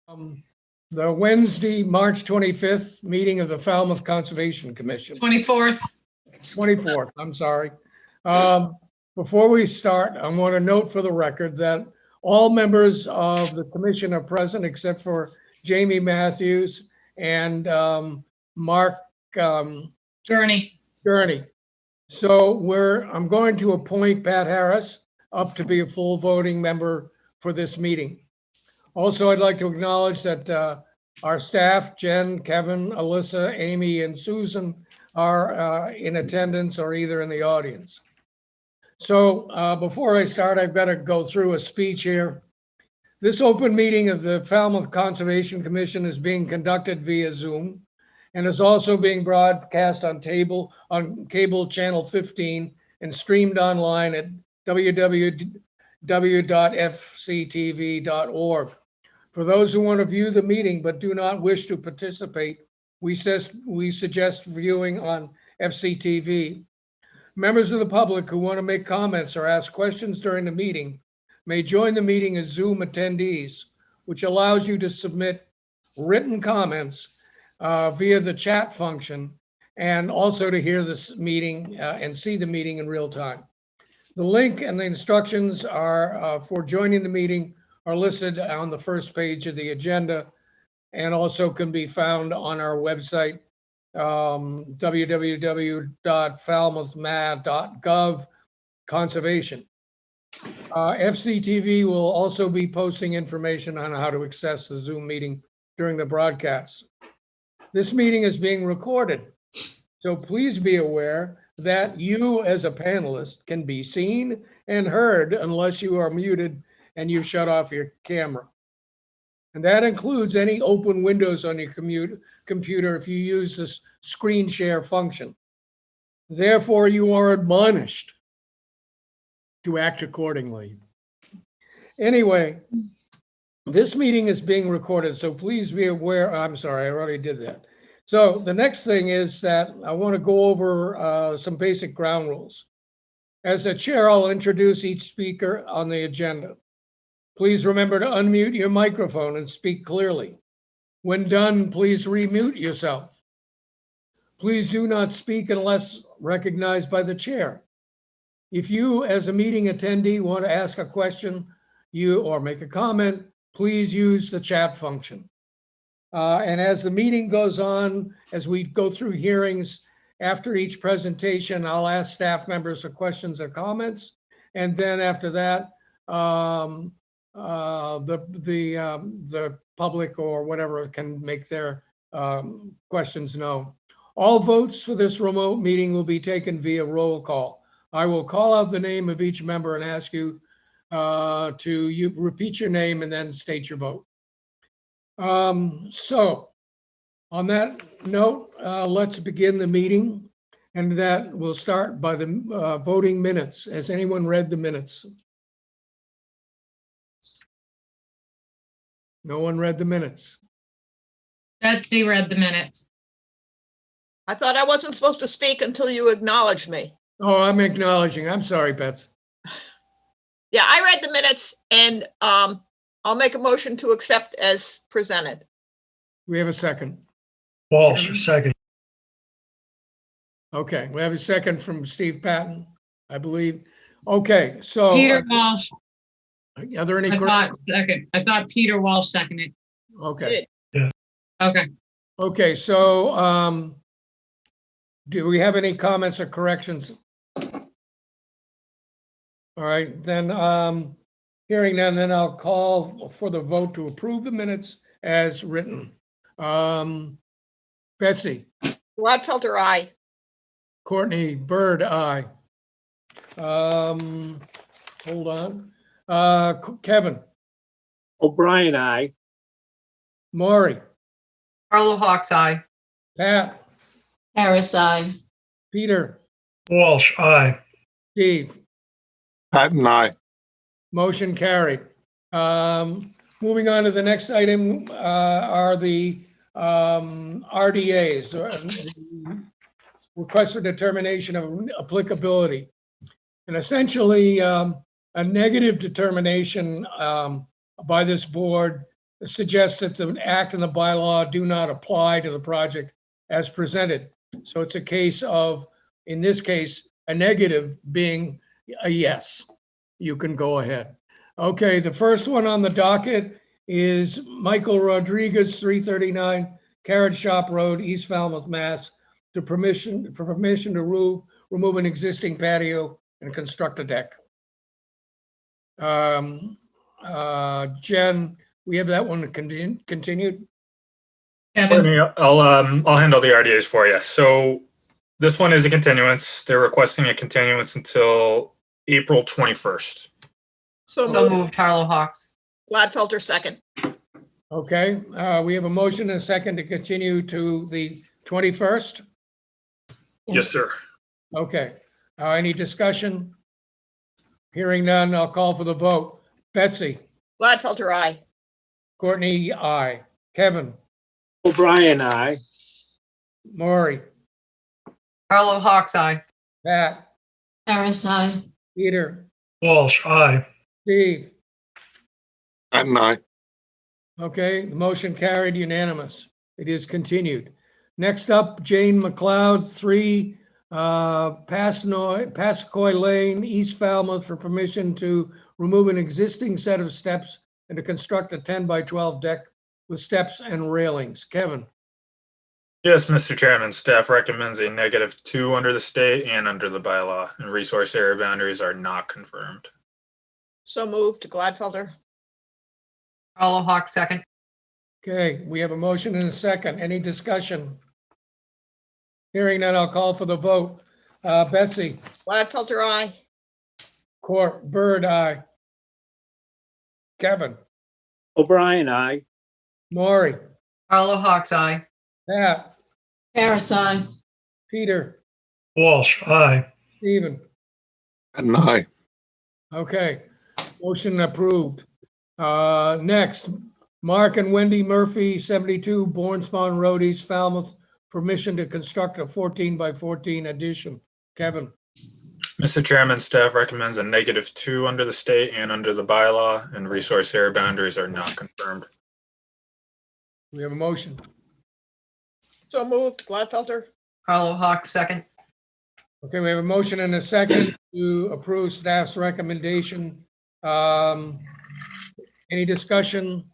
The Wednesday, March 25th meeting of the Falmouth Conservation Commission. 24th. 24th, I'm sorry. Before we start, I want to note for the record that all members of the commission are present except for Jamie Matthews and Mark Gurney. Gurney. So I'm going to appoint Pat Harris up to be a full voting member for this meeting. Also, I'd like to acknowledge that our staff, Jen, Kevin, Alyssa, Amy, and Susan are in attendance or either in the audience. So before I start, I've got to go through a speech here. This open meeting of the Falmouth Conservation Commission is being conducted via Zoom and is also being broadcast on cable channel 15 and streamed online at www.fctv.org. For those who want to view the meeting but do not wish to participate, we suggest viewing on FCTV. Members of the public who want to make comments or ask questions during the meeting may join the meeting as Zoom attendees, which allows you to submit written comments via the chat function and also to hear this meeting and see the meeting in real time. The link and the instructions are for joining the meeting are listed on the first page of the and also can be found on our website, www.falmouthma.gov conservation. FCTV will also be posting information on how to access the Zoom meeting during the broadcast. This meeting is being recorded, so please be aware that you as a panelist can be seen and heard unless you are muted and you shut off your camera. And that includes any open windows on your computer if you use this screen share function. Therefore, you are admonished to act accordingly. Anyway, this meeting is being recorded, so please be aware. I'm sorry, I already did that. So the next thing is that I want to go over some basic ground rules. As the chair, I'll introduce each speaker on the agenda. Please remember to unmute your microphone and speak clearly. When done, please remute yourself. Please do not speak unless recognized by the chair. If you, as a meeting attendee, want to ask a question or make a comment, please use the chat function. And as the meeting goes on, as we go through hearings, after each presentation, I'll ask staff members for questions or comments. And then after that, the public or whatever can make their questions known. All votes for this remote meeting will be taken via roll call. I will call out the name of each member and ask you to repeat your name and then state your vote. So on that note, let's begin the meeting, and that will start by the voting minutes. Has anyone read the minutes? No one read the minutes. Betsy read the minutes. I thought I wasn't supposed to speak until you acknowledged me. Oh, I'm acknowledging. I'm sorry, Bets. Yeah, I read the minutes, and I'll make a motion to accept as presented. We have a second. Walsh, second. Okay, we have a second from Steve Patton, I believe. Okay, so Peter Walsh. are there any I corrections? thought Peter Walsh seconded. Okay. Okay. Okay, so do we have any comments or corrections? All right, then hearing none, then I'll call for the vote to approve the minutes as written. Betsy. Gladfelter, aye. Courtney Bird, aye. Hold on. Kevin. O'Brien, aye. Maury. Carlo Hawks, aye. Pat. Harris, aye. Peter. Walsh, aye. Steve. Patton, aye. Motion carried. Moving on to the next item are the RDAs, request for determination of applicability. And essentially, a negative determination by this board suggests that the act and the bylaw do not apply to the project as presented. So it's a case of, in this case, a negative being a yes. You can go ahead. Okay, the first one on the docket is Michael Rodriguez, 339 Carrot Shop Road, East Falmouth, Mass, for permission to remove an existing patio and construct a deck. Jen, we have that one continued? Kevin, Courtney, I'll handle the RDAs for you. So this one is a continuance. They're requesting a continuance until April 21st. So So moved. moved, Harlow Hawks. Gladfelter, second. Okay, we have a motion and a second to continue to the 21st. Yes, sir. Okay, any discussion? Hearing none, I'll call for the vote. Betsy, Gladfelter, aye. Courtney, aye. Kevin, O'Brien, aye. Maury, Harlow Hawks Eye. Pat, Harris, aye. Peter, Walsh, aye. Steve. Patton, aye. Okay, the motion carried unanimous. It is continued. Next up, Jane McLeod, 3 Pascoy Lane, East Falmouth, for permission to remove an existing set of steps and to construct a 10 by 12 deck with steps and railings. Kevin, Yes, Mr. Chairman, staff recommends a -2 under the state and under the bylaw, and resource area boundaries are not confirmed. So moved. Gladfelter. Harlow Hawks second. okay, we have a motion and a second. Any discussion? Hearing none, I'll call for the vote. Betsy, Gladfelter, aye. Bird, aye. Kevin, O'Brien, aye. Maury, Harlow Hawks Eye. Pat, Harris, aye. Peter, Walsh, aye. Stephen. Patton, aye. Okay, motion approved. Next, Mark and Wendy Murphy, 72 Bourne-Spawn Road, East Falmouth, permission to construct a 14 by 14 addition. Kevin, Mr. Chairman, staff recommends a -2 under the state and under the bylaw, and resource area boundaries are not confirmed. we have a motion. So moved. Gladfelter. Harlow Hawks second. Okay, we have a motion and a second to approve staff's recommendation. Any discussion?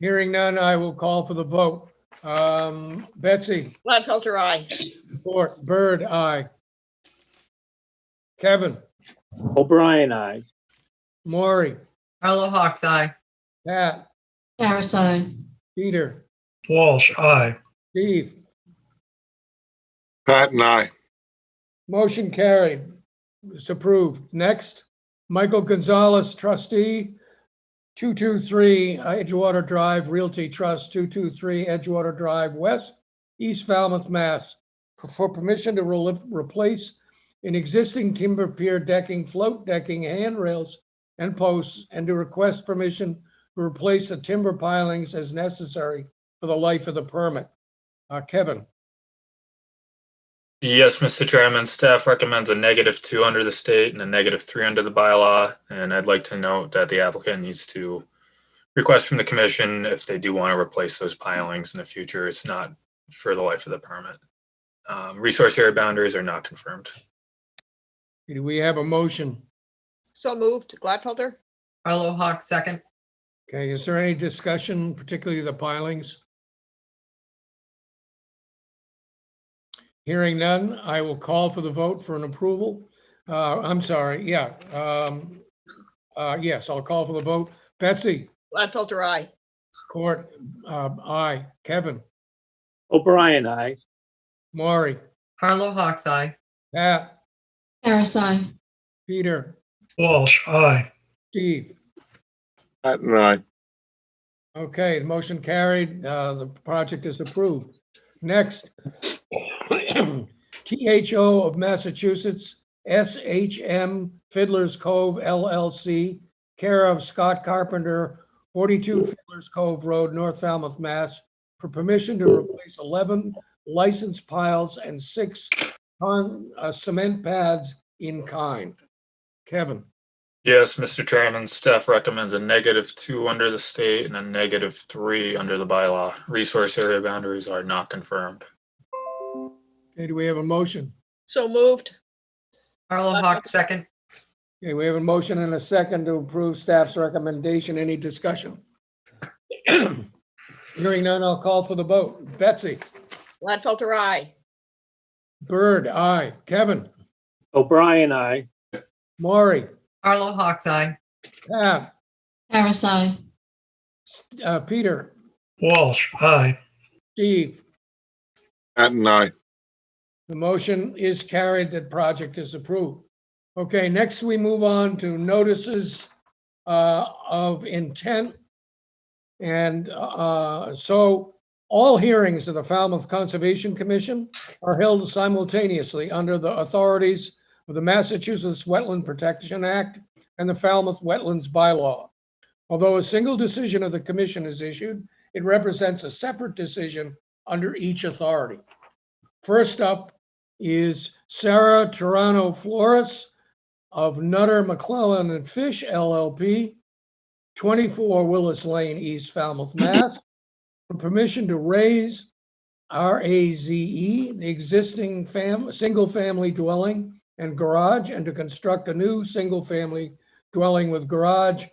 Hearing none, I will call for the vote. Betsy, Gladfelter, aye. Bird, aye. Kevin, O'Brien, aye. Maury, Harlow Hawks Eye. Pat, Harris, aye. Peter, Walsh, aye. Steve. Patton, aye. Motion carried. It's approved. Next, Michael Gonzalez, trustee, 223 Edgewater Drive, Realty Trust, 223 Edgewater Drive West, East Falmouth, Mass, for permission to replace an existing timber pier decking, float decking, handrails, and posts, and to request permission to replace the timber pilings as necessary for the life of the permit. Kevin, Yes, Mr. Chairman, staff recommends a -2 under the state and a -3 under the bylaw, and I'd like to note that the applicant needs to request from the commission if they do want to replace those pilings in the future. It's not for the life of the permit. Resource area boundaries are not confirmed. do we have a motion? So moved. Gladfelter. Harlow Hawks second. Okay, is there any discussion, particularly the pilings? Hearing none, I will call for the vote for an approval. I'm sorry, yeah. Yes, I'll call for the vote. Betsy, Gladfelter, aye. aye. Kevin, O'Brien, aye. Maury, Harlow Hawks Eye. Pat, Harris, aye. Peter, Walsh, aye. Steve. Patton, aye. Okay, the motion carried. The project is approved. Next, THO of Massachusetts, SHM Fiddler's Cove LLC, care of Scott Carpenter, 42 Fiddler's Cove Road, North Falmouth, Mass, for permission to replace 11 licensed piles and 6 cement pads in kind. Kevin, Yes, Mr. Chairman, staff recommends a -2 under the state and a -3 under the bylaw. Resource area boundaries are not confirmed. Okay, do we have a motion? So moved. Carlo Hawk, second. Okay, we have a motion and a second to approve staff's recommendation. Any discussion? Hearing none, I'll call for the vote. Betsy? Gladfelter, aye. Bird, aye. Kevin? O'Brien, aye. Maury? Carlo Hawk's eye. Pat? Harris, aye. Peter? Walsh, aye. Steve? Patton, aye. The motion is carried. That project is approved. Okay, next we move on to notices of intent. And so all hearings of the Falmouth Conservation Commission are held simultaneously under the authorities of the Massachusetts Wetland Protection Act and the Falmouth Wetlands Bylaw. Although a single decision of the commission is issued, it represents a separate decision under each authority. First up is Sarah Toronto Flores of Nutter, McClellan and Fish LLP, 24 Willis Lane, East Falmouth, Mass, for permission to raise RAZE, the existing single-family dwelling and garage, and to construct a new single-family dwelling with garage,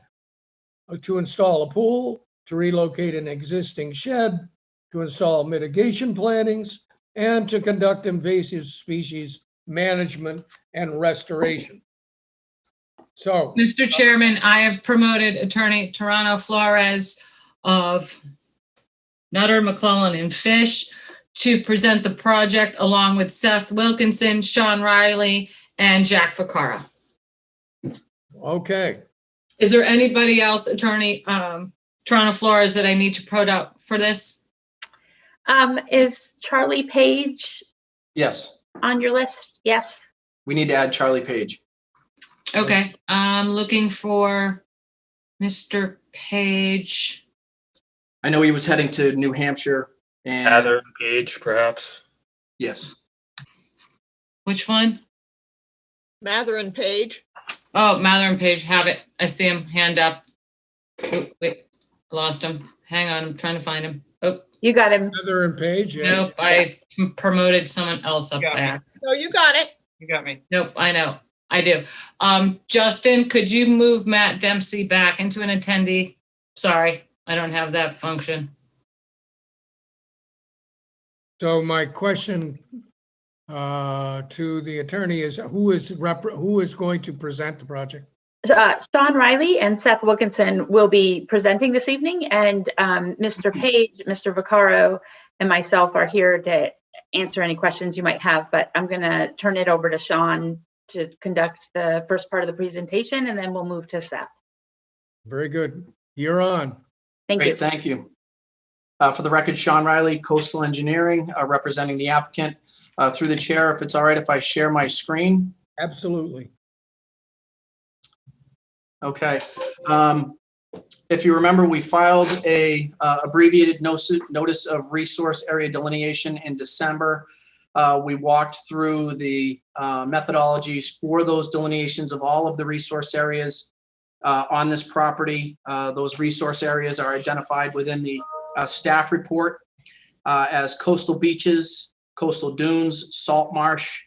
to install a pool, to relocate an existing shed, to install mitigation plantings, and to conduct invasive species management and restoration. So, Mr. Chairman, I have promoted Attorney Toronto Flores of Nutter, McClellan and Fish to present the project along with Seth Wilkinson, Sean Riley, and Jack Vaccaro. okay, Is there anybody else, Attorney Toronto Flores, that I need to put up for this? Is Charlie Page Yes, on your list? Yes. we need to add Charlie Page. Okay, I'm looking for Mr. Page. I know he was heading to New Hampshire and Heather and Page, perhaps. yes, Which one? Mather and Page. Oh, Mather and Page have it. I see him, hand up. Oh, wait, I lost him. Hang on, I'm trying to find him. Oh, You got him. Heather and Page. Yeah. nope, I promoted someone else up there. No, you got it. You got me. Nope, I know, I do. Justin, could you move Matt Dempsey back into an attendee? Sorry, I don't have that function. So my question to the attorney is, who is going to present the project? Sean Riley and Seth Wilkinson will be presenting this evening, and Mr. Page, Mr. Vaccaro, and myself are here to answer any questions you might have, but I'm going to turn it over to Sean to conduct the first part of the presentation, and then we'll move to Seth. Very good. You're on. Thank you. great, thank you. For the record, Sean Riley, Coastal Engineering, representing the applicant. Through the chair, if it's all right if I share my screen. Absolutely. Okay. If you remember, we filed a abbreviated notice of resource area delineation in December. We walked through the methodologies for those delineations of all of the resource areas on this property. Those resource areas are identified within the staff report as coastal beaches, coastal dunes, salt marsh,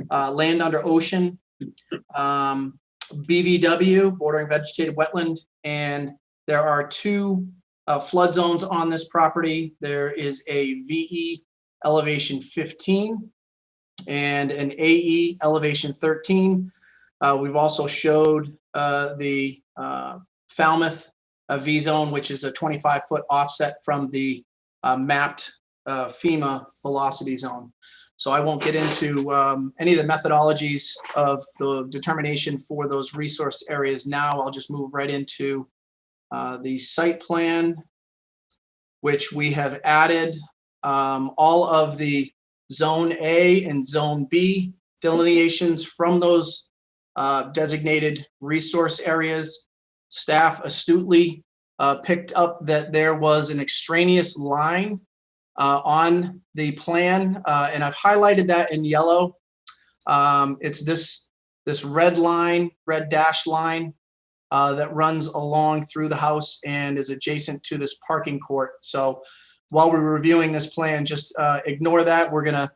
land under ocean, BVW, bordering vegetated wetland, and there are two flood zones on this property. There is a VE elevation 15 and an AE elevation 13. We've also showed the Falmouth V zone, which is a 25-foot offset from the mapped FEMA velocity zone. So I won't get into any of the methodologies of the determination for those resource areas now. I'll just move right into the site plan, which we have added all of the Zone A and Zone B delineations from those designated resource areas. Staff astutely picked up that there was an extraneous line on the plan, and I've highlighted that in yellow. It's this red line, red dash line that runs along through the house and is adjacent to this parking court. So while we're reviewing this plan, just ignore that. We're gonna,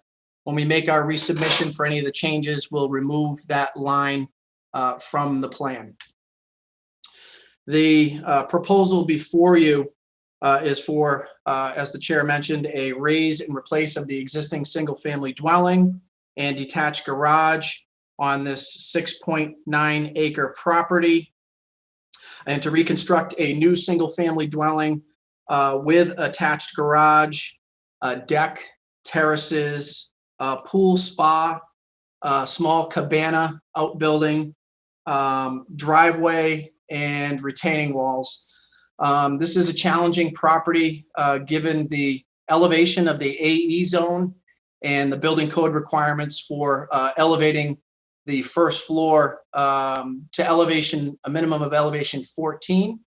when we make our resubmission for any of the changes, we'll remove that line from the plan. The proposal before you is for, as the chair mentioned, a raise and replace of the existing single-family dwelling and detached garage on this 6.9 acre property, and to reconstruct a new single-family dwelling with attached garage, deck, terraces, pool, spa, small cabana outbuilding, driveway, and retaining walls. This is a challenging property given the elevation of the AE zone and the building code requirements for elevating the first floor to elevation, a minimum of elevation 14,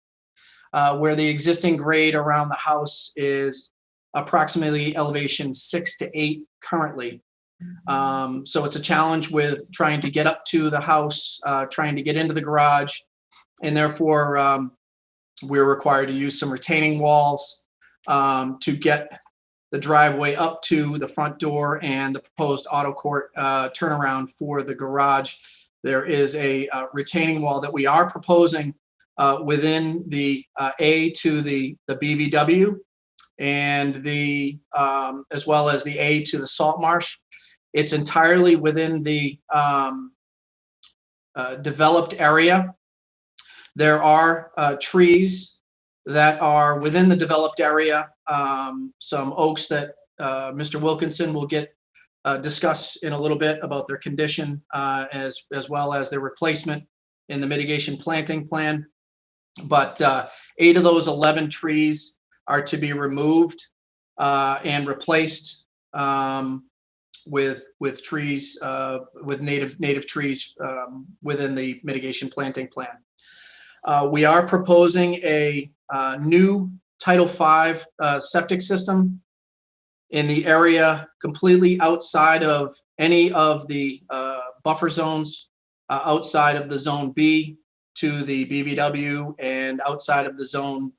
where the existing grade around the house is approximately elevation 6 to 8 currently. So it's a challenge with trying to get up to the house, trying to get into the garage, and therefore we're required to use some retaining walls to get the driveway up to the front door and the proposed auto court turnaround for the garage. There is a retaining wall that we are proposing within the A to the BVW and the as well as the A to the salt marsh. It's entirely within the developed area. There are trees that are within the developed area, some oaks that Mr. Wilkinson will discuss in a little bit about their condition as well as their replacement in the mitigation planting plan. But 8 of those 11 trees are to be removed and replaced with trees, with native trees within the mitigation planting plan. We are proposing a new Title V septic system in the area completely outside of any of the buffer zones, outside of the Zone B to the BVW and outside of the Zone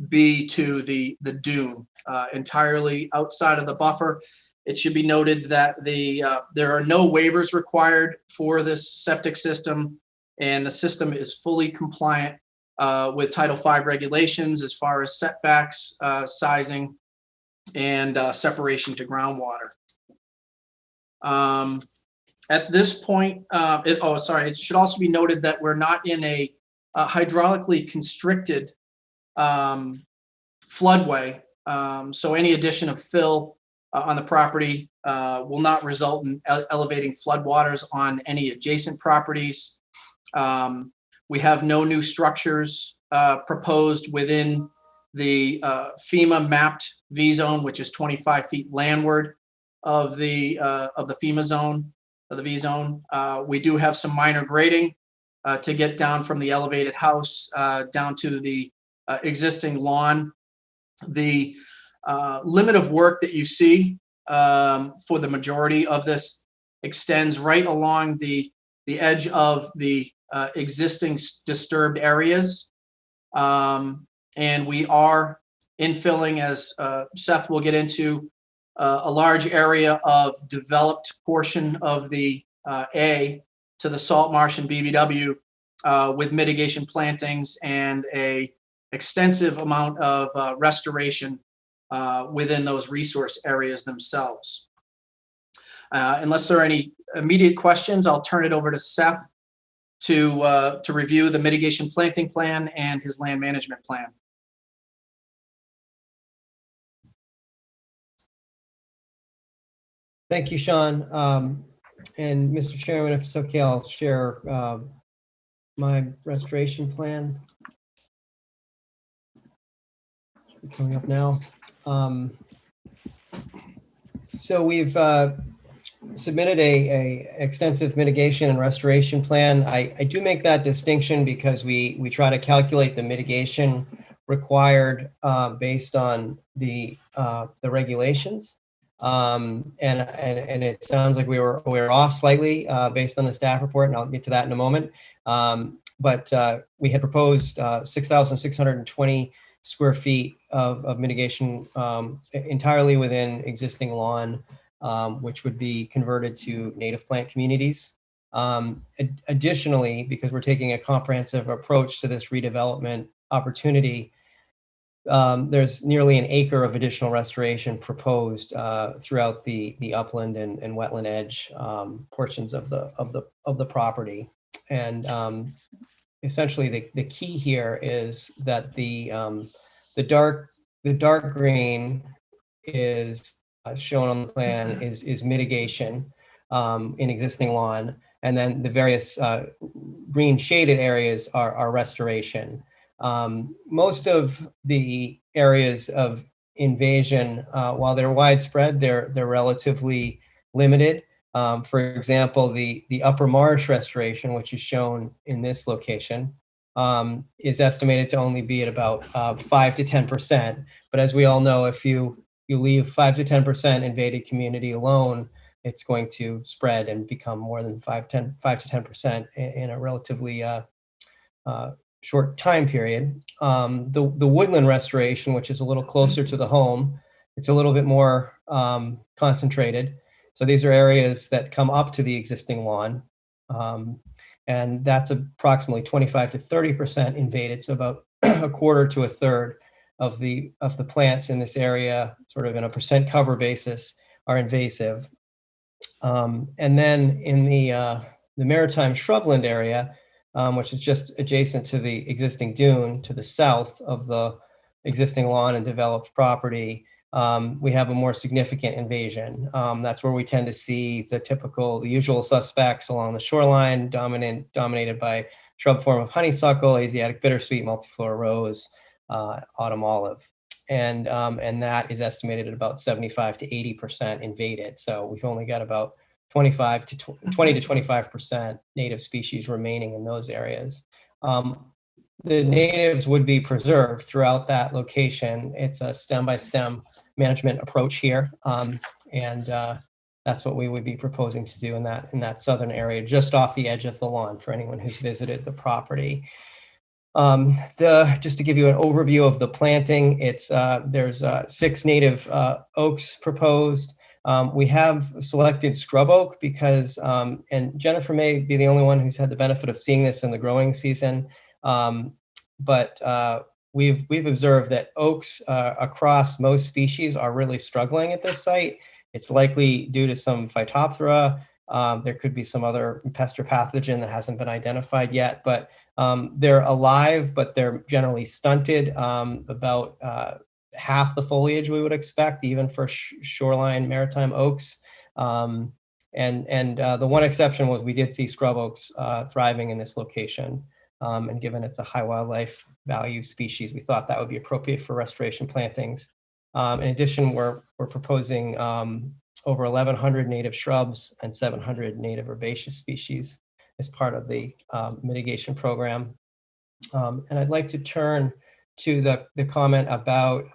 B to the dune, entirely outside of the buffer. It should be noted that there are no waivers required for this septic system, and the system is fully compliant with Title V regulations as far as setbacks, sizing, and separation to groundwater. At this point, it should also be noted that we're not in a hydraulically constricted floodway. So any addition of fill on the property will not result in elevating floodwaters on any adjacent properties. We have no new structures proposed within the FEMA mapped V zone, which is 25 feet landward of the FEMA zone, of the V zone. We do have some minor grading to get down from the elevated house down to the existing lawn. The limit of work that you see for the majority of this extends right along the edge of the existing disturbed areas. And we are infilling, as Seth will get into, a large area of developed portion of the A to the salt marsh and BVW with mitigation plantings and a extensive amount of restoration within those resource areas themselves. Unless there are any immediate questions, I'll turn it over to Seth to review the mitigation planting plan and his land management plan. Thank you, Sean. And Mr. Chairman, if it's okay, I'll share my restoration plan. Coming up now. So we've submitted a extensive mitigation and restoration plan. I do make that distinction because we try to calculate the mitigation required based on the regulations. And it sounds like we were off slightly based on the staff report, and I'll get to that in a moment. But we had proposed 6,620 square feet of mitigation entirely within existing lawn, which would be converted to native plant communities. Additionally, because we're taking a comprehensive approach to this redevelopment opportunity, there's nearly an acre of additional restoration proposed throughout the upland and wetland edge portions of the property. And essentially, the key here is that the dark green is shown on the plan is mitigation in existing lawn, and then the various green shaded areas are restoration. Most of the areas of invasion, while they're widespread, they're relatively limited. For example, the upper marsh restoration, which is shown in this location, is estimated to only be at about 5 to 10%. But as we all know, if you leave 5 to 10% invaded community alone, it's going to spread and become more than 5 to 10% in a relatively short time period. The woodland restoration, which is a little closer to the home, it's a little bit more concentrated. So these are areas that come up to the existing lawn, and that's approximately 25 to 30% invaded. So about a quarter to a third of the plants in this area, sort of in a percent cover basis, are invasive. And then in the maritime shrubland area, which is just adjacent to the existing dune to the south of the existing lawn and developed property, we have a more significant invasion. That's where we tend to see the usual suspects along the shoreline, dominated by shrub form of honeysuckle, Asiatic bittersweet, multiflora rose, autumn olive. And that is estimated at about 75 to 80% invaded. So we've only got about 20 to 25% native species remaining in those areas. The natives would be preserved throughout that location. It's a stem by stem management approach here. And that's what we would be proposing to do in that southern area, just off the edge of the lawn for anyone who's visited the property. Just to give you an overview of the planting, there's 6 native oaks proposed. We have selected scrub oak because, and Jennifer may be the only one who's had the benefit of seeing this in the growing season, but we've observed that oaks across most species are really struggling at this site. It's likely due to some Phytophthora. There could be some other pest or pathogen that hasn't been identified yet, but they're alive, but they're generally stunted. About half the foliage we would expect, even for shoreline maritime oaks. And the one exception was we did see scrub oaks thriving in this location. And given it's a high wildlife value species, we thought that would be appropriate for restoration plantings. In addition, we're proposing over 1,100 native shrubs and 700 native herbaceous species as part of the mitigation program. And I'd like to turn to the comment about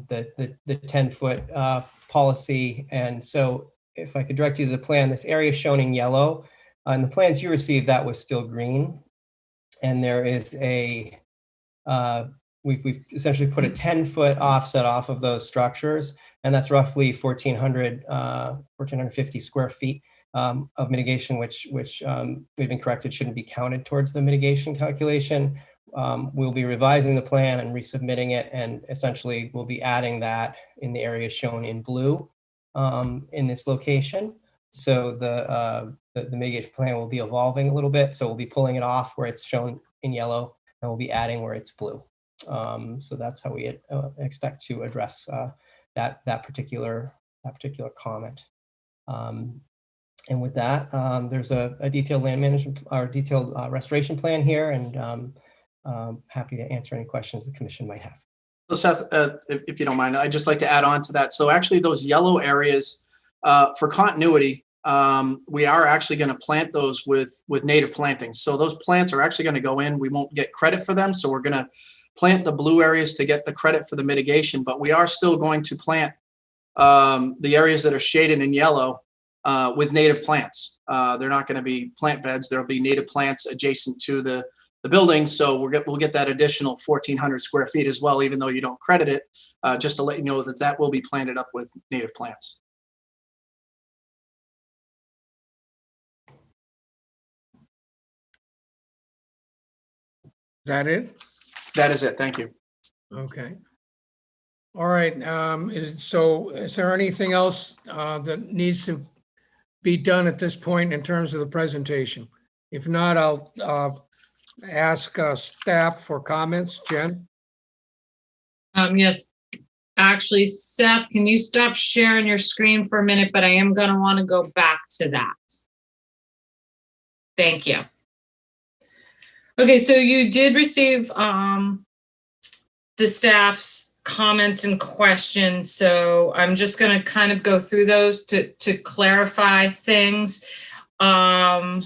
the 10-foot policy. And so if I could direct you to the plan, this area is shown in yellow. In the plans you received, that was still green. And there is we've essentially put a 10-foot offset off of those structures, and that's roughly 1,450 square feet of mitigation, which we've been corrected shouldn't be counted towards the mitigation calculation. We'll be revising the plan and resubmitting it, and essentially we'll be adding that in the area shown in blue in this location. So the mitigation plan will be evolving a little bit. So we'll be pulling it off where it's shown in yellow, and we'll be adding where it's blue. So that's how we expect to address that particular comment. And with that, there's a detailed land management or detailed restoration plan here, and happy to answer any questions the commission might have. So Seth, if you don't mind, I'd just like to add on to that. So actually those yellow areas, for continuity, we are actually going to plant those with native plantings. So those plants are actually going to go in. We won't get credit for them. So we're going to plant the blue areas to get the credit for the mitigation, but we are still going to plant the areas that are shaded in yellow with native plants. They're not going to be plant beds. There'll be native plants adjacent to the building. So we'll get that additional 1,400 square feet as well, even though you don't credit it, just to let you know that that will be planted up with native plants. Is that it? That is it. Thank you. Okay. All right, is there anything else that needs to be done at this point in terms of the presentation? If not, I'll ask staff for comments. Jen? Yes, actually, Seth, can you stop sharing your screen for a minute? But I am gonna want to go back to that. Thank you. Okay, so you did receive the staff's comments and questions. So I'm just gonna kind of go through those to clarify things. I'm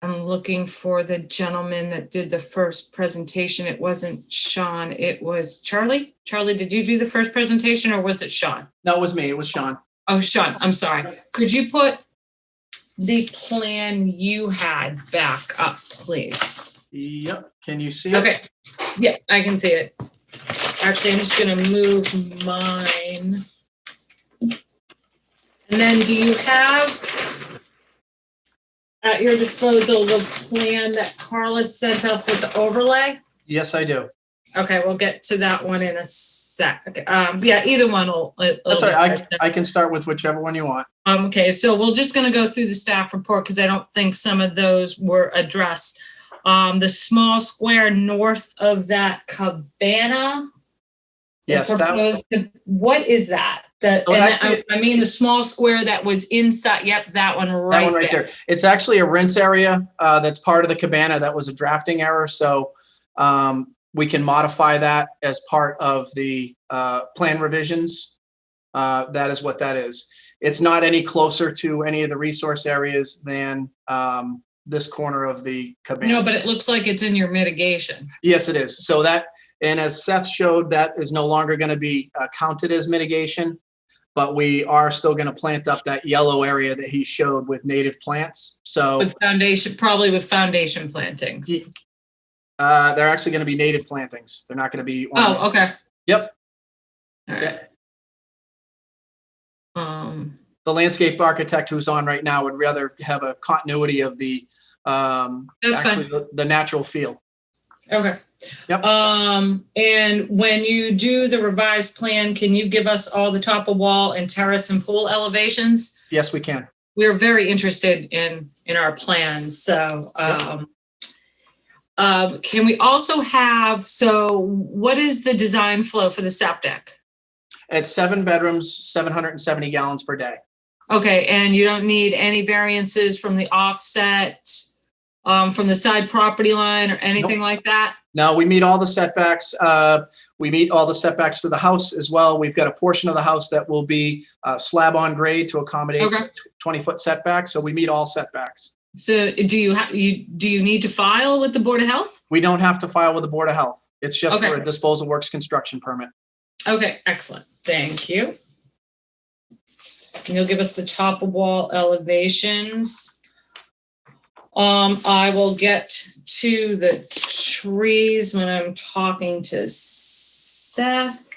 looking for the gentleman that did the first presentation. It wasn't Sean, it was Charlie. Charlie, did you do the first presentation or was it Sean? No, it was me. It was Sean. Oh, Sean, I'm sorry. Could you put the plan you had back up, please? Yep. Can you see it? Okay, yeah, I can see it. Actually, I'm just gonna move mine. And then do you have at your disposal the plan that Carla sent us with the overlay? Yes, I do. Okay, we'll get to that one in a sec. Yeah, either one will. That's all right. I can start with whichever one you want. Okay, so we're just gonna go through the staff report because I don't think some of those were addressed. The small square north of that cabana. Yes, What is that? I mean, the small square that was inside, yep, that one that one right there. there. It's actually a rinse area that's part of the cabana. That was a drafting error. So we can modify that as part of the plan revisions. That is what that is. It's not any closer to any of the resource areas than this corner of the cabana. No, but it looks like it's in your mitigation. Yes, it is. So that, and as Seth showed, that is no longer going to be counted as mitigation, but we are still going to plant up that yellow area that he showed with native plants. So With foundation, probably with foundation plantings. they're actually going to be native plantings. They're not going to be. Oh, okay. Yep. All right. The landscape architect who's on right now would rather have a continuity of the That's actually fine. the natural feel. Okay. Yep. And when you do the revised plan, can you give us all the top of wall and terrace and pool elevations? Yes, we can. We're very interested in our plans, so can we also have, so what is the design flow for the septic? It's 7 bedrooms, 770 gallons per day. Okay, and you don't need any variances from the offset, from the side property line or anything like that? No, we meet all the setbacks. We meet all the setbacks to the house as well. We've got a portion of the house that will be slab on grade to accommodate 20-foot setback. So we meet all setbacks. So do you need to file with the Board of Health? We don't have to file with the Board of Health. It's just Okay. for a disposal works construction permit. Okay, excellent. Thank you. You'll give us the top of wall elevations. I will get to the trees when I'm talking to Seth.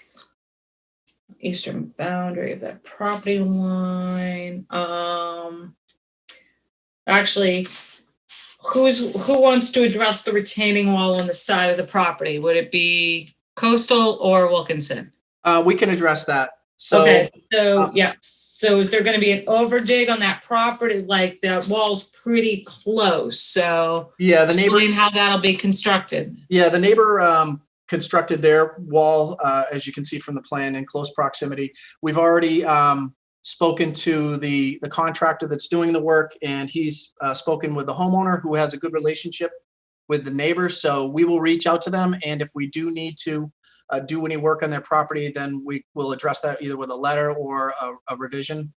Eastern boundary of that property line. Actually, who wants to address the retaining wall on the side of the property? Would it be Coastal or Wilkinson? We can address that. So, Okay, so yeah, so is there gonna be an overdig on that property? Like the wall's pretty close, so yeah, the neighbor. explain how that'll be constructed. Yeah, the neighbor constructed their wall, as you can see from the plan, in close proximity. We've already spoken to the contractor that's doing the work, and he's spoken with the homeowner who has a good relationship with the neighbors. So we will reach out to them, and if we do need to do any work on their property, then we will address that either with a letter or a revision.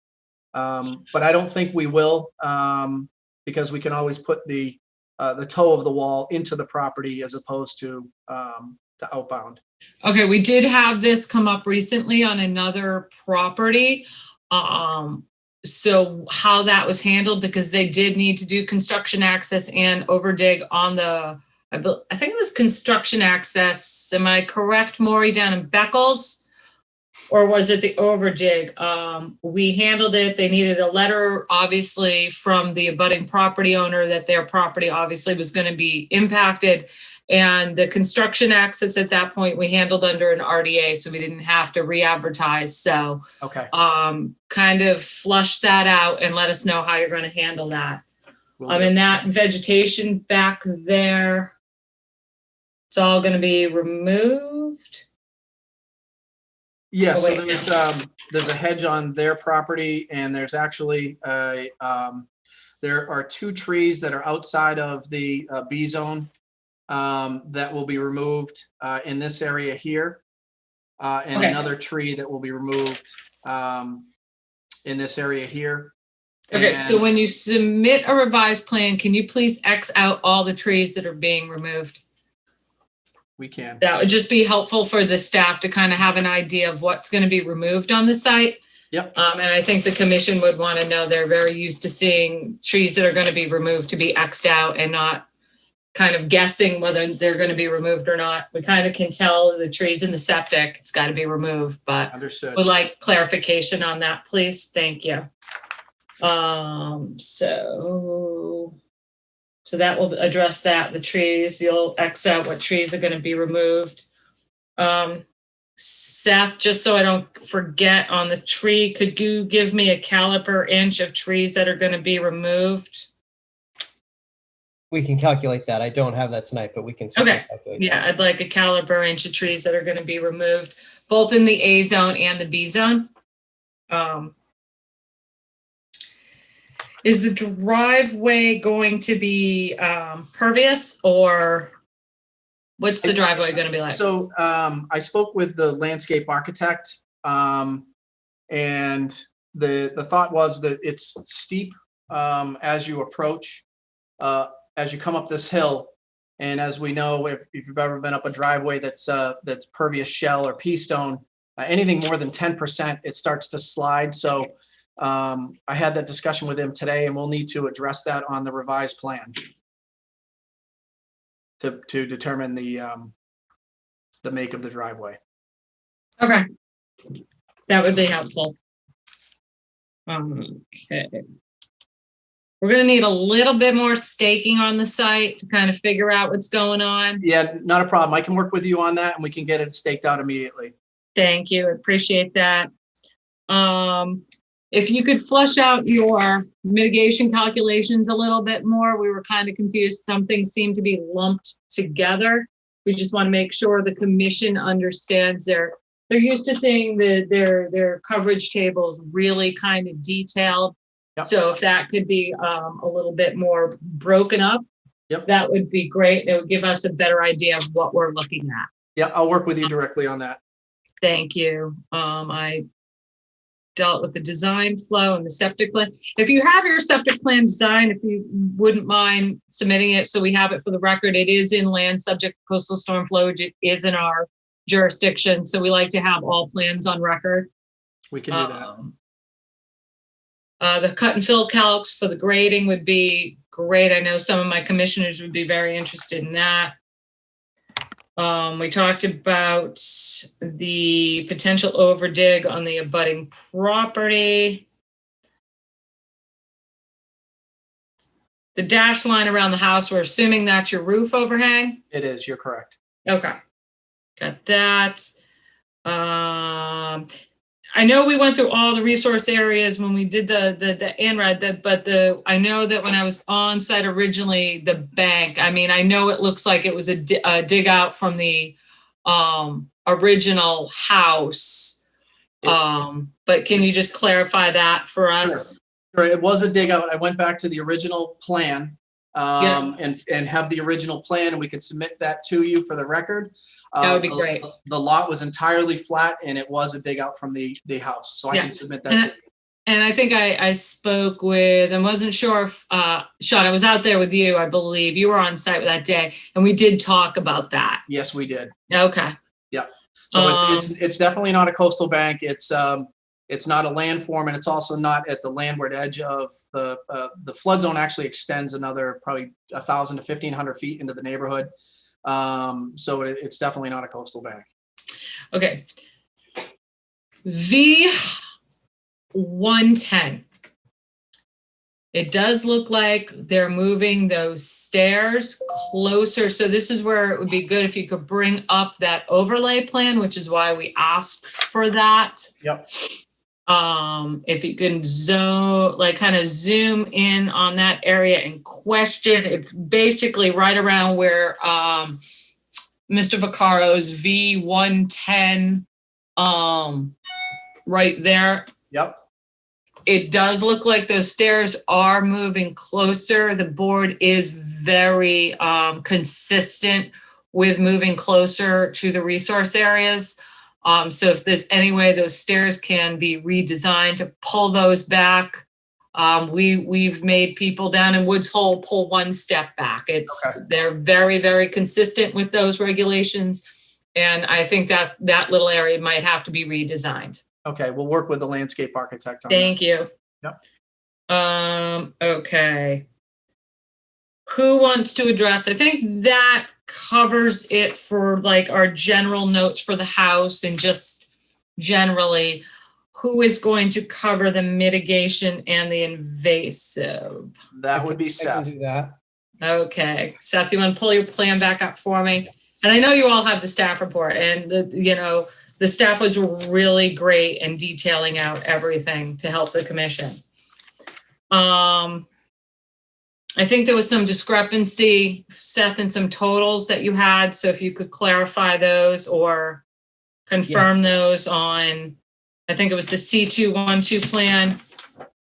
But I don't think we will, because we can always put the toe of the wall into the property as opposed to outbound. Okay, we did have this come up recently on another property. So how that was handled, because they did need to do construction access and overdig on the, I think it was construction access. Am I correct, Maury, down in Beckles? Or was it the overdig? We handled it. They needed a letter, obviously, from the abutting property owner that their property obviously was going to be impacted. And the construction access at that point, we handled under an RDA, so we didn't have to re-advertise. So Okay. kind of flush that out and let us know how you're going to handle that. Will do. And that vegetation back there, it's all going to be removed. Yeah, Oh, so wait, there's a hedge on their property, and there's actually there are 2 trees that are outside of the B zone that will be removed in this area here, and Okay. another tree that will be removed in this area here. Okay, so And- when you submit a revised plan, can you please X out all the trees that are being removed? We can. That would just be helpful for the staff to kind of have an idea of what's going to be removed on the site. Yep. And I think the commission would want to know, they're very used to seeing trees that are going to be removed to be X'd out and not kind of guessing whether they're going to be removed or not. We kind of can tell the trees in the septic, it's got to be removed, but Understood. would like clarification on that, please. Thank you. So that will address that, the trees, you'll X out what trees are gonna be removed. Seth, just so I don't forget on the tree, could you give me a caliper inch of trees that are gonna be removed? We can calculate that. I don't have that tonight, but we can certainly Okay. calculate Yeah, that. I'd like a caliper inch of trees that are gonna be removed, both in the A zone and the B zone. Is the driveway going to be pervious, or what's the driveway gonna be like? So I spoke with the landscape architect, and the thought was that it's steep as you approach, as you come up this hill. And as we know, if you've ever been up a driveway that's pervious shell or pea stone, anything more than 10%, it starts to slide. So I had that discussion with him today, and we'll need to address that on the revised plan to determine the make of the driveway. Okay. That would be helpful. Okay. We're gonna need a little bit more staking on the site to kind of figure out what's going on. Yeah, not a problem. I can work with you on that, and we can get it staked out immediately. Thank you, appreciate that. If you could flesh out your mitigation calculations a little bit more, we were kind of confused. Some things seem to be lumped together. We just want to make sure the commission understands they're used to seeing their coverage tables really kind of detailed. Yep. So if that could be a little bit more broken up, Yep. that would be great. It would give us a better idea of what we're looking at. Yeah, I'll work with you directly on that. Thank you. I dealt with the design flow and the septic plan. If you have your septic plan design, if you wouldn't mind submitting it so we have it for the record, it is in land subject to coastal storm flow. It is in our jurisdiction. So we like to have all plans on record. We can do that. The cut and fill calcs for the grading would be great. I know some of my commissioners would be very interested in that. We talked about the potential overdig on the abutting property. The dash line around the house, we're assuming that's your roof overhang? It is, you're correct. Okay, got that. I know we went through all the resource areas when we did the ANRAD, but I know that when I was on site originally, the bank, I mean, I know it looks like it was a dig out from the original house. But can you just clarify that for us? Sure, it was a dig out. I went back to the original plan Yeah. and have the original plan, and we could submit that to you for the record. That would be great. The lot was entirely flat, and it was a dig out from the house, so I Yeah. can submit that to you. And I think I spoke with, I wasn't sure if, Sean, I was out there with you, I believe. You were on site that day, and we did talk about that. Yes, we did. Okay. Yeah. So it's definitely not a coastal bank. It's not a landform, and it's also not at the landward edge of the flood zone. Actually extends another probably 1,000 to 1,500 feet into the neighborhood. So it's definitely not a coastal bank. Okay. V110. It does look like they're moving those stairs closer. So this is where it would be good if you could bring up that overlay plan, which is why we asked for that. Yep. If you can kind of zoom in on that area in question, it's basically right around where Mr. Vaccaro's V110, right there. Yep. It does look like those stairs are moving closer. The board is very consistent with moving closer to the resource areas. So if there's any way those stairs can be redesigned to pull those back, we've made people down in Woods Hole pull one step back. They're very, very consistent with those regulations. And I think that little area might have to be redesigned. Okay, we'll work with the landscape architect on Thank that. you. Yep. Okay. Who wants to address? I think that covers it for like our general notes for the house and just generally who is going to cover the mitigation and the invasive. That would be I can Seth. do that. Okay, Seth, you want to pull your plan back up for me? And I know you all have the staff report and the staff was really great in detailing out everything to help the commission. I think there was some discrepancy, Seth, in some totals that you had. So if you could clarify those or confirm those on, I think it was the C212 plan,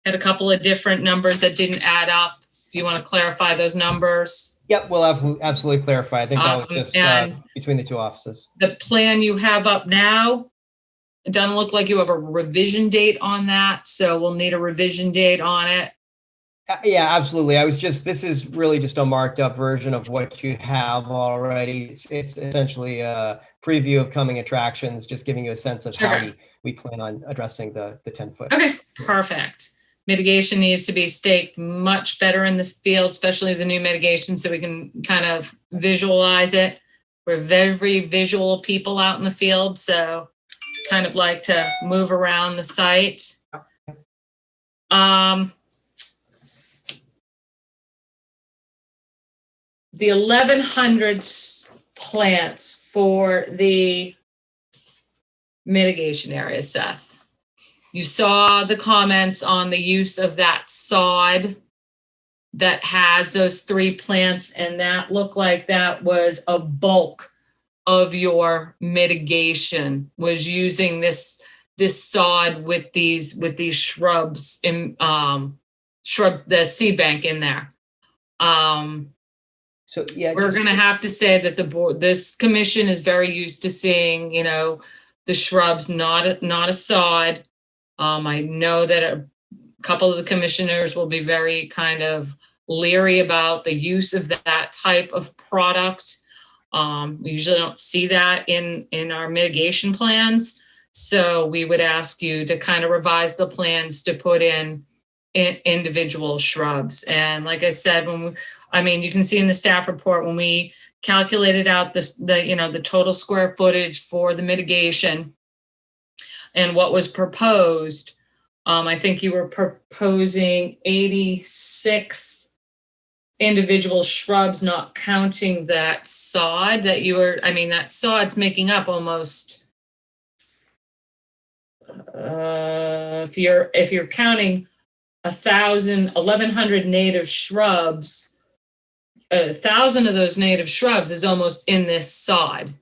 had a couple of different numbers that didn't add up. If you want to clarify those numbers. Yep, we'll absolutely clarify. I think Awesome. that was just And between the two offices. the plan you have up now, it doesn't look like you have a revision date on that. So we'll need a revision date on it. Yeah, absolutely. This is really just a marked up version of what you have already. It's essentially a preview of coming attractions, just giving you a sense of how we plan on addressing the 10-foot. Okay, perfect. Mitigation needs to be staked much better in the field, especially the new mitigation, so we can kind of visualize it. We're very visual people out in the field, so kind of like to move around the site. The 1,100 plants for the mitigation area, Seth. You saw the comments on the use of that sod that has those 3 plants, and that looked like that was a bulk of your mitigation, was using this sod with these shrubs in the seed bank in there. So yeah, We're going to have to say that this commission is very used to seeing, the shrubs, not a sod. I know that a couple of the commissioners will be very kind of leery about the use of that type of product. We usually don't see that in our mitigation plans. So we would ask you to kind of revise the plans to put in individual shrubs. And like I said, you can see in the staff report, when we calculated out the total square footage for the mitigation and what was proposed, I think you were proposing 86 individual shrubs, not counting that sod that sod's making up almost, if you're counting 1,100 native shrubs, 1,000 of those native shrubs is almost in this sod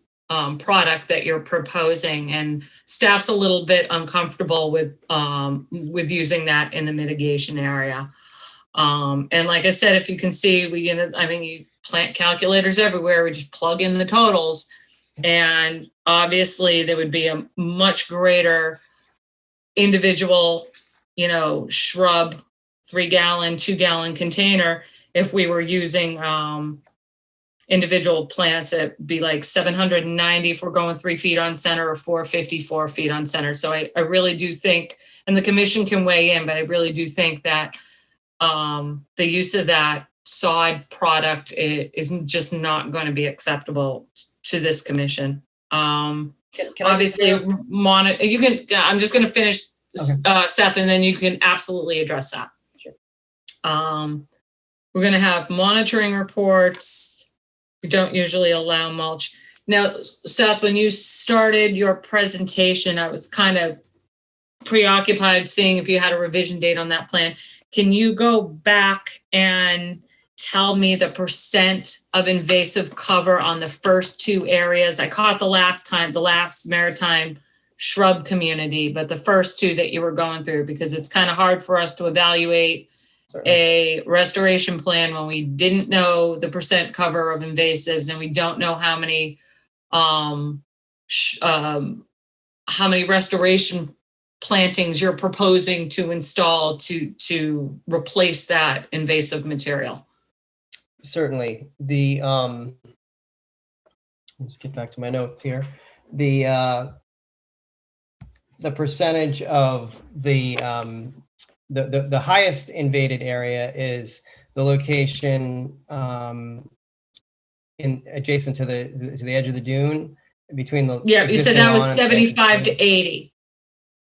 product that you're proposing, and staff's a little bit uncomfortable with using that in the mitigation area. And like I said, if you can see, you plant calculators everywhere. We just plug in the totals, and obviously there would be a much greater individual, shrub 3-gallon, 2-gallon container if we were using individual plants, it'd be like 790 if we're going 3 feet on center, or 454 feet on center. So I really do think, and the commission can weigh in, but I really do think that the use of that sod product is just not going to be acceptable to this commission. Can I just- Obviously, you can, I'm just going to finish, Seth, and then you can absolutely address that. Sure. We're going to have monitoring reports. We don't usually allow mulch. Now, Seth, when you started your presentation, I was kind of preoccupied seeing if you had a revision date on that plan. Can you go back and tell me the percent of invasive cover on the first 2 areas? I caught the last maritime shrub community, but the first 2 that you were going through, because it's kind of hard for us to evaluate a restoration plan when we didn't know the percent cover of invasives, and we don't know how many restoration plantings you're proposing to install to replace that invasive material. Certainly. Let's get back to my notes here. The percentage of the highest invaded area is the location adjacent to the edge of the dune between the. Yeah, you said that was 75 to 80.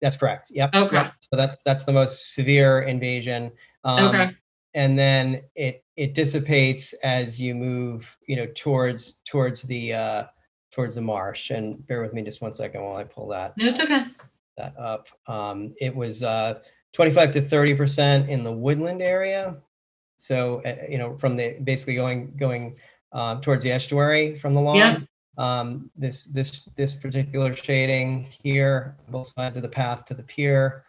That's correct. Yep. Okay. Yep. So that's the most severe invasion. Okay. And then it dissipates as you move, towards the marsh. And bear with me just 1 second while I pull that. No, it's okay. That up. It was 25 to 30% in the woodland area. So from the basically going towards the estuary from the lawn. Yeah. This particular shading here, both sides of the path to the pier,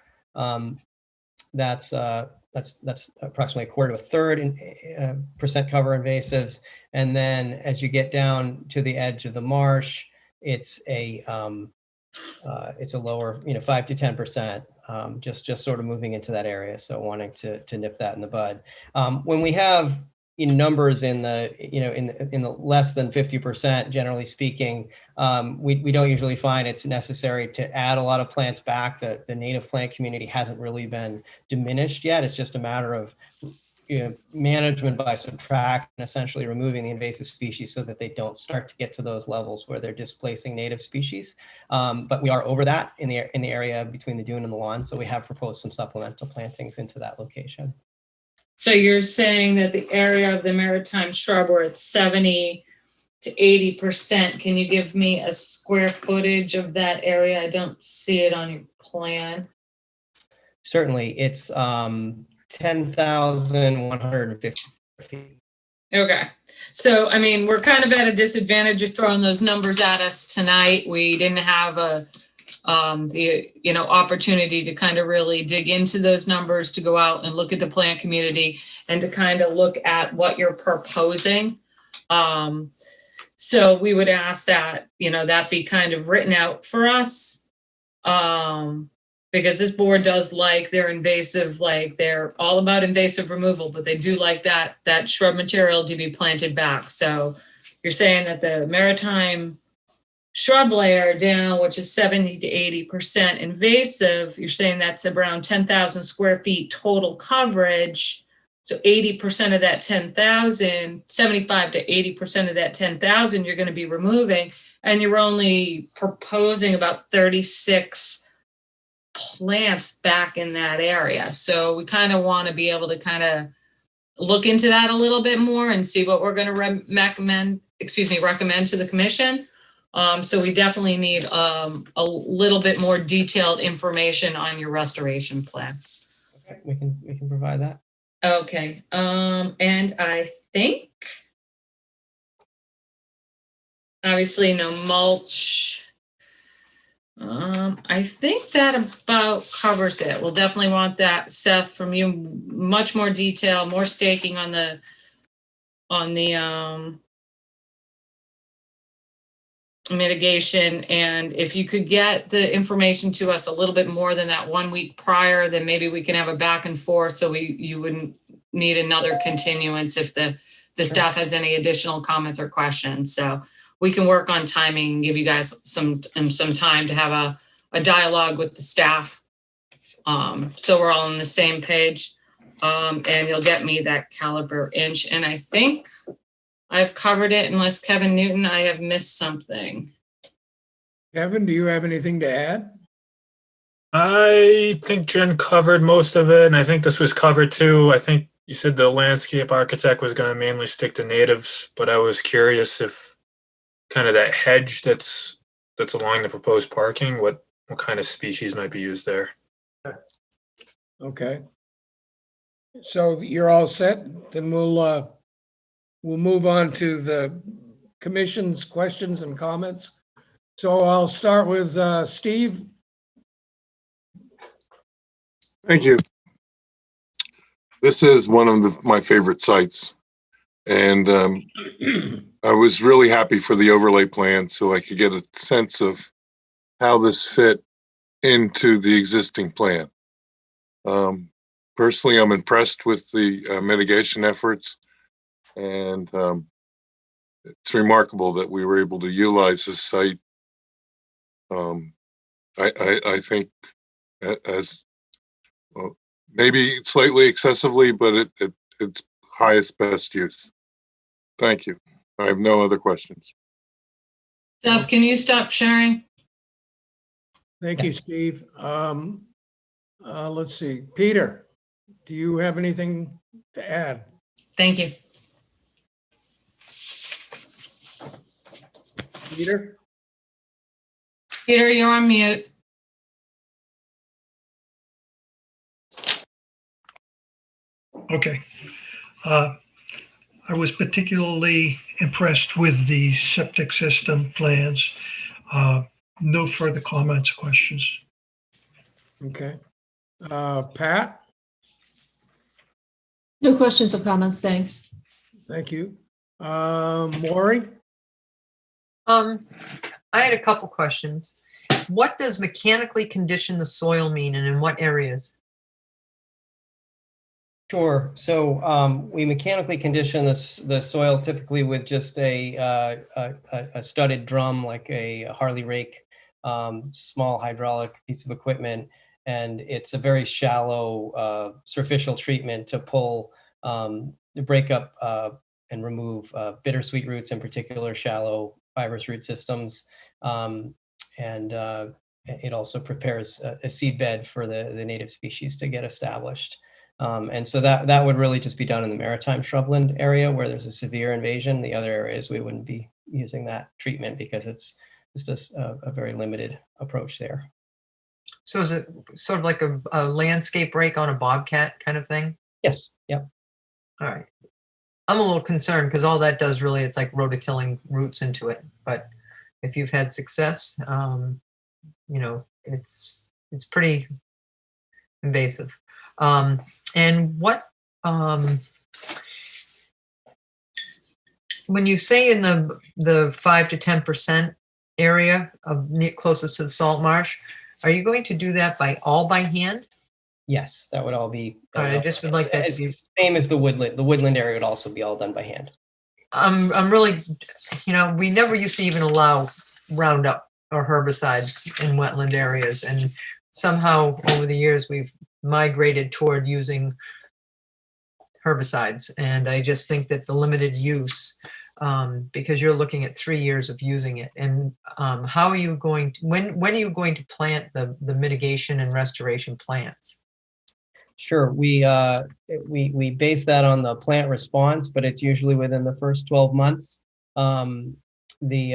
that's approximately a quarter to a third in percent cover invasives. And then as you get down to the edge of the marsh, it's a lower, 5 to 10%, just sort of moving into that area. So wanting to nip that in the bud. When we have numbers in the less than 50%, generally speaking, we don't usually find it's necessary to add a lot of plants back. The native plant community hasn't really been diminished yet. It's just a matter of management by subtract and essentially removing the invasive species so that they don't start to get to those levels where they're displacing native species. But we are over that in the area between the dune and the lawn. So we have proposed some supplemental plantings into that location. So you're saying that the area of the maritime shrub where it's 70 to 80%, can you give me a square footage of that area? I don't see it on your plan. Certainly, it's 10,150 feet. Okay. So, I mean, we're kind of at a disadvantage of throwing those numbers at us tonight. We didn't have the opportunity to kind of really dig into those numbers, to go out and look at the plant community and to kind of look at what you're proposing. So we would ask that, that be kind of written out for us. Because this board does like their invasive, like they're all about invasive removal, but they do like that shrub material to be planted back. So you're saying that the maritime shrub layer down, which is 70 to 80% invasive, you're saying that's around 10,000 square feet total coverage. So 80% of that 10,000, 75 to 80% of that 10,000 you're going to be removing, and you're only proposing about 36 plants back in that area. So we kind of want to be able to kind of look into that a little bit more and see what we're going to recommend to the commission. So we definitely need a little bit more detailed information on your restoration plan. Okay, we can provide that. Okay. And I think obviously no mulch. I think that about covers it. We'll definitely want that, Seth, from you, much more detail, more staking on the mitigation. And if you could get the information to us a little bit more than that 1 week prior, then maybe we can have a back and forth so you wouldn't need another continuance if the the staff has any additional comments or questions. So we can work on timing and give you guys some time to have a dialogue with the staff. So we're all on the same page. And you'll get me that caliber inch. And I think I've covered it unless Kevin Newton, I have missed something. Kevin, do you have anything to add? I think Jen covered most of it, and I think this was covered too. I think you said the landscape architect was going to mainly stick to natives, but I was curious if kind of that hedge that's along the proposed parking, what kind of species might be used there. Okay. So you're all set? Then we'll move on to the commission's questions and comments. So I'll start with Steve. Thank you. This is one of my favorite sites. And I was really happy for the overlay plan so I could get a sense of how this fit into the existing plan. Personally, I'm impressed with the mitigation efforts, and it's remarkable that we were able to utilize this site. I think as well, maybe slightly excessively, but it's highest best use. Thank you. I have no other questions. Seth, can you stop sharing? Thank you, Steve. Let's see. Peter, do you have anything to add? Thank you. Peter? Peter, you're on mute. Okay. I was particularly impressed with the septic system plans. No further comments, questions. Okay. Pat? No questions or comments, thanks. Thank you. Maury? I had a couple questions. What does mechanically condition the soil mean and in what areas? Sure. So we mechanically condition the soil typically with just a studded drum, like a Harley rake, small hydraulic piece of equipment, and it's a very shallow superficial treatment to pull, to break up and remove bittersweet roots, in particular shallow fibrous root systems, and it also prepares a seed bed for the native species to get established. And so that would really just be done in the maritime shrubland area where there's a severe invasion. The other areas we wouldn't be using that treatment because it's just a very limited approach there. So is it sort of like a landscape break on a bobcat kind of thing? Yes. Yep. All right. I'm a little concerned because all that does really, it's like rototilling roots into it. But if you've had success, it's pretty invasive. And what, when you say in the 5 to 10% area of closest to the salt marsh, are you going to do that all by hand? Yes, that would all be. All right, I just would like that to be same as the woodland. The woodland area would also be all done by hand. I'm really, we never used to even allow Roundup or herbicides in wetland areas, and somehow over the years we've migrated toward using herbicides. And I just think that the limited use, because you're looking at 3 years of using it, and how are you going to, when are you going to plant the mitigation and restoration plants? Sure, we base that on the plant response, but it's usually within the first 12 months. When we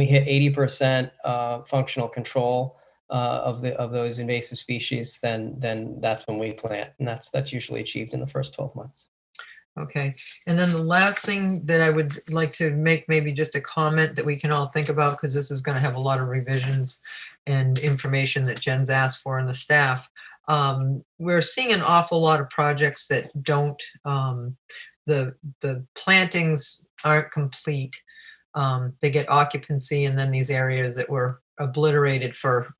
hit 80% functional control of those invasive species, then that's when we plant, and that's usually achieved in the first 12 months. Okay, and then the last thing that I would like to make, maybe just a comment that we can all think about, because this is going to have a lot of revisions and information that Jen's asked for and the staff. We're seeing an awful lot of projects that don't, the plantings aren't complete. They get occupancy, and then these areas that were obliterated for,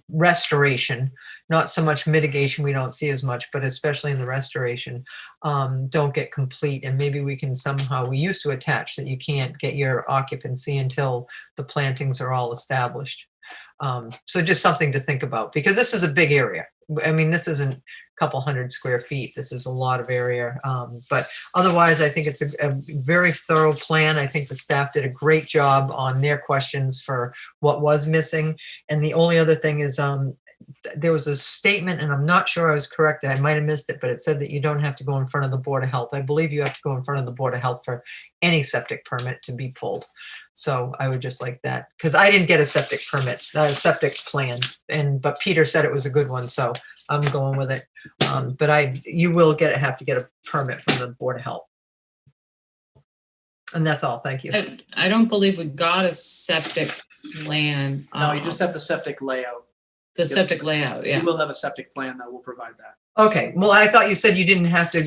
restoration, not so much mitigation, we don't see as much, but especially in the restoration, don't get complete. And maybe we can somehow, we used to attach that you can't get your occupancy until the plantings are all established. So just something to think about, because this is a big area. I mean, this isn't a couple hundred square feet. This is a lot of area. But otherwise, I think it's a very thorough plan. I think the staff did a great job on their questions for what was missing. And the only other thing is, there was a statement, and I'm not sure I was correct. I might have missed it, but it said that you don't have to go in front of the Board of Health. I believe you have to go in front of the Board of Health for any septic permit to be pulled. So I would just like that, because I didn't get a septic permit, a septic plan, but Peter said it was a good one, so I'm going with it. But you will have to get a permit from the Board of Health. And that's all. Thank you. I don't believe we got a septic plan. No, you just have the septic layout. The septic layout, yeah. We will have a septic plan that will provide that. Okay, well, I thought you said you didn't have to,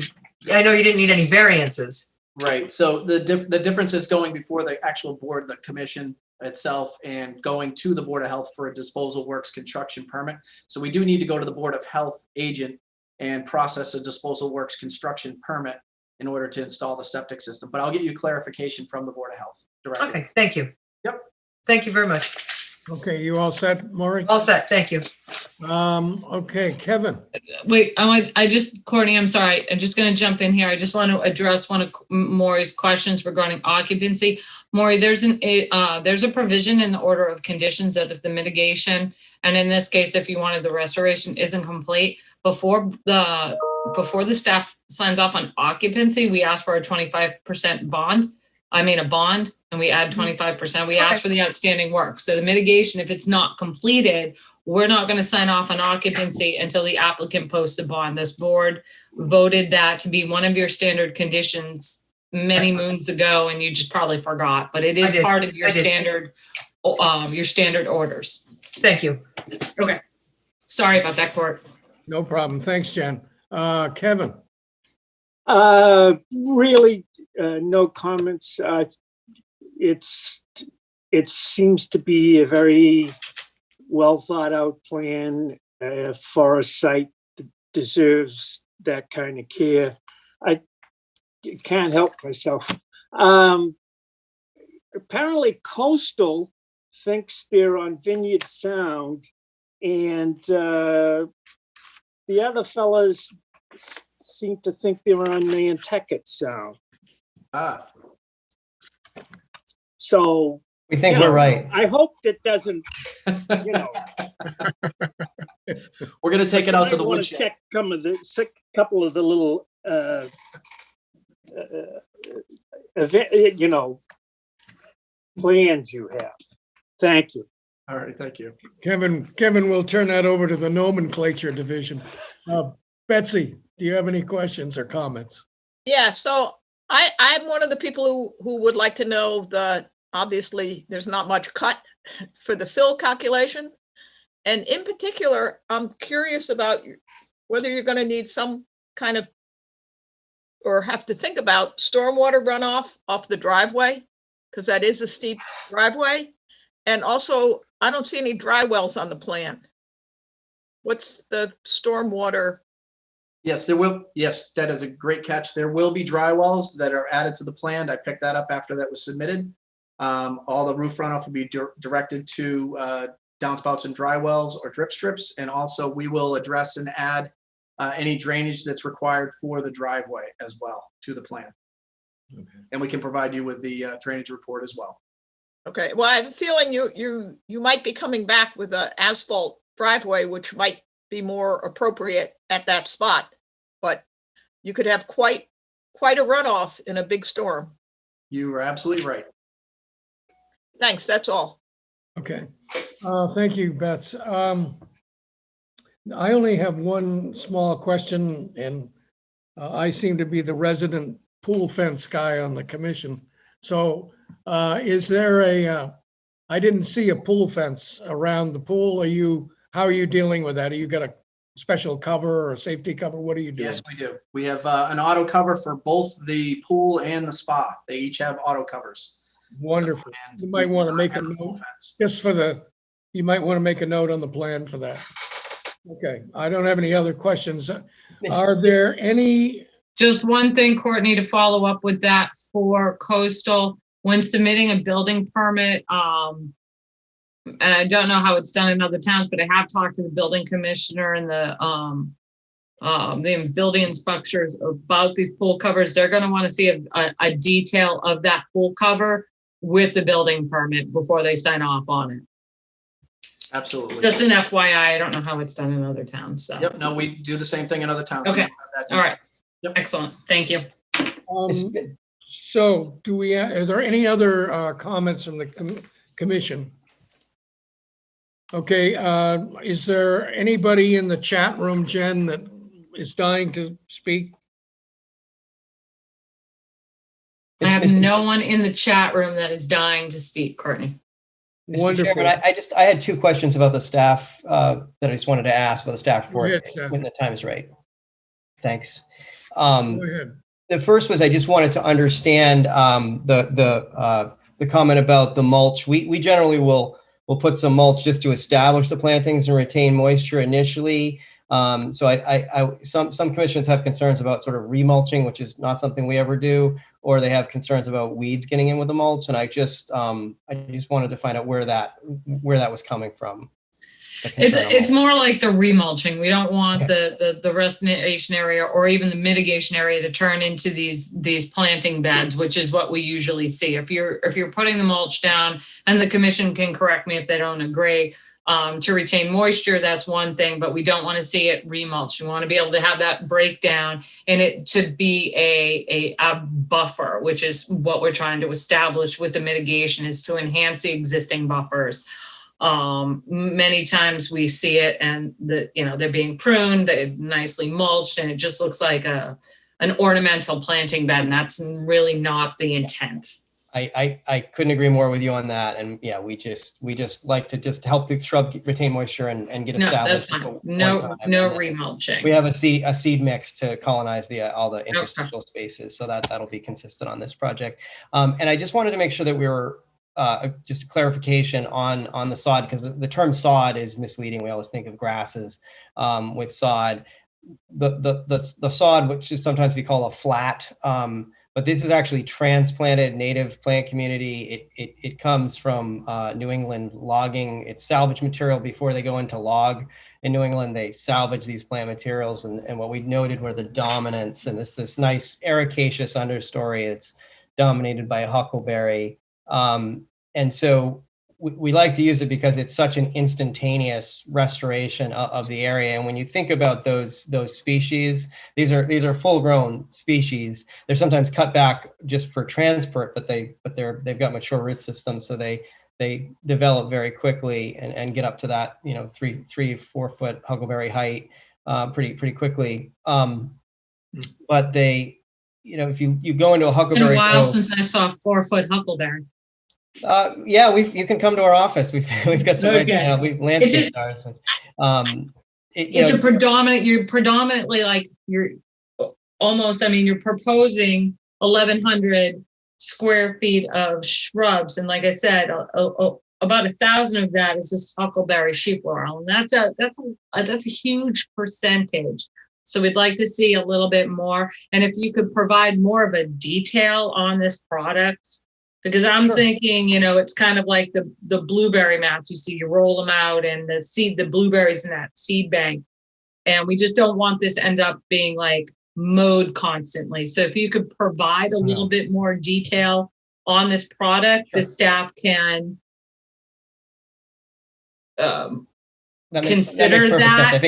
I know you didn't need any variances. Right, so the difference is going before the actual board, the commission itself, and going to the Board of Health for a disposal works construction permit. So we do need to go to the Board of Health agent and process a disposal works construction permit in order to install the septic system. But I'll get you clarification from the Board of Health directly. Okay, thank you. Yep. Thank you very much. Okay, you all set, Maury? All set, thank you. Okay, Kevin. Wait, Courtney, I'm sorry. I'm just going to jump in here. I just want to address one of Maury's questions regarding occupancy. Maury, there's a provision in the order of conditions that if the mitigation, and in this case, if you wanted the restoration isn't complete, before the staff signs off on occupancy, we ask for a 25% bond. A bond, and we add 25%. We ask for the outstanding work. So the mitigation, if it's not completed, we're not going to sign off on occupancy until the applicant posts a bond. This board voted that to be one of your standard conditions many moons ago, and you just probably forgot, but it is part of your standard orders. Thank you. Okay. Sorry about that, Court. No problem. Thanks, Jen. Kevin. Really, no comments. It seems to be a very well thought out plan for a site that deserves that kind of care. I can't help myself. Apparently Coastal thinks they're on Vineyard Sound, and the other fellas seem to think they're on Nantucket Sound. So We think we're right. I hope that doesn't, We're gonna take it out to the I wanna woodshed. check couple of the little event, plans you have. Thank you. All right, thank you. Kevin will turn that over to the nomenclature division. Betsy, do you have any questions or comments? Yeah, so I'm one of the people who would like to know obviously, there's not much cut for the fill calculation. And in particular, I'm curious about whether you're going to need some kind of, or have to think about stormwater runoff off the driveway, because that is a steep driveway. And also, I don't see any dry wells on the plan. What's the stormwater? Yes, there will. Yes, that is a great catch. There will be dry wells that are added to the plan. I picked that up after that was submitted. All the roof runoff will be directed to downspouts and dry wells or drip strips. And also we will address and add any drainage that's required for the driveway as well to the plan. Okay. And we can provide you with the drainage report as well. Okay, well, I have a feeling you might be coming back with an asphalt driveway, which might be more appropriate at that spot, but you could have quite a runoff in a big storm. You are absolutely right. Thanks, that's all. Okay, thank you, Bets. I only have one small question, and I seem to be the resident pool fence guy on the commission. So is there I didn't see a pool fence around the pool. How are you dealing with that? Are you got a special cover or a safety cover? What are you doing? Yes, we do. We have an auto cover for both the pool and the spa. They each have auto covers. Wonderful. You might want to make a note just for the You might want to make a note on the plan for that. Okay, I don't have any other questions. Are there any, Just one thing, Courtney, to follow up with that for coastal, when submitting a building permit, and I don't know how it's done in other towns, but I have talked to the building commissioner and the building inspectors about these pool covers. They're gonna want to see a detail of that pool cover with the building permit before they sign off on it. Absolutely. Just an FYI, I don't know how it's done in other towns, so. Yep, no, we do the same thing in other towns. Okay. We have that All right. Yep. Excellent. Thank you. so do we, are there any other comments from the commission? Okay, is there anybody in the chat room, Jen, that is dying to speak? I have no one in the chat room that is dying to speak, Courtney. Mr. Wonderful. Chairman, I had two questions about the staff that I just wanted to ask about the staff Go report ahead, Seth. when the time is right. Thanks. Go ahead. The first was I just wanted to understand the comment about the mulch. We generally will put some mulch just to establish the plantings and retain moisture initially. So some commissions have concerns about sort of remulching, which is not something we ever do, or they have concerns about weeds getting in with the mulch. And I just wanted to find out where that was coming from. It's more like the remulching. We don't want the restoration area or even the mitigation area to turn into these planting beds, which is what we usually see. If you're putting the mulch down, and the commission can correct me if they don't agree, to retain moisture, that's one thing, but we don't want to see it remulch. We want to be able to have that breakdown and it to be a buffer, which is what we're trying to establish with the mitigation, is to enhance the existing buffers. Many times we see it and they're being pruned, they're nicely mulched, and it just looks like an ornamental planting bed, and that's really not the intent. I couldn't agree more with you on that. And yeah, we just like to just help the shrub retain moisture and get established. No, that's fine. No remulching. We have a seed mix to colonize all the interstitial spaces, so that'll be consistent on this project. And I just wanted to make sure that we were just a clarification on the sod, because the term sod is misleading. We always think of grasses with sod. The sod, which is sometimes we call a flat, but this is actually transplanted native plant community. It comes from New England logging. It's salvage material before they go into log. In New England, they salvage these plant materials, and what we noted were the dominance and this nice ericaceous understory. It's dominated by a huckleberry. And so we like to use it because it's such an instantaneous restoration of the area. And when you think about those species, these are full-grown species. They're sometimes cut back just for transport, but they've got mature root systems, so they develop very quickly and get up to that 3-4 foot huckleberry height pretty quickly. But they, if you go into a huckleberry, It's been a while since I saw a 4-foot huckleberry. Yeah, you can come to our office. We've got some we've landscape stars. You're predominantly like you're proposing 1,100 square feet of shrubs, and like I said, about 1,000 of that is this huckleberry sheep laurel, and that's a huge percentage. So we'd like to see a little bit more, and if you could provide more of a detail on this product. Because I'm thinking, it's kind of like the blueberry maps. You see, you roll them out and the blueberries in that seed bank. And we just don't want this to end up being like mowed constantly. So if you could provide a little bit more detail on this product, the staff can consider that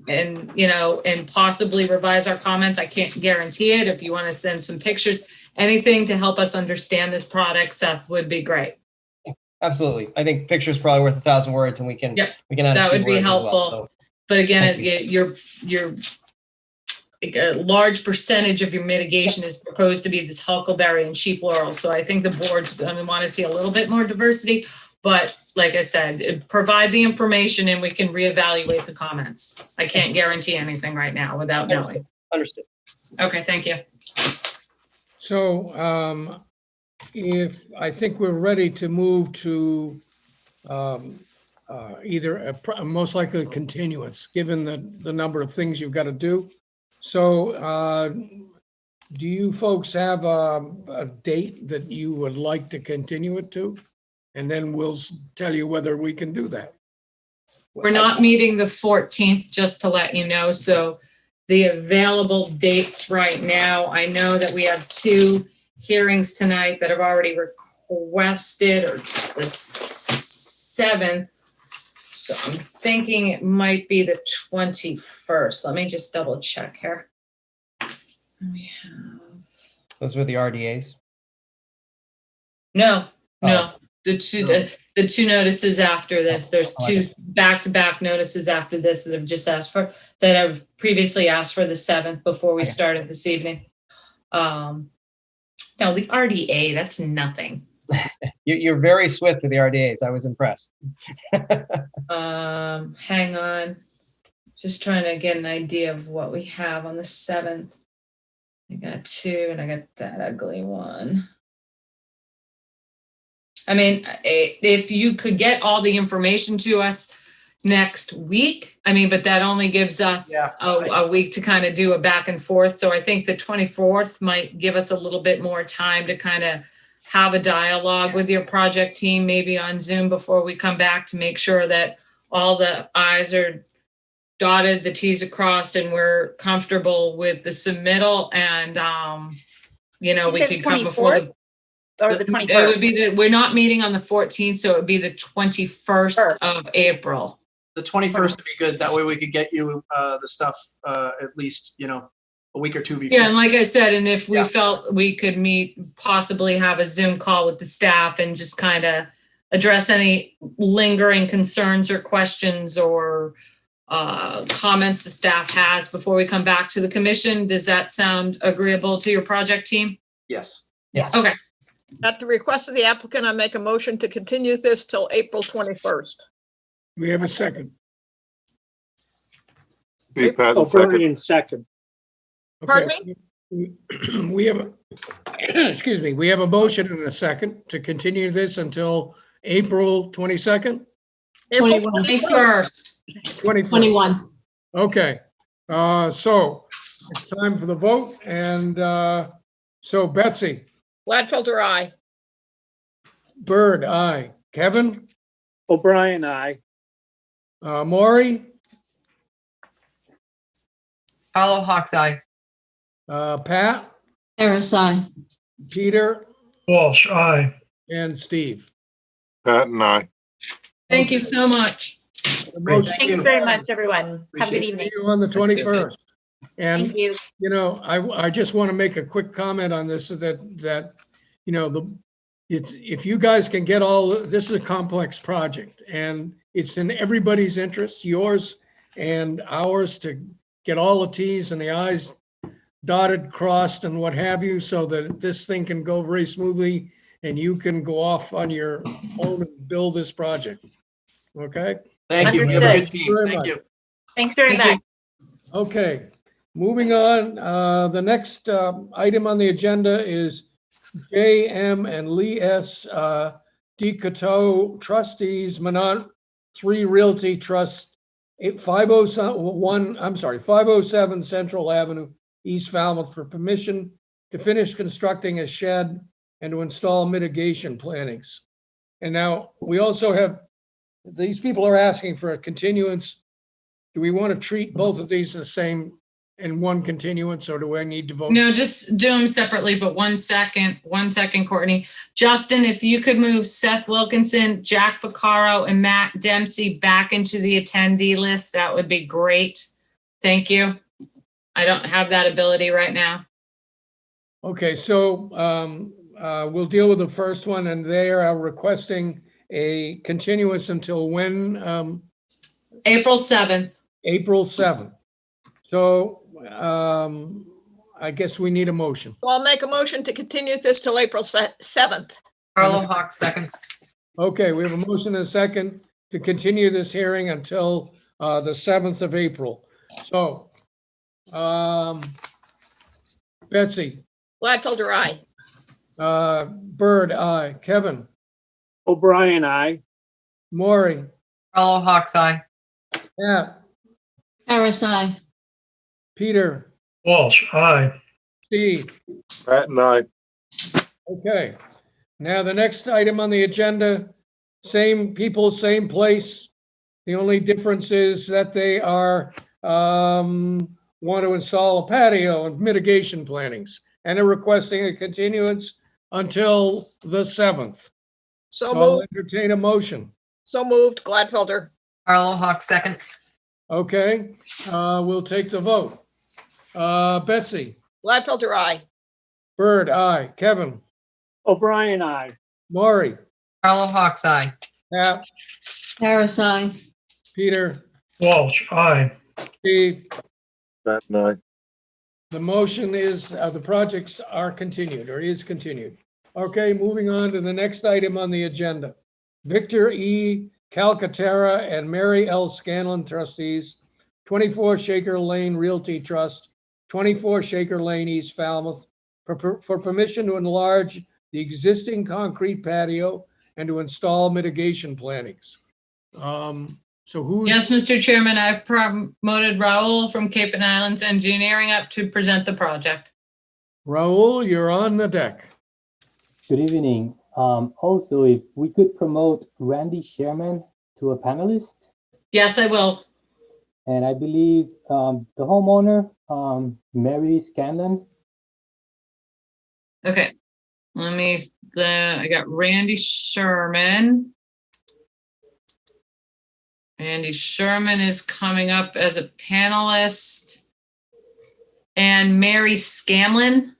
and possibly revise our comments. I can't guarantee it. If you want to send some pictures, anything to help us understand this product, Seth, would be great. Absolutely. I think pictures probably worth 1,000 words, and we can add that would be helpful. Well, so. But again, you're a large percentage of your mitigation is proposed to be this huckleberry and sheep laurel. So I think the board's going to want to see a little bit more diversity. But like I said, provide the information and we can reevaluate the comments. I can't guarantee anything right now without knowing. Understood. Okay, thank you. So if I think we're ready to move to either most likely a continuance, given the number of things you've got to do. So do you folks have a date that you would like to continue it to? And then we'll tell you whether we can do that. We're not meeting the 14th, just to let you know. So the available dates right now, I know that we have 2 hearings tonight that have already requested, or the 7th. So I'm thinking it might be the 21st. Let me just double check here. We have, Those were the RDAs. no, Oh. the two notices after this. There's Oh, 2 okay. back-to-back notices after this that have just asked for, that have previously asked for the 7th before we Okay. started this evening. No, the RDA, that's nothing. You're very swift with the RDAs. I was impressed. Hang on. Just trying to get an idea of what we have on the 7th. I got 2 and I got that ugly one. I mean, if you could get all the information to us next week, I mean, but that only gives us Yeah. a week to kind of do a back and forth. So I think the 24th might give us a little bit more time to kind of have a dialogue with your project team, maybe on Zoom before we come back, to make sure that all the i's are dotted, the t's are crossed, and we're comfortable with the submittal. And, you know, You we said could come before the, 24th or the it 21st? would be we're not meeting on the 14th, so it would be the 21st of April. The 21st would be good. That way we could get you the stuff at least, a week or 2 before. Yeah, and like I said, and if we Yeah. felt we could meet, possibly have a Zoom call with the staff and just kind of address any lingering concerns or questions or comments the staff has before we come back to the commission. Does that sound agreeable to your project team? Yes. Yes. Okay. At the request of the applicant, I make a motion to continue this till April 21st. We have a second. Steve Patton, second. O'Brien, second. Pardon me? We have, excuse me, we have a motion and a second to continue this until April 22nd? April 21st. 21. Okay, so it's time for the vote, and so Betsy, Gladfelter, aye. Bird, aye. Kevin, O'Brien, aye. Maury, Carlo Hawk's eye. Pat, Harris, aye. Peter, Walsh, aye. and Steve. Patton, aye. Thank you so much. The motion- Thanks very much, everyone. Have a good See evening. you on the 21st. And Thank you. you know, I just want to make a quick comment on this, that, you know, it's, if you guys can get this is a complex project, and it's in everybody's interest, yours and ours, to get all the Ts and the Is dotted, crossed, and what have you, so that this thing can go very smoothly and you can go off on your own and build this project. Okay? Thank you. We have a Understood. good team. Very Thank much. you. Thanks very Thank you. much. Okay, moving on, the next item on the agenda is J.M. and Lee S. DeCoteau trustees, Minot 3 Realty Trust, 507 Central Avenue, East Falmouth, for permission to finish constructing a shed and to install mitigation plantings. And now we also have, these people are asking for a continuance. Do we want to treat both of these the same in one continuance, or do I need to vote? No, just do them separately, but 1 second, Courtney. Justin, if you could move Seth Wilkinson, Jack Vaccaro, and Matt Dempsey back into the attendee list, that would be great. Thank you. I don't have that ability right now. Okay, so we'll deal with the first one, and they are requesting a continuance until when? April 7th. April 7th. So I guess we need a motion. So I'll make a motion to continue this till April 7th. Carlo Hawk, second. Okay, we have a motion and a second to continue this hearing until the 7th of April. So, Betsy, Gladfelter, aye. Bird, aye. Kevin, O'Brien, aye. Maury, Carlo Hawks Eye. Pat, Harris, aye. Peter, Walsh, aye. Steve. Pat and I. Okay. Now, the next item on the agenda, same people, same place. The only difference is that they are, want to install a patio and mitigation plantings and are requesting a continuance until the 7th. So I'll moved, entertain a motion. Gladfelder. Carlo Hawks second. Okay, we'll take the vote. Betsy, Gladfelder, aye. Bird, aye. Kevin, O'Brien, aye. Maury, Carlo Hawks Eye. Pat, Harris, aye. Peter, Walsh, aye. Steve. Pat and I. The motion is, the projects are continued or is continued. Okay, moving on to the next item on the agenda. Victor E. Calcaterra and Mary L. Scanlon trustees, 24 Shaker Lane Realty Trust, 24 Shaker Lane, East Falmouth, for permission to enlarge the existing concrete patio and to install mitigation plantings. So who's? Yes, Mr. Chairman, I've promoted Raul from Cape and Islands Engineering up to present the project. Raul, you're on the deck. Good evening. Also, if we could promote Randy Sherman to a panelist, Yes, I will. and I believe the homeowner, Mary Scanlon. Okay. I got Randy Sherman. Randy Sherman is coming up as a panelist. And Mary Scanlon.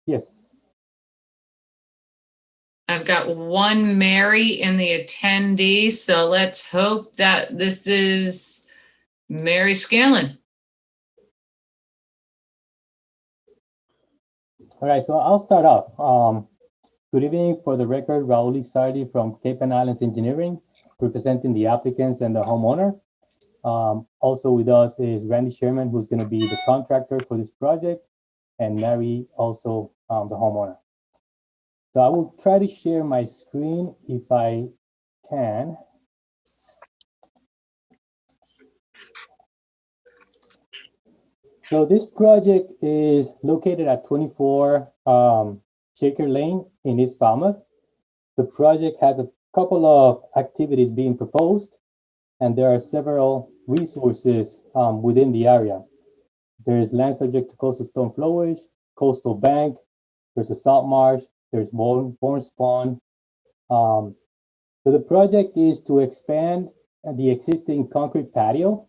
Yes. I've got one Mary in the attendee, so let's hope that this is Mary Scanlon. All right, so I'll start off. Good evening. For the record, Raul Sardi from Cape and Islands Engineering, representing the applicants and the homeowner. Also with us is Randy Sherman, who's going to be the contractor for this project, and Mary, also the homeowner. So I will try to share my screen if I can. So this project is located at 24 Shaker Lane in East Falmouth. The project has a couple of activities being proposed, and there are several resources within the area. There is land subject to coastal stone flowage, coastal bank, there's a salt marsh, there's born spawn. So the project is to expand the existing concrete patio.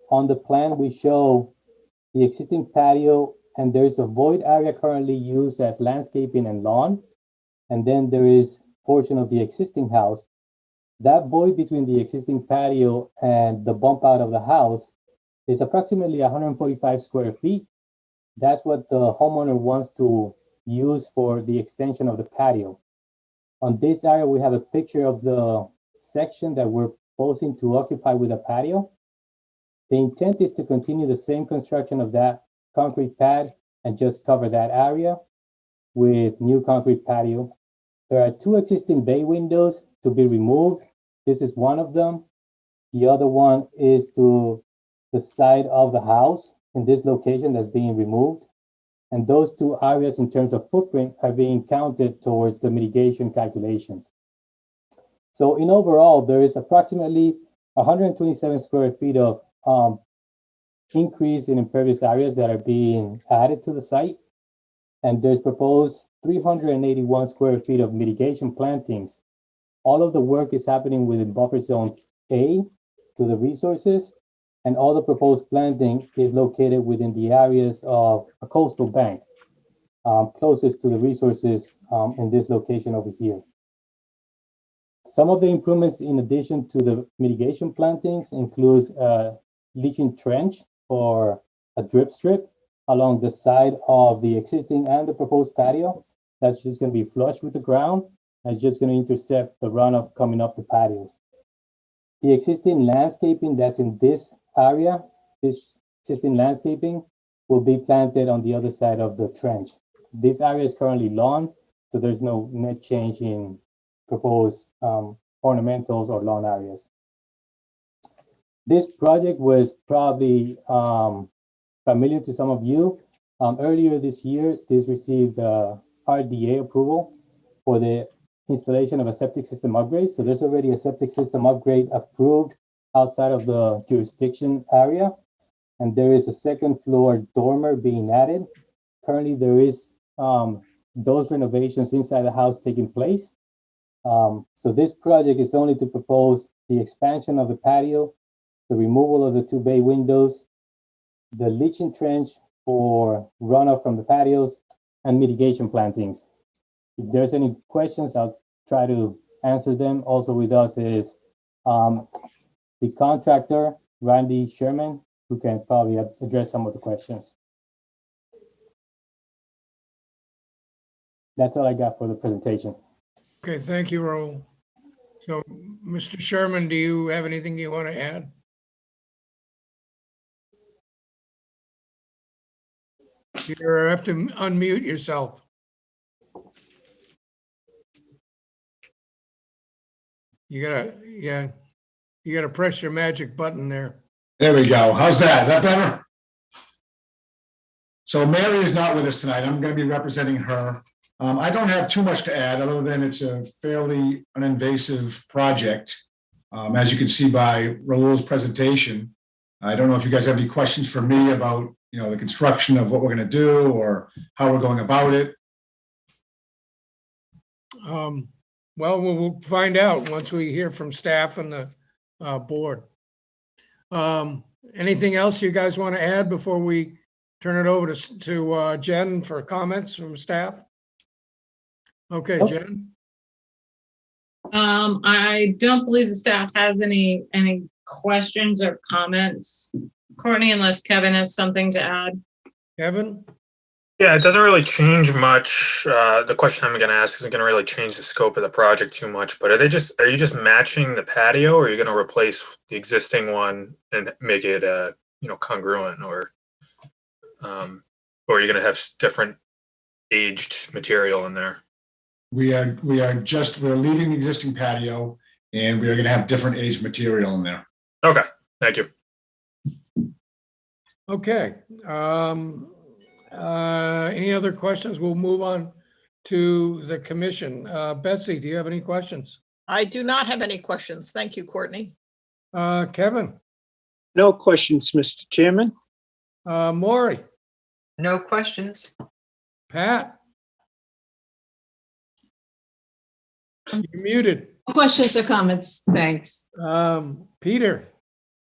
On the plan, we show the existing patio, and there's a void area currently used as landscaping and lawn. And then there is portion of the existing house. That void between the existing patio and the bump out of the house is approximately 145 square feet. That's what the homeowner wants to use for the extension of the patio. On this area, we have a picture of the section that we're proposing to occupy with a patio. The intent is to continue the same construction of that concrete pad and just cover that area with new concrete patio. There are two existing bay windows to be removed. This is one of them. The other one is to the side of the house in this location that's being removed. And those two areas in terms of footprint are being counted towards the mitigation calculations. So in overall, there is approximately 127 square feet of increase in impervious areas that are being added to the site. And there's proposed 381 square feet of mitigation plantings. All of the work is happening within buffer zone A to the resources, and all the proposed planting is located within the areas of a coastal bank, closest to the resources in this location over here. Some of the improvements in addition to the mitigation plantings includes a leaching trench or a drip strip along the side of the existing and the proposed patio. That's just going to be flush with the ground. That's just going to intercept the runoff coming up the patios. The existing landscaping that's in this area, this existing landscaping will be planted on the other side of the trench. This area is currently lawn, so there's no net change in proposed ornamentals or lawn areas. This project was probably familiar to some of you. Earlier this year, this received RDA approval for the installation of a septic system upgrade. So there's already a septic system upgrade approved outside of the jurisdiction area. And there is a second floor dormer being added. Currently, there is those renovations inside the house taking place. So this project is only to propose the expansion of the patio, the removal of the 2 bay windows, the leaching trench for runoff from the patios, and mitigation plantings. If there's any questions, I'll try to answer them. Also with us is the contractor, Randy Sherman, who can probably address some of the questions. That's all I got for the presentation. Okay, thank you, Raul. So, Mr. Sherman, do you have anything you want to add? You have to unmute yourself. You gotta press your magic button there. There we go. How's that? Is that better? So Mary is not with us tonight. I'm going to be representing her. I don't have too much to add other than it's a fairly uninvasive project. As you can see by Raul's presentation, I don't know if you guys have any questions for me about, the construction of what we're going to do or how we're going about it. Well, we'll find out once we hear from staff and the board. Anything else you guys want to add before we turn it over to Jen for comments from staff? Okay, Nope. Jen? I don't believe the staff has any questions or comments, Courtney, unless Kevin has something to add. Kevin? Yeah, it doesn't really change much. The question I'm going to ask isn't going to really change the scope of the project too much, but are you just matching the patio, or are you going to replace the existing one and make it, congruent, or are you going to have different aged material in there? We're leaving the existing patio and we are going to have different aged material in there. Okay, thank you. Okay. Any other questions? We'll move on to the commission. Betsy, do you have any questions? I do not have any questions. Thank you, Courtney. Kevin? No questions, Mr. Chairman. Maury? No questions. Pat? You're muted. Questions or comments? Thanks. Peter?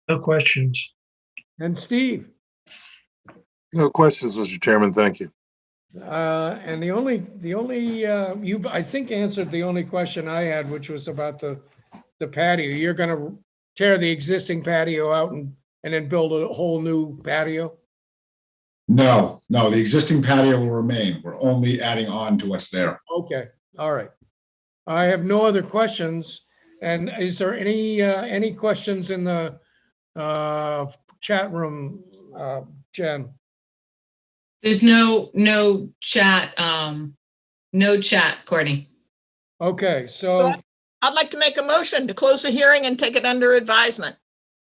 No questions. And Steve? No questions, Mr. Chairman. Thank you. And the only you I think answered the only question I had, which was about the patio. You're going to tear the existing patio out and then build a whole new patio? No, the existing patio will remain. We're only adding on to what's there. Okay, all right. I have no other questions. And is there any questions in the chat room, Jen? There's no chat, Courtney. Okay, so I'd like to make a motion to close the hearing and take it under advisement.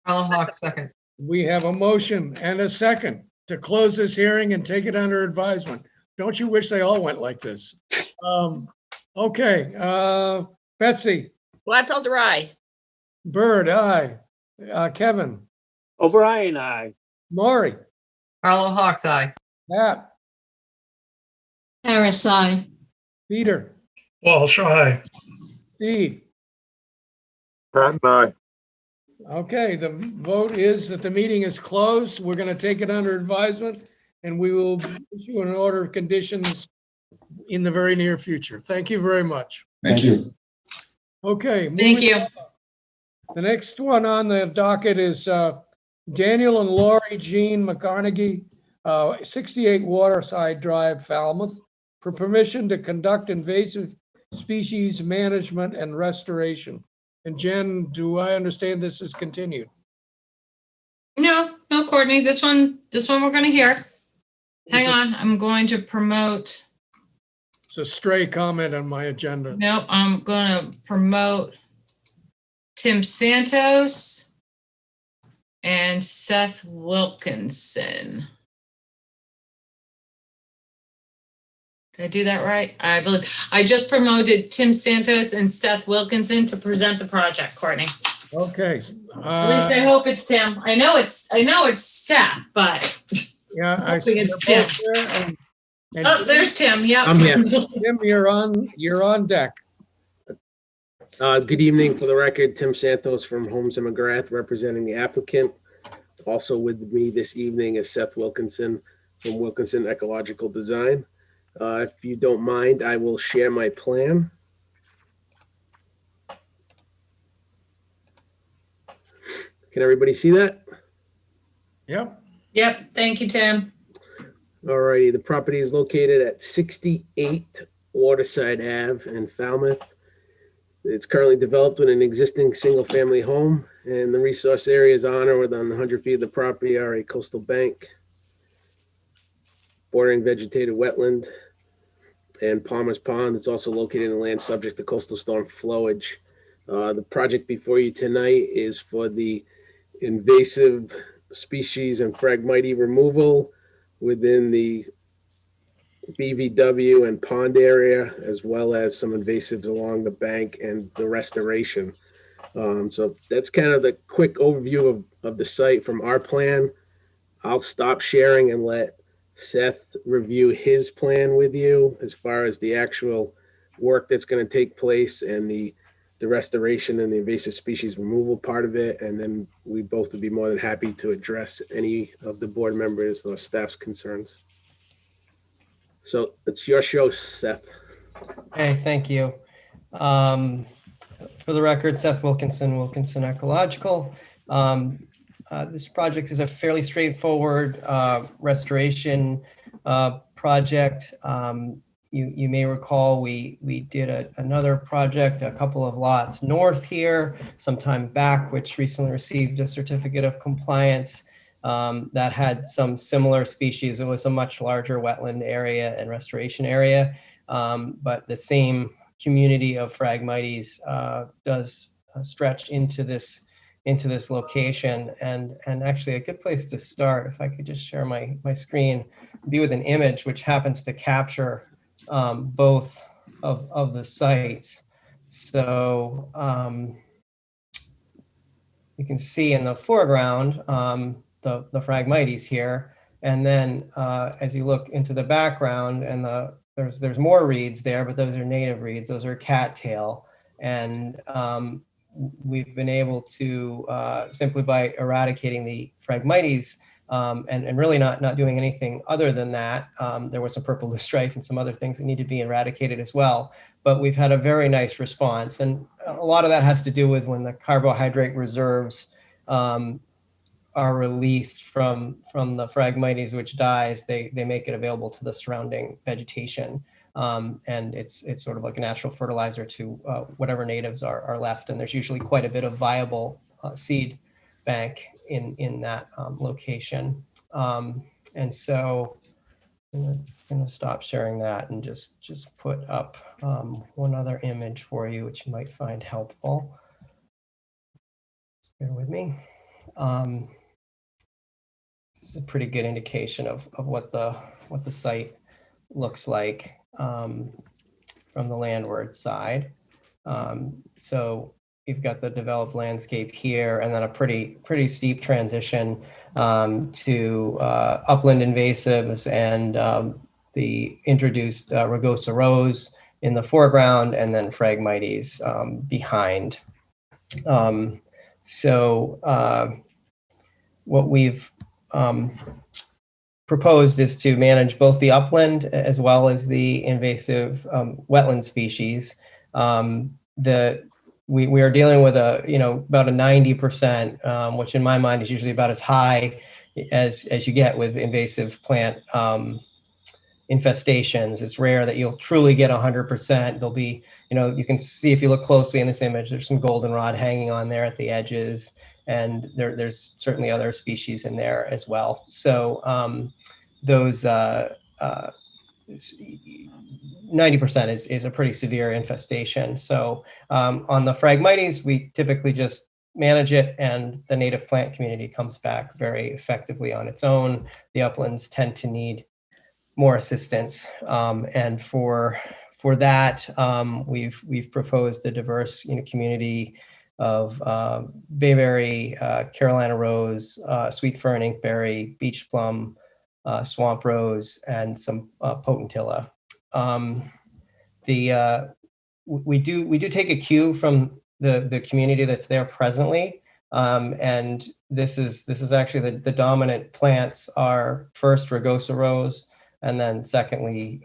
Carla Hawk, second. we have a motion and a second to close this hearing and take it under advisement. Don't you wish they all went like this? Okay, Betsy? Gladfelder, aye. Bird, aye. Kevin? O'Brien, aye. Maury? Carla Hawk's eye. Pat? Harris, aye. Peter? Walsh, aye. Steve? Pat and I. Okay, the vote is that the meeting is closed. We're going to take it under advisement, and we will issue an order of conditions in the very near future. Thank you very much. Thank you. Okay. Thank moving you. on. The next one on the docket is Daniel and Lori Jean McCarnegie, 68 Waterside Drive, Falmouth, for permission to conduct invasive species management and restoration. And Jen, do I understand this is continued? No, Courtney, this one we're gonna hear. Hang on, I'm going to promote. It's a stray comment on my agenda. Nope, I'm gonna promote Tim Santos. and Seth Wilkinson. Did I do that right? I believe I just promoted Tim Santos and Seth Wilkinson to present the project, Courtney. Okay. At least I hope it's Tim. I know it's Seth, but Yeah, I see hoping you're it's Tim. both there, and Oh, there's Tim. Yep. I'm here. Tim, you're on deck. Good evening. For the record, Tim Santos from Holmes and McGrath, representing the applicant. Also with me this evening is Seth Wilkinson from Wilkinson Ecological Design. If you don't mind, I will share my plan. Can everybody see that? Yep. Yep. Thank you, Tim. All righty. The property is located at 68 Waterside Ave in Falmouth. It's currently developed with an existing single-family home, and the resource areas on or within 100 feet of the property are a coastal bank, bordering vegetated wetland, and Palmer's Pond. It's also located in land subject to coastal storm flowage. The project before you tonight is for the invasive species and Phragmite removal within the BVW and pond area, as well as some invasives along the bank and the restoration. So that's kind of the quick overview of the site from our plan. I'll stop sharing and let Seth review his plan with you as far as the actual work that's going to take place and the restoration and the invasive species removal part of it. And then we both would be more than happy to address any of the board members or staff's concerns. So it's your show, Seth. Hey, thank you. For the record, Seth Wilkinson, Wilkinson Ecological. This project is a fairly straightforward restoration project. You may recall we did another project, a couple of lots north here some time back, which recently received a certificate of compliance that had some similar species. It was a much larger wetland area and restoration area, but the same community of Phragmites does stretch into this location. And actually a good place to start, if I could just share my screen, be with an image which happens to capture both of the sites. So you can see in the foreground the Phragmites here, and then as you look into the background, and there's more reeds there, but those are native reeds. Those are cattail, and we've been able to simply by eradicating the Phragmites and really not doing anything other than that. There was some purple loosestrife and some other things that need to be eradicated as well. But we've had a very nice response, and a lot of that has to do with when the carbohydrate reserves are released from the Phragmites, which dies, they make it available to the surrounding vegetation. And it's sort of like a natural fertilizer to whatever natives are left. And there's usually quite a bit of viable seed bank in that location. And so I'm gonna stop sharing that and just put up one other image for you, which you might find helpful. Just bear with me. This is a pretty good indication of what the site looks like from the landward side. So you've got the developed landscape here, and then a pretty steep transition to upland invasives and the introduced rugosa rose in the foreground, and then Phragmites behind. What we've proposed is to manage both the upland as well as the invasive wetland species. We are dealing with about a 90%, which in my mind is usually about as high as you get with invasive plant infestations. It's rare that you'll truly get 100%. There'll be, you can see if you look closely in this image, there's some goldenrod hanging on there at the edges, and there's certainly other species in there as well. So those 90% is a pretty severe infestation. So on the Phragmites, we typically just manage it, and the native plant community comes back very effectively on its own. The uplands tend to need more assistance, and for that, we've proposed a diverse community of bayberry, Carolina rose, sweet fern, inkberry, beach plum, swamp rose, and some potentilla. We do take a cue from the community that's there presently, and this is actually the dominant plants are first rugosa rose, and then secondly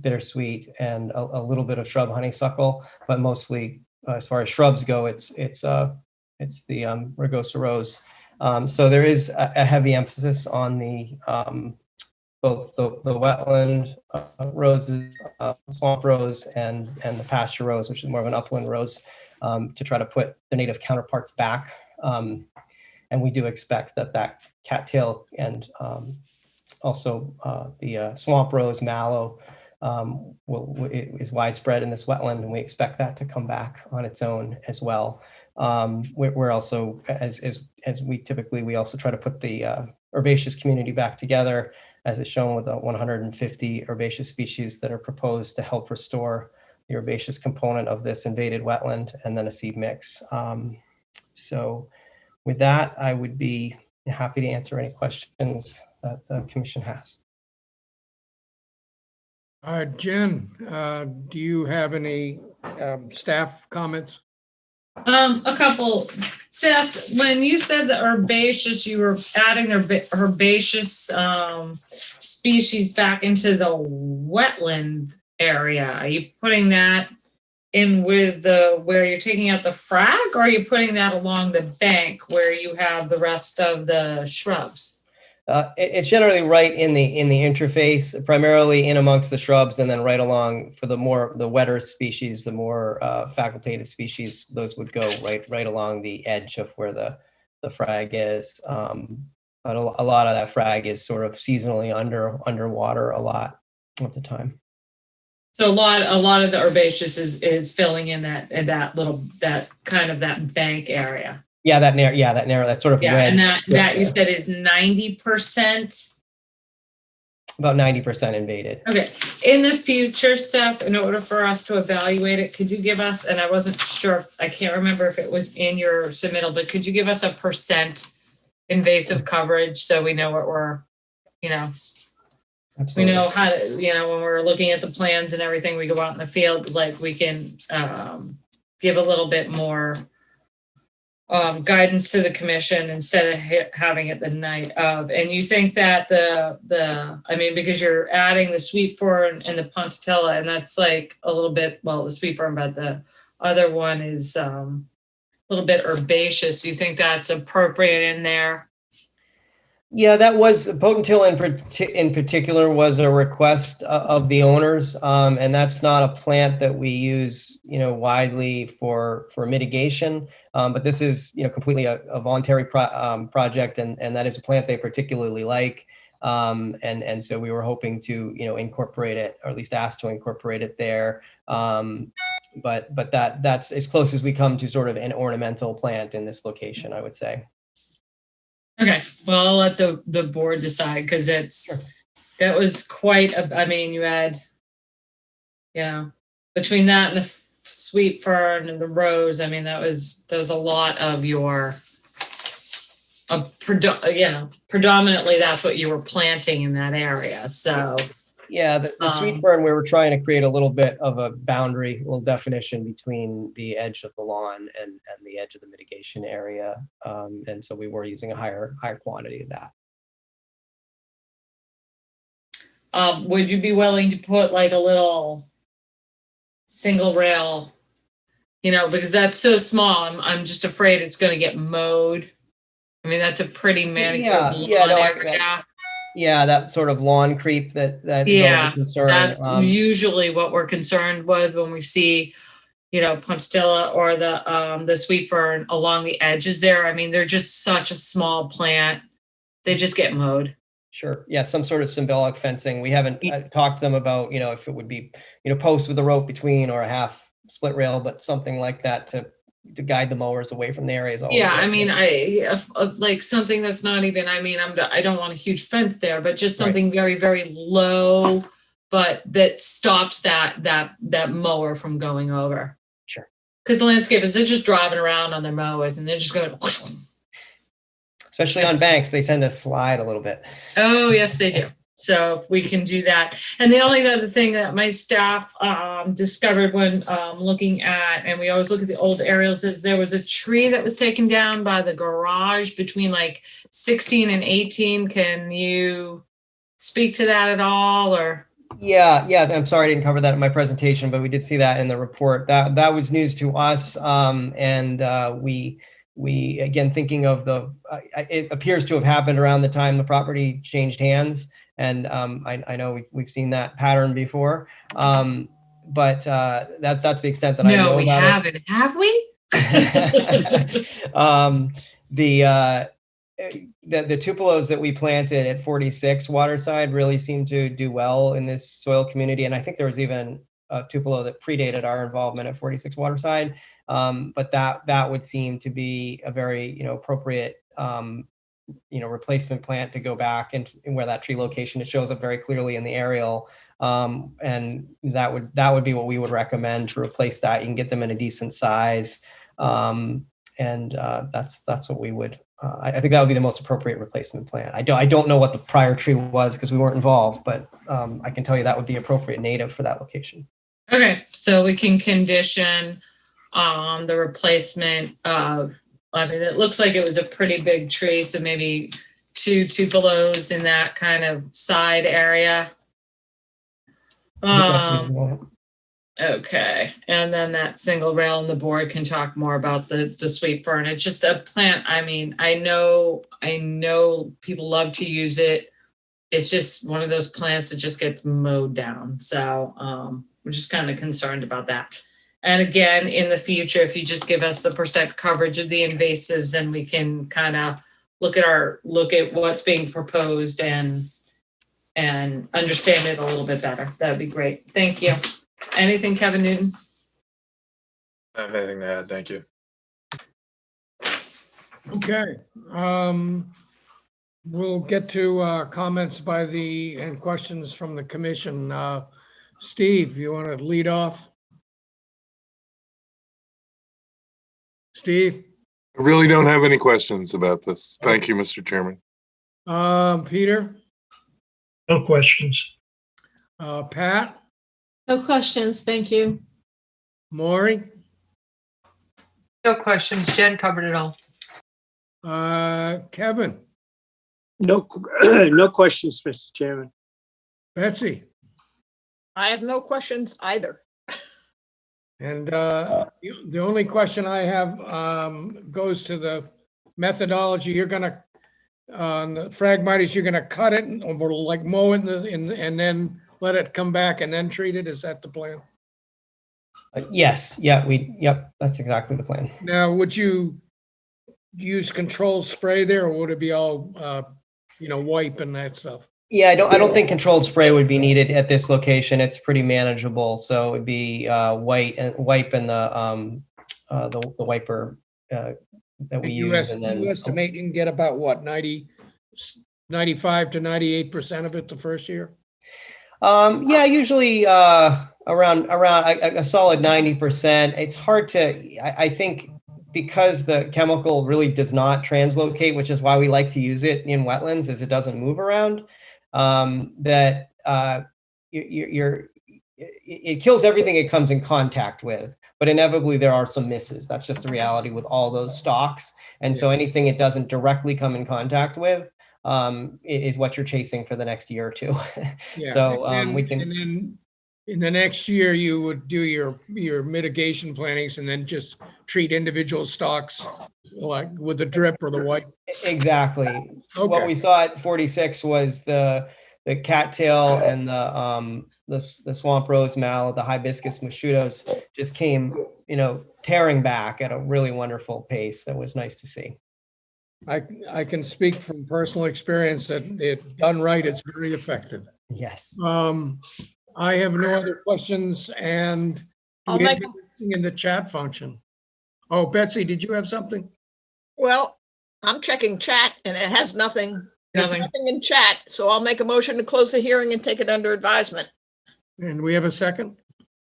bittersweet, and a little bit of shrub honeysuckle, but mostly as far as shrubs go, it's the rugosa rose. So there is a heavy emphasis on the both the wetland roses, swamp rose, and the pasture rose, which is more of an upland rose, to try to put the native counterparts back. And we do expect that cattail and also the swamp rose, mallow, is widespread in this wetland, and we expect that to come back on its own as well. We're also, as we typically, we also try to put the herbaceous community back together, as is shown with the 150 herbaceous species that are proposed to help restore the herbaceous component of this invaded wetland, and then a seed mix. So with that, I would be happy to answer any questions that the commission has. Jen, do you have any staff comments? A couple. Seth, when you said the herbaceous, you were adding the herbaceous species back into the wetland area. Are you putting that in with where you're taking out the frag, or are you putting that along the bank where you have the rest of the shrubs? It's generally right in the interface, primarily in amongst the shrubs, and then right along for the wetter species, the more facultative species, those would go right along the edge of where the frag is. But a lot of that frag is sort of seasonally underwater a lot of the time. So a lot of the herbaceous is filling in that kind of that bank area. Yeah, that narrow, that sort of Yeah, wedge. and that you said is 90%. About 90% invaded. Okay. In the future, Seth, in order for us to evaluate it, could you give us, and I wasn't sure, I can't remember if it was in your submittal, but could you give us a percent invasive coverage so we know what we're, Absolutely. we know how to, when we're looking at the plans and everything, we go out in the field, like we can give a little bit more guidance to the commission instead of having it the night of. And you think that because you're adding the sweet fern and the pontilla, and that's like a little bit, well, the sweet fern, but the other one is a little bit herbaceous. You think that's appropriate in there? Yeah, that was potentilla in particular was a request of the owners, and that's not a plant that we use, widely for mitigation. But this is, completely a voluntary project, and that is a plant they particularly like, and so we were hoping to, incorporate it, or at least ask to incorporate it there. But that's as close as we come to sort of an ornamental plant in this location, I would say. Okay, well, I'll let the board decide, because that was quite you had, between that and the sweet fern and the rose, that was a lot of your, predominantly that's what you were planting in that area, so. Yeah, the sweet fern, we were trying to create a little bit of a boundary, a little definition between the edge of the lawn and the edge of the mitigation area. And so we were using a higher quantity of that. Would you be willing to put like a little single rail, because that's so small, I'm just afraid it's going to get mowed. That's a pretty manicured lawn area. Yeah, that sort of lawn creep that is always a concern. That's usually what we're concerned with when we see, pontilla or the sweet fern along the edges there. They're just such a small plant. They just get mowed. Sure. Yeah, some sort of symbolic fencing. We haven't talked to them about, if it would be, post with a rope between or a half split rail, but something like that to to guide the mowers away from the area is always. Yeah, I mean, recommended. like something that's not even, I mean, I don't want a huge fence there, but just Right. something very, very low, but that stops that mower from going over. Sure. Because the landscapers, they're just driving around on their mowers and they're just going, Especially on banks, they tend to slide a little bit. oh, yes, they do. So if we can do that. And the only other thing that my staff discovered when looking at, and we always look at the old aerials, is there was a tree that was taken down by the garage between like 16 and 18. Can you speak to that at all, or? Yeah, I'm sorry I didn't cover that in my presentation, but we did see that in the report. That was news to us, and we again, thinking of it appears to have happened around the time the property changed hands, and I know we've seen that pattern before, but that's the extent that I know No, we about haven't. Have we? The tupelos that we planted at 46 Waterside really seem to do well in this soil community. And I think there was even a tupelo that predated our involvement at 46 Waterside. But that would seem to be a very, appropriate, replacement plant to go back and where that tree location, it shows up very clearly in the aerial. And that would be what we would recommend to replace that. You can get them in a decent size. And that's what we would, I think that would be the most appropriate replacement plant. I don't know what the prior tree was because we weren't involved, but I can tell you that would be appropriate native for that location. Okay, so we can condition the replacement of, I mean, it looks like it was a pretty big tree, so maybe 2 tupelos in that kind of side area. Okay, and then that single rail and the board can talk more about the sweet fern. It's just a plant. I mean, I know people love to use it. It's just one of those plants that just gets mowed down. So we're just kind of concerned about that. And again, in the future, if you just give us the % coverage of the invasives, then we can kind of look at what's being proposed and understand it a little bit better. That'd be great. Thank you. Anything, Kevin Newton? I don't have anything to add. Thank you. Okay. We'll get to comments and questions from the commission. Steve, you want to lead off? Steve? I really don't have any questions about this. Thank you, Mr. Chairman. Peter? No questions. Pat? No questions, thank you. Maury? No questions. Jen covered it all. Kevin? No, no questions, Mr. Chairman. Betsy? I have no questions either. And the only question I have goes to the methodology. You're gonna, on the Phragmites, you're gonna cut it or like mow it and then let it come back and then treat it? Is that the plan? Yes. Yep. That's exactly the plan. Now, would you use controlled spray there, or would it be all, wipe and that stuff? Yeah, I don't think controlled spray would be needed at this location. It's pretty manageable. So it would be wipe and the wiper that we use, and then You estimate you can get about what, 95 to 98% of it the first year? Yeah, usually around a solid 90%. It's hard to, I think, because the chemical really does not translocate, which is why we like to use it in wetlands, as it doesn't move around. It kills everything it comes in contact with, but inevitably there are some misses. That's just the reality with all those stalks. And so anything it doesn't directly come in contact with is what you're chasing for the next year or two. Yeah. So And we can. then in the next year, you would do your mitigation plannings and then just treat individual stalks like with the drip or the wipe. Exactly. Okay. What we saw at 46 was the cattail and the swamp rose mallow, the hibiscus mosquitoes just came, tearing back at a really wonderful pace. That was nice to see. I can speak from personal experience that it done right, it's very effective. Yes. I have no other questions, and I'll we have make- anything in the chat function. Oh, Betsy, did you have something? Well, I'm checking chat and it has nothing. There's Nothing. nothing in chat, so I'll make a motion to close the hearing and take it under advisement. And we have a second?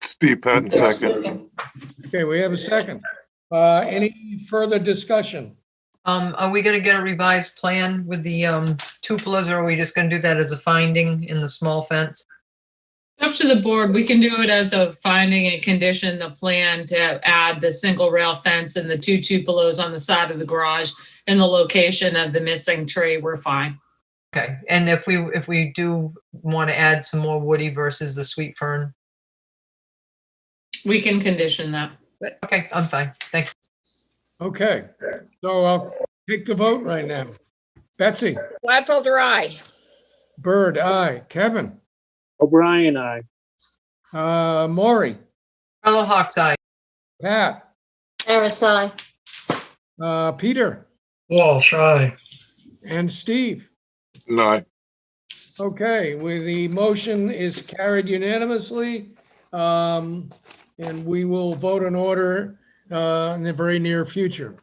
Steve Patton, second. Okay, we have a second. Any further discussion? Are we gonna get a revised plan with the cupolas, or are we just gonna do that as a finding in the small fence? Up to the board, we can do it as a finding and condition the plan to add the single rail fence and the two cupolas on the side of the garage and the location of the missing tree. We're fine. Okay, and if we do want to add some more woody versus the sweet fern, We can condition that. okay, I'm fine, thank you. Okay, so I'll take the vote right now. Betsy, Gladfelder, aye. Bird, aye. Kevin, O'Brien, aye. Maury, Carlo Hawk's eye. Pat, Harris, aye. Peter, Walsh, aye. and Steve. No, Okay, the motion is carried unanimously. And we will vote in order in the very near future.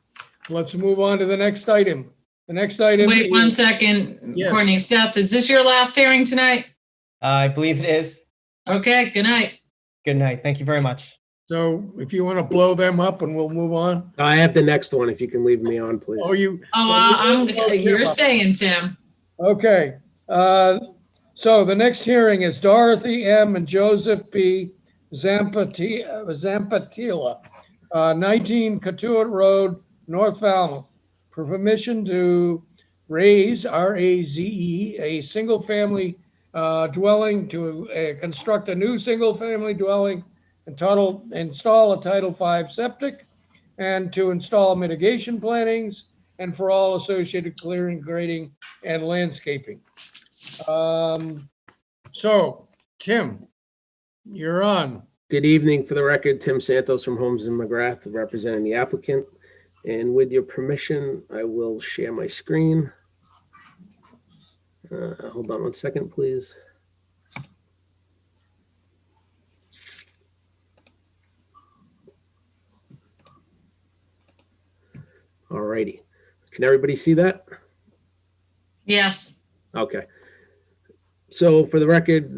Let's move on to the next item. The next item Wait one is, second, Yes. Courtney. Seth, is this your last hearing tonight? I believe it is. Okay, good night. Good night. Thank you very much. so if you want to blow them up and we'll move on. I have the next one, if you can leave me on, please. Oh, you. You're staying, Tim. Okay, so the next hearing is Dorothy M. and Joseph P. Zampatilla, 19 Catuit Road, North Falmouth, for permission to raise, R-A-Z-E, a single-family dwelling, to construct a new single-family dwelling, and install a Title V septic, and to install mitigation plantings, and for all associated clearing, grading, and landscaping. So, Tim, you're on. Good evening. For the record, Tim Santos from Homes in McGrath, representing the applicant. And with your permission, I will share my screen. Hold on one second, please. All righty. Can everybody see that? Yes. Okay. So for the record,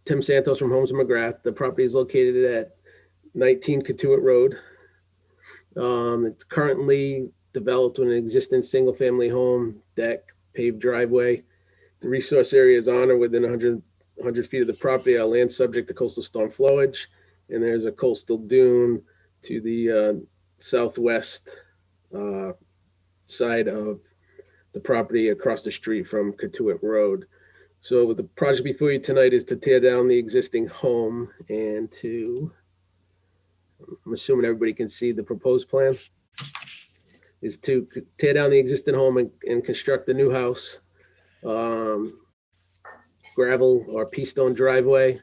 Tim Santos from Homes in McGrath, the property is located at 19 Catuit Road. It's currently developed with an existing single-family home, deck, paved driveway. The resource area is on or within 100 feet of the property, our land subject to coastal storm flowage. And there's a coastal dune to the southwest side of the property across the street from Catuit Road. So the project before you tonight is to tear down the existing home and I'm assuming everybody can see the proposed plan, is to tear down the existing home and construct a new house. Gravel or pea stone driveway,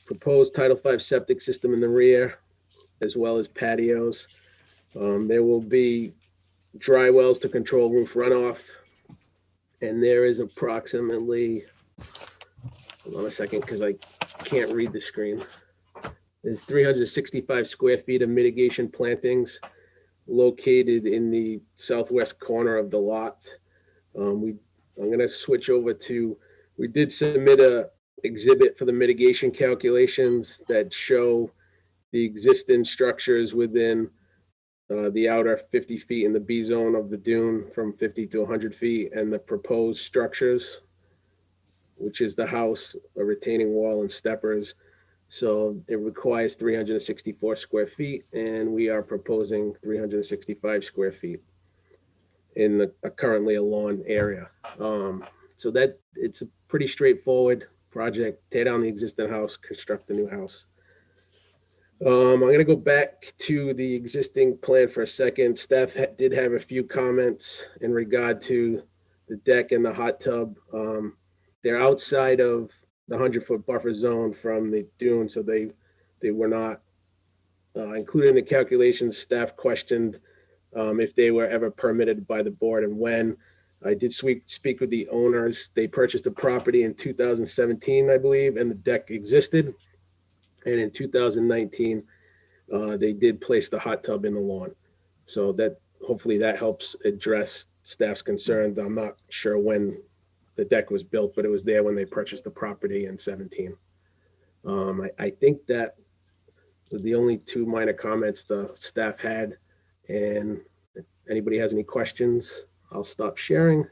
proposed Title V septic system in the rear, as well as patios. There will be dry wells to control roof runoff. And there is approximately, hold on a second, because I can't read the screen. There's 365 square feet of mitigation plantings located in the southwest corner of the lot. I'm going to switch over to, we did submit a exhibit for the mitigation calculations that show the existing structures within the outer 50 feet in the B zone of the dune from 50 to 100 feet, and the proposed structures, which is the house, a retaining wall, and steppers. So it requires 364 square feet, and we are proposing 365 square feet in currently a lawn area. So that it's a pretty straightforward project. Tear down the existing house, construct the new house. I'm going to go back to the existing plan for a second. Staff did have a few comments in regard to the deck and the hot tub. They're outside of the 100-foot buffer zone from the dune, so they were not included in the calculations. Staff questioned if they were ever permitted by the board and when. I did speak with the owners. They purchased the property in 2017, I believe, and the deck existed. And in 2019, they did place the hot tub in the lawn. So that, hopefully that helps address staff's concern. I'm not sure when the deck was built, but it was there when they purchased the property in 17. I think that was the only two minor comments the staff had. And if anybody has any questions, I'll stop sharing.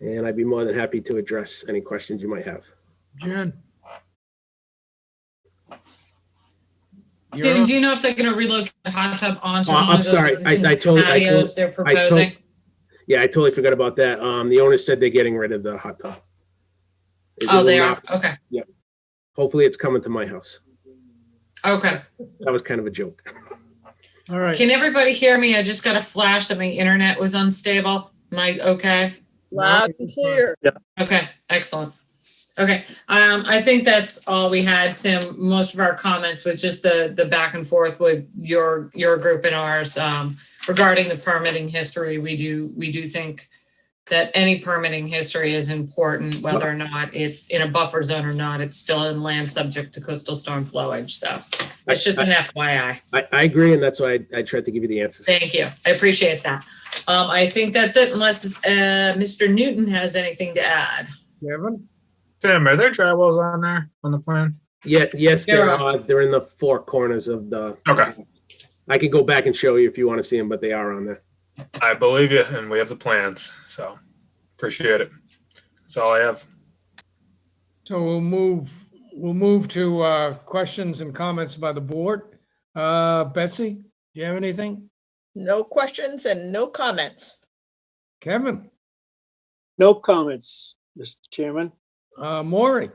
And I'd be more than happy to address any questions you might have. Jen? You're Jim, on. do you know if they're gonna relocate the hot tub onto Oh, one I'm of those sorry. existing I totally- patios they're proposing? Yeah, I totally forgot about that. The owner said they're getting rid of the hot tub. It Oh, will they are? not- Okay, Hopefully it's coming to my house. okay. That was kind of a joke. All right. Can everybody hear me? I just got a flash that my internet was unstable. Am I okay? Loud and clear. Okay, excellent. Okay, I think that's all we had, Tim. Most of our comments was just the back and forth with your group and ours, regarding the permitting history. We do think that any permitting history is important, whether or not it's in a buffer zone or not. It's still in land subject to coastal storm flowage, so it's just an FYI. I agree, and that's why I tried to give you the answers. Thank you. I appreciate that. I think that's it, unless Mr. Newton has anything to add. Kevin? Tim, are there dry wells on there on the plan? Yeah, yes, There they're in the four corners of the. Okay. I can go back and show you if you want to see them, but they are on there. I believe you, and we have the plans, so appreciate it. That's all I have. So we'll move to questions and comments by the board. Betsy, do you have anything? No questions and no comments. Kevin? No comments, Mr. Chairman. Maury?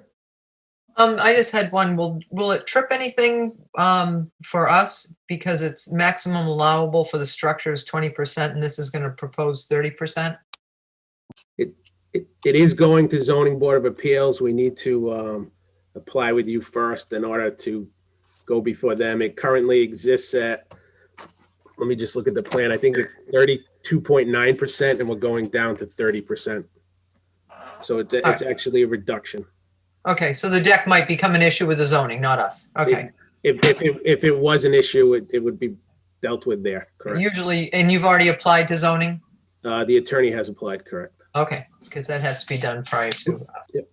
I just had one. Will it trip anything for us because it's maximum allowable for the structure is 20% and this is going to propose 30%? It is going to zoning board of appeals. We need to apply with you first in order to go before them. It currently exists at, let me just look at the plan. I think it's 32.9% and we're going down to 30%. So it's actually a reduction. Okay, so the deck might become an issue with the zoning, not us. Okay. If it was an issue, it would be dealt with there, correct? Usually, and you've already applied to zoning? The attorney has applied, correct? Okay, because that has to be done prior to. Yep.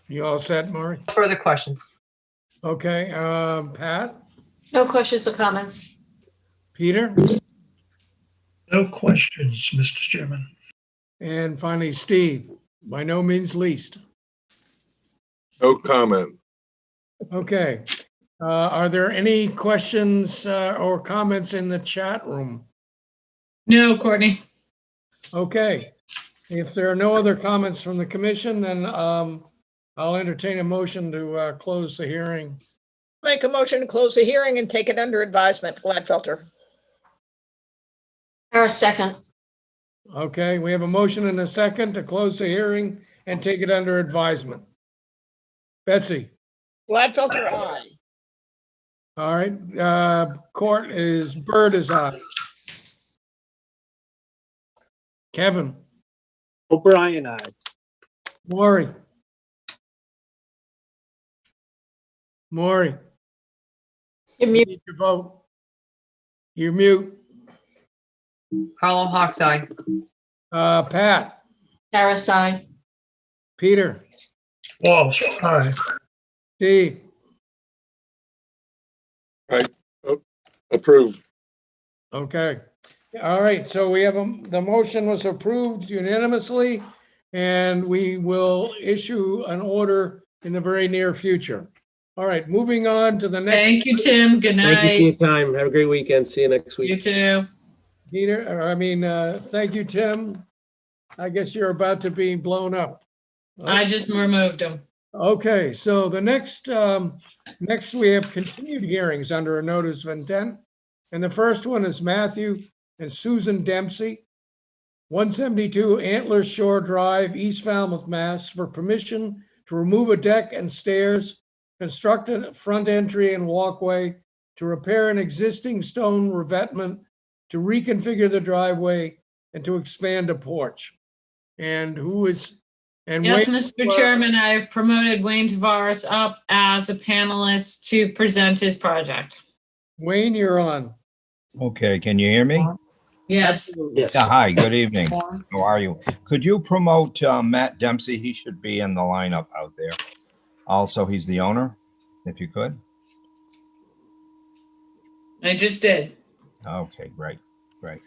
You all set, Maury? Further questions? Okay, Pat? No questions or comments. Peter? No questions, Mr. Chairman. And finally, Steve, by no means least. No comment. Okay. Are there any questions or comments in the chat room? No, Courtney. Okay. If there are no other comments from the commission, then I'll entertain a motion to close the hearing. Make a motion to close the hearing and take it under advisement. Gladfelter. Or second. Okay, we have a motion and a second to close the hearing and take it under advisement. Betsy? Gladfelter, aye. All right, Bird is aye. Kevin? O'Brien, aye. Maury? You're mute. Need your vote. You're mute. Harlow Hawks eye. Pat? Harris, aye. Peter? Walsh, aye. Steve? Approve. Okay. All right, so we have, the motion was approved unanimously, and we will issue an order in the very near future. All right, moving on to the next. Thank you, Tim. Good Thank you for your night. time. Have a great weekend. See you next week. You too. Thank you, Tim. I guess you're about to be blown up. I just removed him. Okay, so the next we have continued hearings under a notice of intent. And the first one is Matthew and Susan Dempsey, 172 Antler Shore Drive, East Falmouth, Mass, for permission to remove a deck and stairs, construct a front entry and walkway, to repair an existing stone revetment, to reconfigure the driveway, and to expand a porch. And Yes, Mr. Chairman, I have promoted Wayne Tavares up as a panelist to present his project. Wayne, you're on. Okay, can you hear me? Yes. Yes. Yeah, hi, good evening. How are you? Could you promote Matt Dempsey? He should be in the lineup out there. Also, he's the owner, if you could. I just did. Okay, great, great.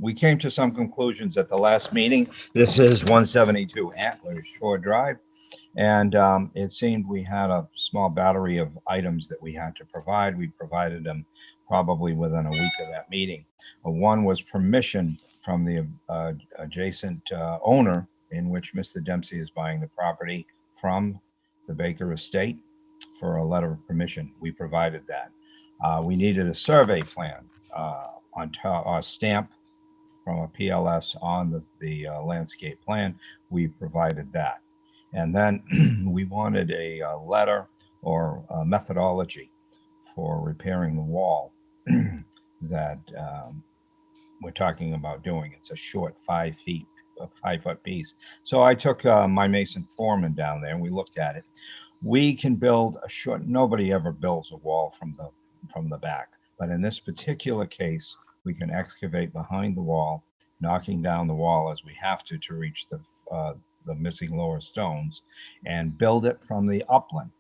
We came to some conclusions at the last meeting. This is 172 Antlers Shore Drive. And it seemed we had a small battery of items that we had to provide. We provided them probably within a week of that meeting. One was permission from the adjacent owner in which Mr. Dempsey is buying the property from the Baker Estate for a letter of permission. We provided that. We needed a survey plan on top, or stamp from a PLS on the landscape plan. We provided that. And then we wanted a letter or a methodology for repairing the wall that we're talking about doing. It's a short 5 feet, a 5 foot piece. So I took my mason foreman down there and we looked at it. We can build a short, nobody ever builds a wall from the back. But in this particular case, we can excavate behind the wall, knocking down the wall as we have to reach the missing lower stones, and build it from the upland.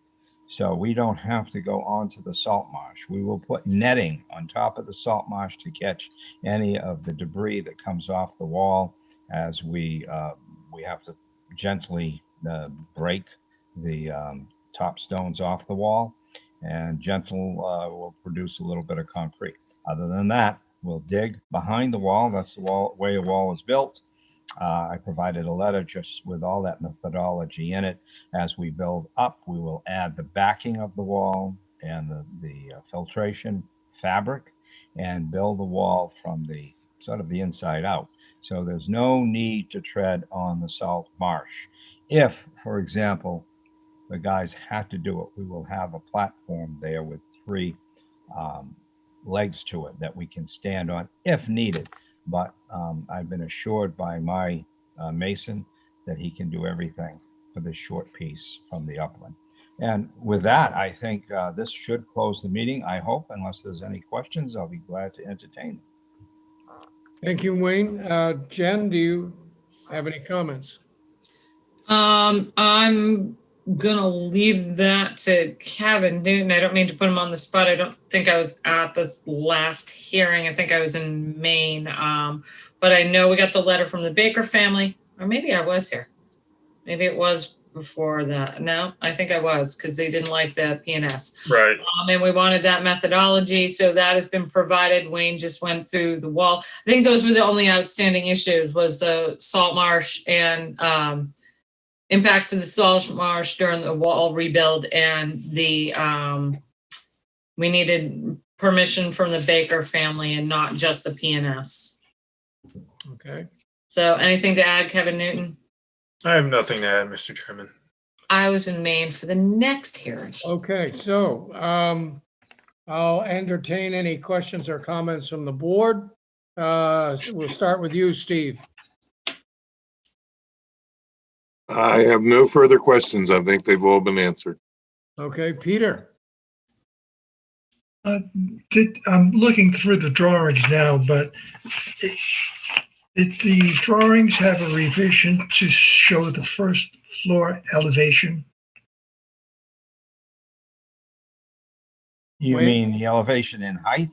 So we don't have to go onto the salt marsh. We will put netting on top of the salt marsh to catch any of the debris that comes off the wall as we have to gently break the top stones off the wall, and gentle will produce a little bit of concrete. Other than that, we'll dig behind the wall. That's the way a wall is built. I provided a letter just with all that methodology in it. As we build up, we will add the backing of the wall and the filtration fabric and build the wall from the sort of the inside out. So there's no need to tread on the salt marsh. If, for example, the guys had to do it, we will have a platform there with 3 legs to it that we can stand on if needed. But I've been assured by my mason that he can do everything for this short piece from the upland. And with that, I think this should close the meeting, I hope. Unless there's any questions, I'll be glad to entertain them. Thank you, Wayne. Jen, do you have any comments? I'm gonna leave that to Kevin Newton. I don't mean to put him on the spot. I don't think I was at this last hearing. I think I was in Maine. But I know we got the letter from the Baker family, or maybe I was here. Maybe it was before that. No, I think I was, because they didn't like the PNS. Right. And we wanted that methodology, so that has been provided. Wayne just went through the wall. I think those were the only outstanding issues, was the salt marsh and impacts to the salt marsh during the wall rebuild, and the we needed permission from the Baker family and not just the PNS. Okay. So anything to add, Kevin Newton? I have nothing to add, Mr. Chairman. I was in Maine for the next hearing. Okay, so I'll entertain any questions or comments from the board. We'll start with you, Steve. I have no further questions. I think they've all been answered. Okay, Peter. I'm looking through the drawings now, but the drawings have a revision to show the first floor elevation. You Wayne? mean the elevation in height?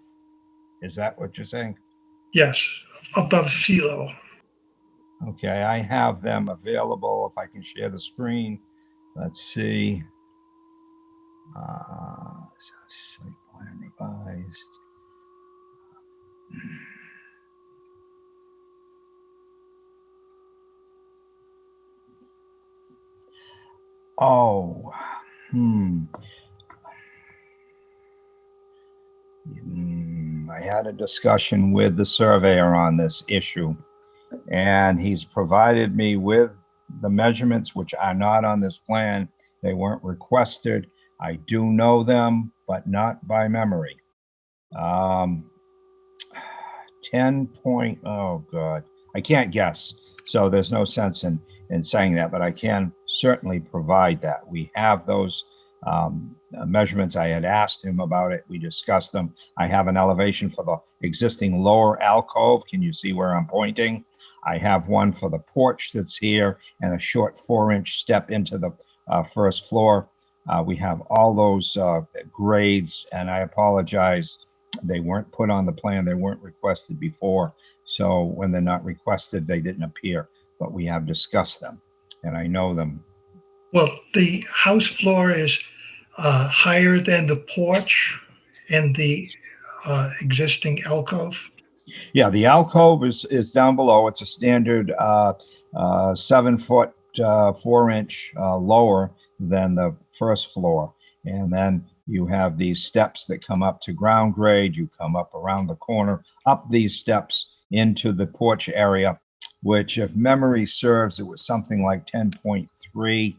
Is that what you're saying? Yes, above sea level. Okay, I have them available if I can share the screen. Let's see. Site plan revised. Oh, I had a discussion with the surveyor on this issue, and he's provided me with the measurements, which are not on this plan. They weren't requested. I do know them, but not by memory. 10 point, oh God, I can't guess. So there's no sense in saying that, but I can certainly provide that. We have those measurements. I had asked him about it. We discussed them. I have an elevation for the existing lower alcove. Can you see where I'm pointing? I have one for the porch that's here and a short 4-inch step into the first floor. We have all those grades, and I apologize. They weren't put on the plan. They weren't requested before. So when they're not requested, they didn't appear, but we have discussed them and I know them. Well, the house floor is higher than the porch and the existing alcove. Yeah, the alcove is down below. It's a standard 7-foot, 4-inch lower than the first floor. And then you have these steps that come up to ground grade. You come up around the corner, up these steps into the porch area, which if memory serves, it was something like 10.3.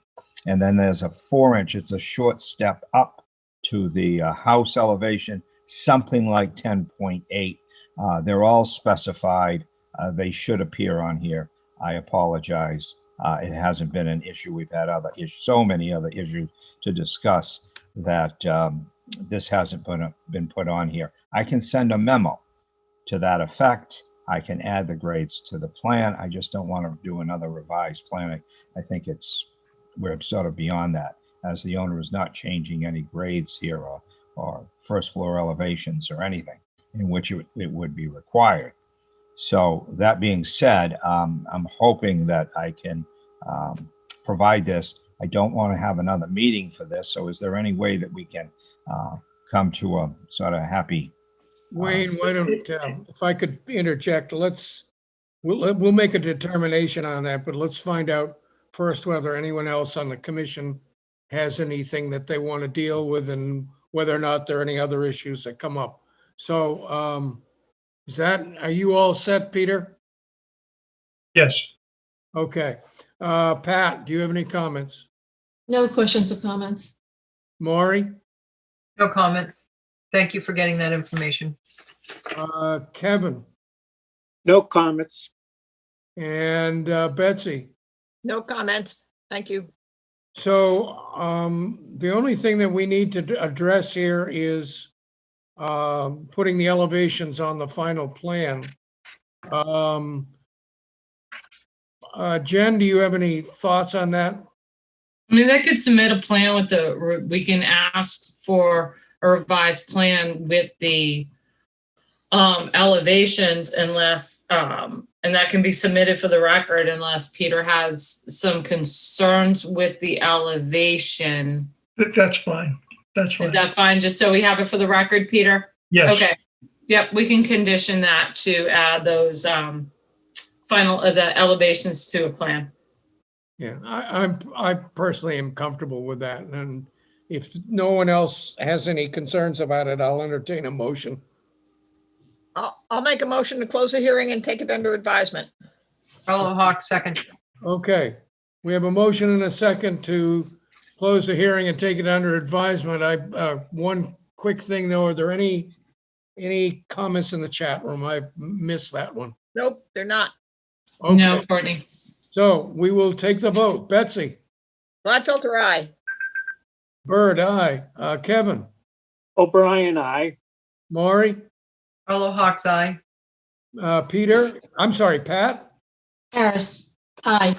And then there's a 4-inch, it's a short step up to the house elevation, something like 10.8. They're all specified. They should appear on here. I apologize. It hasn't been an issue. We've had so many other issues to discuss that this hasn't been put on here. I can send a memo to that effect. I can add the grades to the plan. I just don't want to do another revised plan. I think we're sort of beyond that, as the owner is not changing any grades here or first floor elevations or anything in which it would be required. So that being said, I'm hoping that I can provide this. I don't want to have another meeting for this. So is there any way that we can come to a sort of happy? Wayne, why don't, if I could interject, we'll make a determination on that, but let's find out first whether anyone else on the commission has anything that they want to deal with and whether or not there are any other issues that come up. So are you all set, Peter? Yes. Okay. Pat, do you have any comments? No questions or comments. Maury? No comments. Thank you for getting that information. Kevin? No comments. And Betsy? No comments. Thank you. So the only thing that we need to address here is putting the elevations on the final plan. Jen, do you have any thoughts on that? I mean, they could submit a plan with we can ask for a revised plan with the elevations unless, and that can be submitted for the record unless Peter has some concerns with the elevation. That's fine. That's fine. Is that fine? Just so we have it for the record, Peter? Yes. Okay. Yep, we can condition that to add those the elevations to a plan. Yeah, I personally am comfortable with that. And if no one else has any concerns about it, I'll entertain a motion. I'll make a motion to close the hearing and take it under advisement. Carlo Hawk, second. Okay, we have a motion and a second to close the hearing and take it under advisement. One quick thing though, are there any comments in the chat room? I missed that one. Nope, they're not. Okay. No, Courtney. So we will take the vote. Betsy? Gladfelter, aye. Bird, aye. Kevin? O'Brien, aye. Maury? Carlo Hawk's eye. Peter? I'm sorry, Pat? Harris, aye.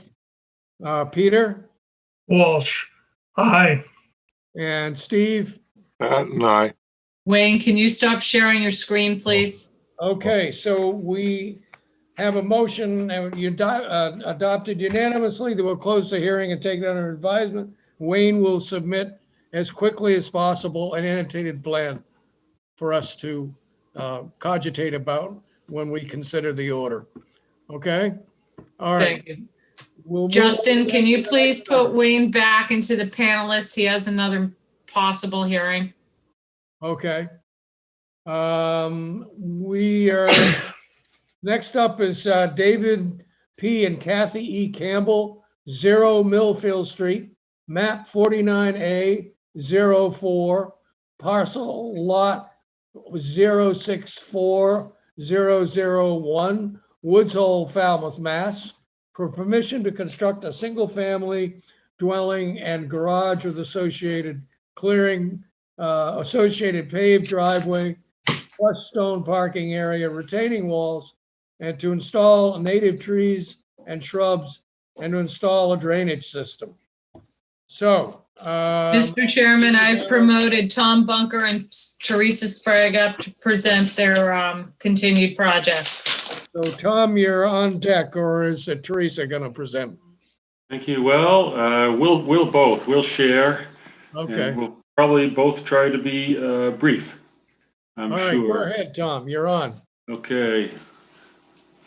Peter? Walsh, aye. And Steve? Aye. Wayne, can you stop sharing your screen, please? Okay, so we have a motion and you adopted unanimously that we'll close the hearing and take it under advisement. Wayne will submit as quickly as possible an annotated plan for us to cogitate about when we consider the order. Okay? All right. Thank you. We'll Justin, can you please put Wayne back into the panelists? He has another possible hearing. Okay. We are, next up is David P. and Kathy E. Campbell, 0 Millfield Street, map 49A, 04, parcel lot 064001, Woods Hole, Falmouth, Mass, for permission to construct a single-family dwelling and garage with associated clearing associated paved driveway, plus stone parking area, retaining walls, and to install native trees and shrubs, and to install a drainage system. So, Mr. Chairman, I've promoted Tom Bunker and Teresa Sprague up to present their continued project. so Tom, you're on deck, or is it Teresa going to present? Thank you. Well, we'll share. Okay. And we'll probably both try to be brief, I'm All right, sure. go ahead, Tom, you're on. Okay.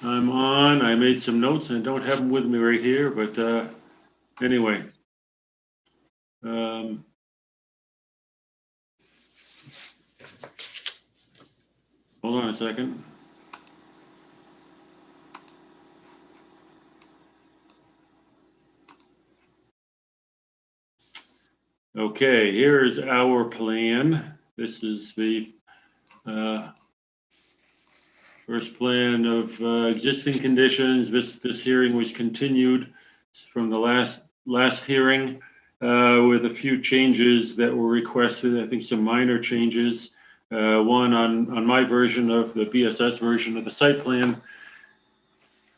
I'm on. I made some notes and I don't have them with me right here, but anyway. Hold on a second. Okay, here's our plan. This is the first plan of existing conditions. This hearing was continued from the last hearing with a few changes that were requested. I think some minor changes. One on my version of the BSS version of the site plan.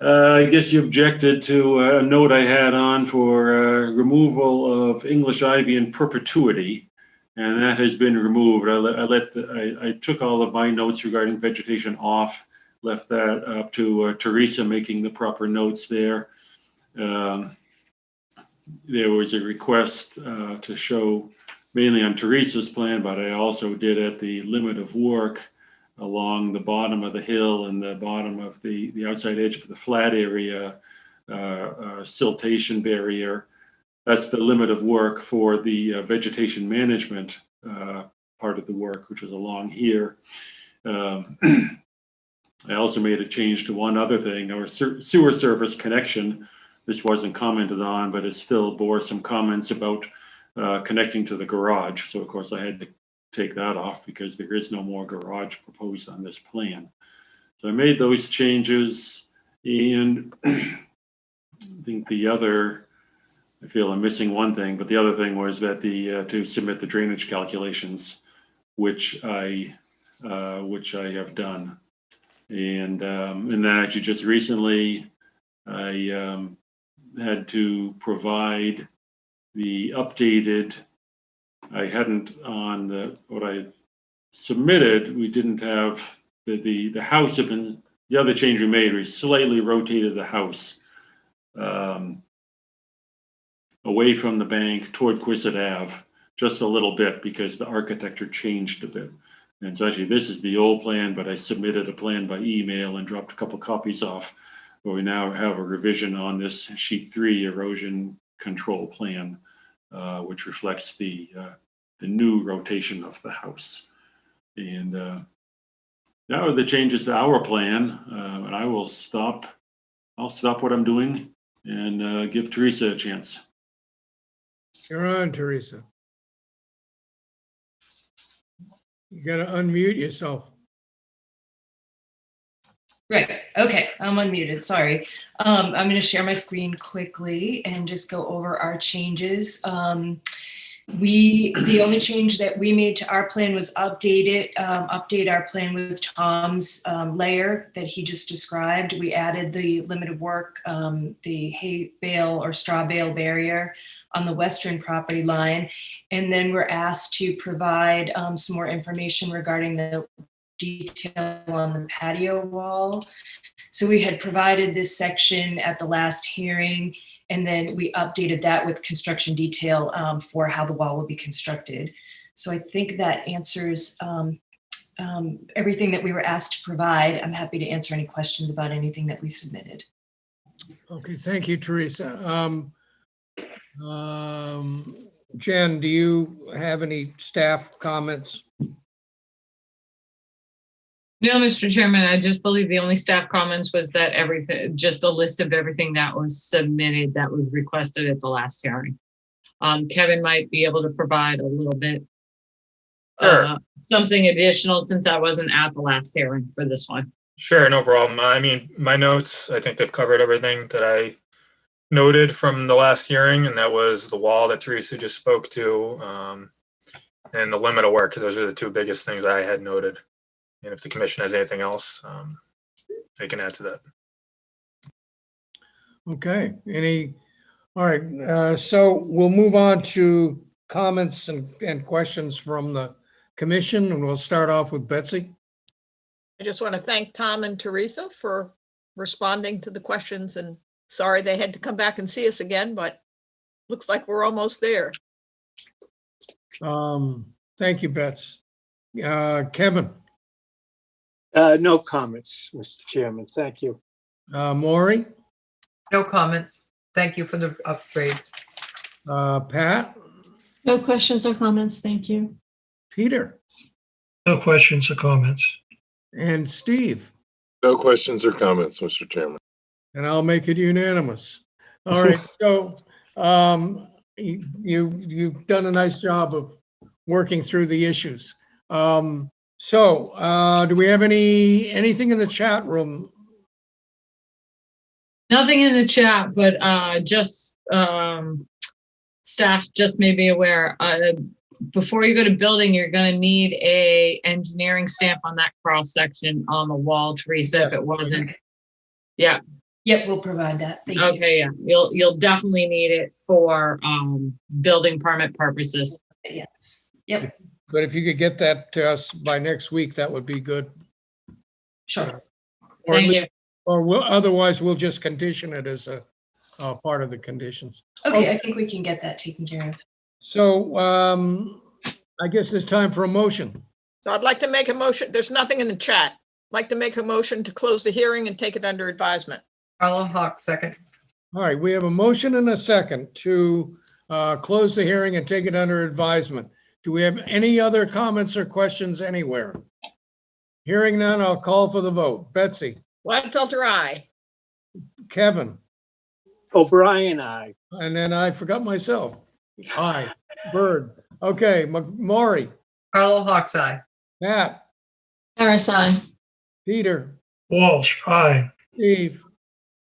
I guess you objected to a note I had on for removal of English ivy in perpetuity, and that has been removed. I took all of my notes regarding vegetation off, left that up to Teresa making the proper notes there. There was a request to show mainly on Teresa's plan, but I also did at the limit of work along the bottom of the hill and the bottom of the outside edge of the flat area, siltation barrier. That's the limit of work for the vegetation management part of the work, which is along here. I also made a change to one other thing, our sewer service connection. This wasn't commented on, but it still bore some comments about connecting to the garage. So of course I had to take that off because there is no more garage proposed on this plan. So I made those changes, and I think I feel I'm missing one thing, but the other thing was that to submit the drainage calculations, which I have done. And then actually just recently I had to provide the updated. I hadn't on what I submitted. We didn't have the house had been, the other change we made, we slightly rotated the house away from the bank toward Quistit Ave, just a little bit because the architecture changed a bit. And so actually this is the old plan, but I submitted a plan by email and dropped a couple copies off. But we now have a revision on this sheet 3 erosion control plan, which reflects the new rotation of the house. And that are the changes to our plan. And I will stop. I'll stop what I'm doing and give Teresa a chance. You're on, Teresa. You gotta unmute yourself. Right. Okay. I'm unmuted. Sorry. I'm going to share my screen quickly and just go over our changes. The only change that we made to our plan was update our plan with Tom's layer that he just described. We added the limit of work, the hay bale or straw bale barrier on the western property line. And then we're asked to provide some more information regarding the detail on the patio wall. So we had provided this section at the last hearing, and then we updated that with construction detail for how the wall will be constructed. So I think that answers everything that we were asked to provide. I'm happy to answer any questions about anything that we submitted. Okay, thank you, Teresa. Jen, do you have any staff comments? No, Mr. Chairman, I just believe the only staff comments was that everything, just a list of everything that was submitted that was requested at the last hearing. Kevin might be able to provide a little bit, something additional since I wasn't at the last hearing for this one. Sure, no problem. I mean, my notes, I think they've covered everything that I noted from the last hearing, and that was the wall that Teresa just spoke to. and the limit of work. Those are the two biggest things I had noted. And if the commission has anything else, they can add to that. Okay, all right, so we'll move on to comments and questions from the commission, and we'll start off with Betsy. I just want to thank Tom and Teresa for responding to the questions, and sorry they had to come back and see us again, but looks like we're almost there. Thank you, Bets. Kevin, No comments, Mr. Chairman. Thank you. Maury, No comments. Thank you for the upgrades. Pat, No questions or comments, thank you. Peter, No questions or comments. and Steve. No questions or comments, Mr. Chairman. And I'll make it unanimous. All right, so you've done a nice job of working through the issues. Do we have anything in the chat room? Nothing in the chat, but just staff just may be aware, before you go to building, you're gonna need a engineering stamp on that cross section on the wall, Teresa, if it wasn't. Yeah, Yep, we'll provide that. Thank you. okay, yeah, you'll definitely need it for building permit purposes. Yes. Yep, But if you could get that to us by next week, that would be good. sure. Or at Thank least- you. Or otherwise, we'll just condition it as a part of the conditions. Okay, I think we can get that taken care of. So I guess it's time for a motion. So I'd like to make a motion. There's nothing in the chat. I'd like to make a motion to close the hearing and take it under advisement. Carla Hawk, second. All right, we have a motion and a second to close the hearing and take it under advisement. Do we have any other comments or questions anywhere? Hearing none, I'll call for the vote. Betsy, Gladfelter, aye. Kevin, O'Brien, aye. and then I forgot myself. Aye. Bird. Okay, Maury, Carla Hawk's eye. Pat, Harris, aye. Peter, Walsh, aye. Steve.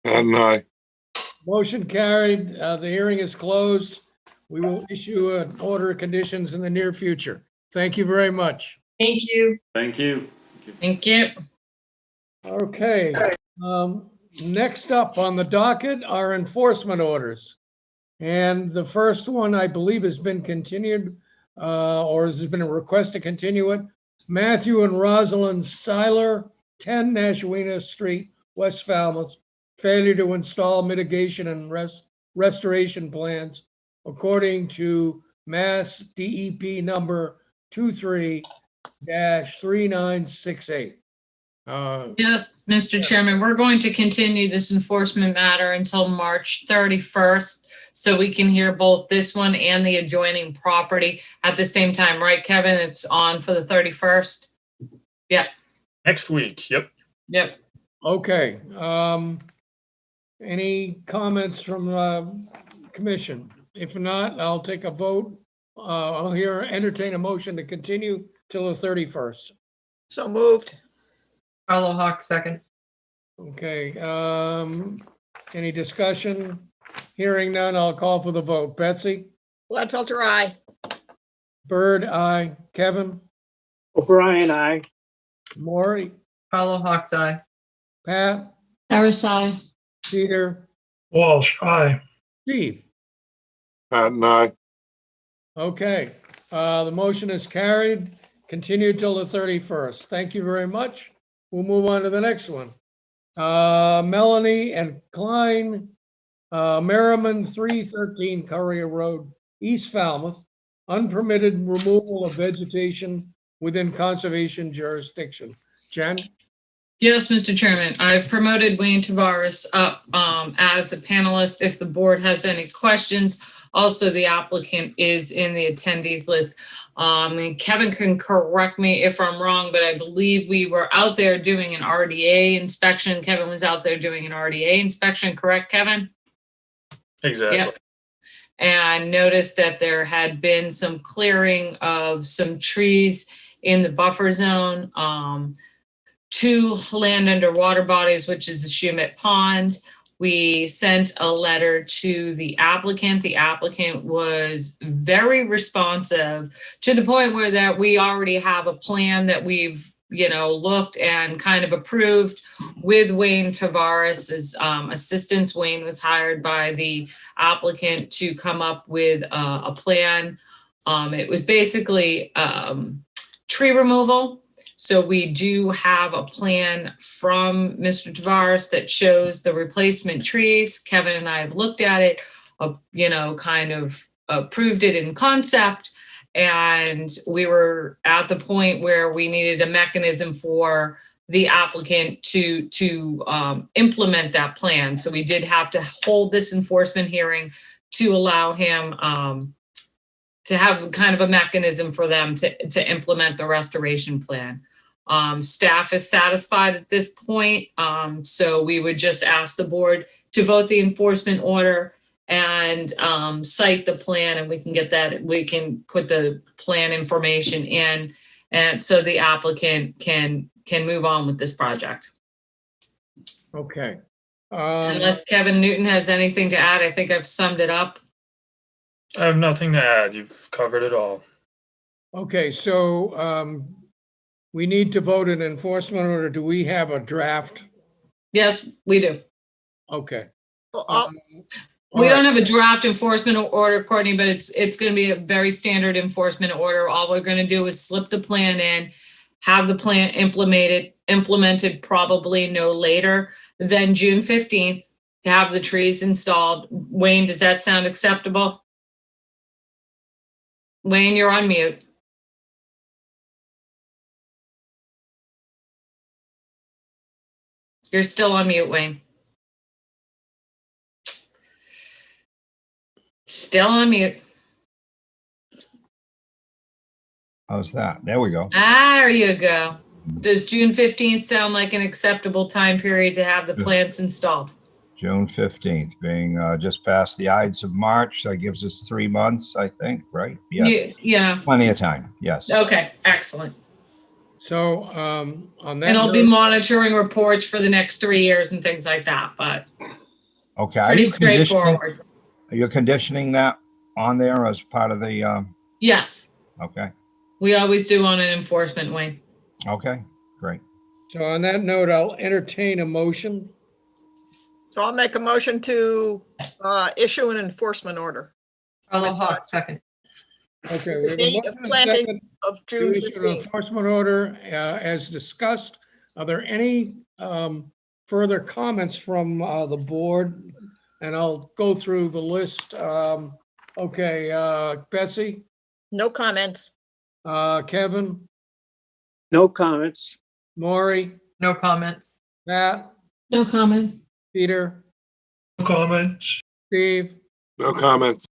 And I, Motion carried. The hearing is closed. We will issue an order of conditions in the near future. Thank you very much. Thank you. Thank you. Thank you. Okay. Next up on the docket are enforcement orders. And the first one, I believe, has been continued, or has been a request to continue it. Matthew and Rosalind Seiler, 10 Nashwina Street, West Falmouth, failure to install mitigation and restoration plans according to Mass DEP number 23-3968. Yes, Mr. Chairman, we're going to continue this enforcement matter until March 31st, so we can hear both this one and the adjoining property at the same time, right, Kevin? It's on for the 31st? Yeah. Next week, yep. Yep. Okay. Any comments from commission? If not, I'll take a vote. I'll entertain a motion to continue till the 31st. So moved. Carla Hawk, second. Okay, any discussion? Hearing none, I'll call for the vote. Betsy? Gladfelter, aye. Bird, aye. Kevin? O'Brien, aye. Maury? Carla Hawk's eye. Pat? Harris, aye. Peter? Walsh, aye. Steve? Pat and I, Okay, the motion is carried. Continue till the 31st. Thank you very much. We'll move on to the next one. Melanie and Klein, Merriman, 313 Courier Road, East Falmouth, unpermitted removal of vegetation within conservation jurisdiction. Jen? Yes, Mr. Chairman, I've promoted Wayne Tavares up as a panelist if the board has any questions. Also, the applicant is in the attendees list. And Kevin can correct me if I'm wrong, but I believe we were out there doing an RDA inspection. Kevin was out there doing an RDA inspection, correct, Kevin? Exactly. Yep. And noticed that there had been some clearing of some trees in the buffer zone to land under water bodies, which is the Shumet Pond. We sent a letter to the applicant. The applicant was very responsive to the point where that we already have a plan that we've, looked and kind of approved with Wayne Tavares' assistance. Wayne was hired by the applicant to come up with a plan. It was basically tree removal. So we do have a plan from Mr. Tavares that shows the replacement trees. Kevin and I have looked at it, kind of approved it in concept. And we were at the point where we needed a mechanism for the applicant to implement that plan. So we did have to hold this enforcement hearing to allow him to have kind of a mechanism for them to implement the restoration plan. Staff is satisfied at this point. So we would just ask the board to vote the enforcement order and cite the plan, and we can put the plan information in, and so the applicant can move on with this project. Okay. Unless Kevin Newton has anything to add, I think I've summed it up. I have nothing to add. You've covered it all. Okay, so we need to vote an enforcement order. Do we have a draft? Yes, we do. Okay. We don't have a draft enforcement order, Courtney, but it's going to be a very standard enforcement order. All we're going to do is slip the plan in, have the plan implemented probably no later than June 15th to have the trees installed. Wayne, does that sound acceptable? Wayne, you're on mute. You're still on mute, Wayne. Still on mute. How's that? There we go. There you go. Does June 15th sound like an acceptable time period to have the plants installed? June 15th, being just past the Ides of March. That gives us 3 months, I think, right? Yes. Yeah. Plenty of time. Yes. Okay, excellent. So on that, And I'll be monitoring reports for the next 3 years and things like that, but okay. pretty straightforward. Are you conditioning that on there as part of the? Yes. Okay. We always do on an enforcement, Wayne. Okay, great. So on that note, I'll entertain a motion. So I'll make a motion to issue an enforcement order. Hawk, second. Okay. We The have a date of motion and a planting second of June to issue an 15th. enforcement order as discussed. Are there any further comments from the board? And I'll go through the list. Okay, Betsy, No comments. Kevin, No comments. Maury, No comments. Matt, No comment. Peter, No comments. Steve, No comments.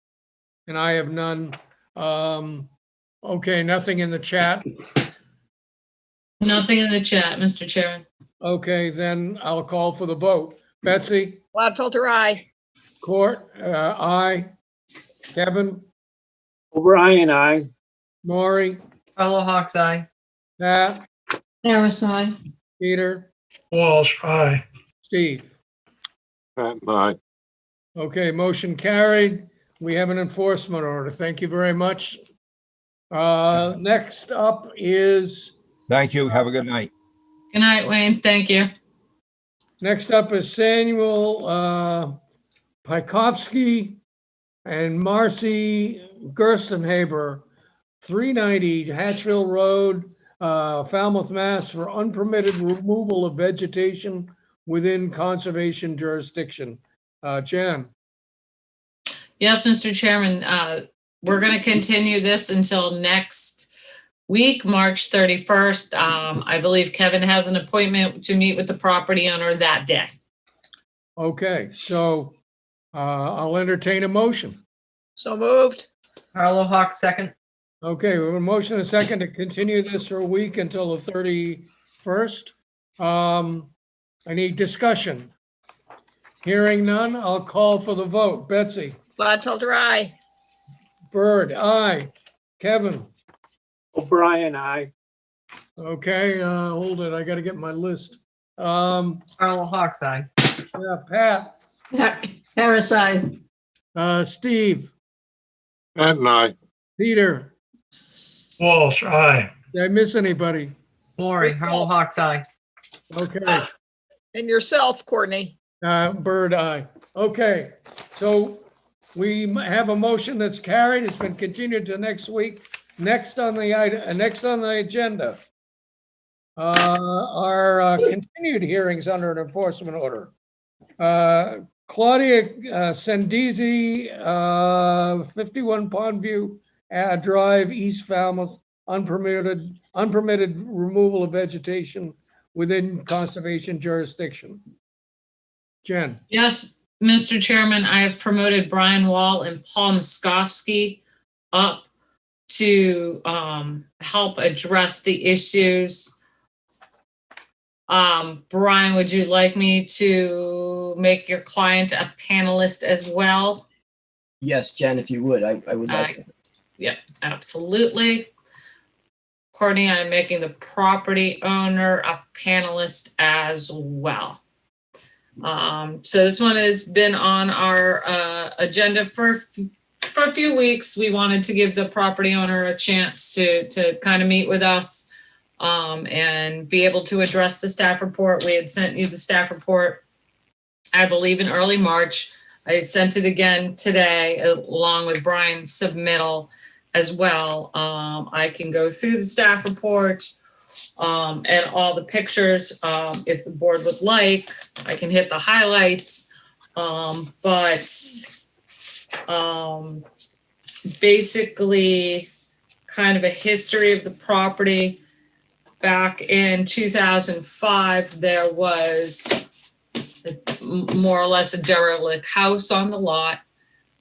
and I have none. Okay, nothing in the chat. Nothing in the chat, Mr. Chairman. Okay, then I'll call for the vote. Betsy, Gladfelter, aye. Court, aye. Kevin, O'Brien, aye. Maury, Hawk's eye. Pat, Harris, aye. Peter, Walsh, aye. Steve. Pat and I. Okay, motion carried. We have an enforcement order. Thank you very much. Next up is, Thank you. Have a good night. Good night, Wayne. Thank you. next up is Samuel Pykovsky and Marcy Gerstenhaber, 390 Hatchville Road, Falmouth, Mass. For unpermitted removal of vegetation within conservation jurisdiction. Jen. Yes, Mr. Chairman, we're going to continue this until next week, March 31st. I believe Kevin has an appointment to meet with the property owner that day. Okay, so I'll entertain a motion. So moved. Hawk, second. Okay, we have a motion and a second to continue this for a week until the 31st. Any discussion? Hearing none, I'll call for the vote. Betsy? Gladfelter, aye. Bird, aye. Kevin? O'Brien, aye. Okay, hold it, I gotta get my list. Hawk's eye. Yeah, Pat? Harris, aye. Steve, Matt and I. Peter, Walsh, aye. did I miss anybody? Maury, Harlow Hawk's eye. Okay, And yourself, Courtney. Bird, aye. Okay, so we have a motion that's carried. It's been continued to next week. Next on the item, next on the agenda are continued hearings under an enforcement order. Claudia Sendizi, 51 Pondview Drive, East Falmouth, unpermitted removal of vegetation within conservation jurisdiction. Jen, Yes, Mr. Chairman, I have promoted Brian Wall and Paul Moskowski up to help address the issues. Brian, would you like me to make your client a panelist as well? Yes, Jen, if you would, I would like. Yeah, absolutely. Courtney, I'm making the property owner a panelist as well. So this one has been on our agenda for a few weeks. We wanted to give the property owner a chance to kind of meet with us and be able to address the staff report. We had sent you the staff report, I believe, in early March. I sent it again today along with Brian's submittal as well. I can go through the staff report and all the pictures if the board would like. I can hit the highlights, but basically kind of a history of the property. Back in 2005, there was more or less a derelict house on the lot.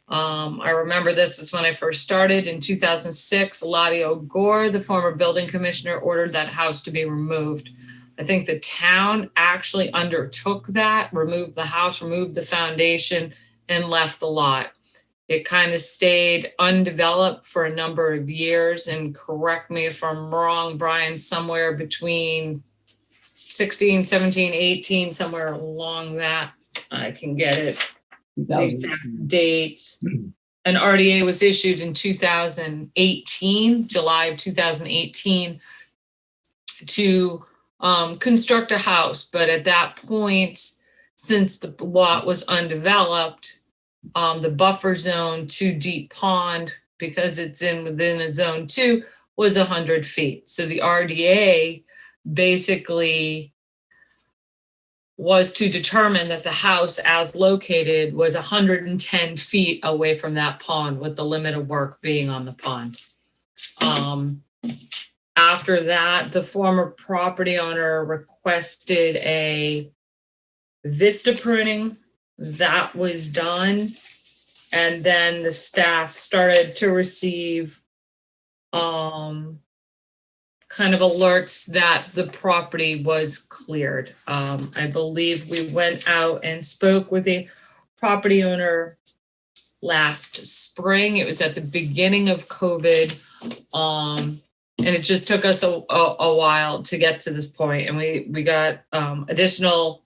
I remember this is when I first started in 2006. Lottie O'Gore, the former building commissioner, ordered that house to be removed. I think the town actually undertook that, removed the house, removed the foundation, and left the lot. It kind of stayed undeveloped for a number of years, and correct me if I'm wrong, Brian, somewhere between 16, 17, 18, somewhere along that. I can get it. The exact date. An RDA was issued in 2018, July of 2018, to construct a house. But at that point, since the lot was undeveloped, the buffer zone to Deep Pond, because it's within a zone 2, was 100 feet. So the RDA basically was to determine that the house as located was 110 feet away from that pond, with the limit of work being on the pond. After that, the former property owner requested a vista pruning. That was done. And then the staff started to receive kind of alerts that the property was cleared. I believe we went out and spoke with the property owner last spring. It was at the beginning of COVID. And it just took us a while to get to this point. And we got additional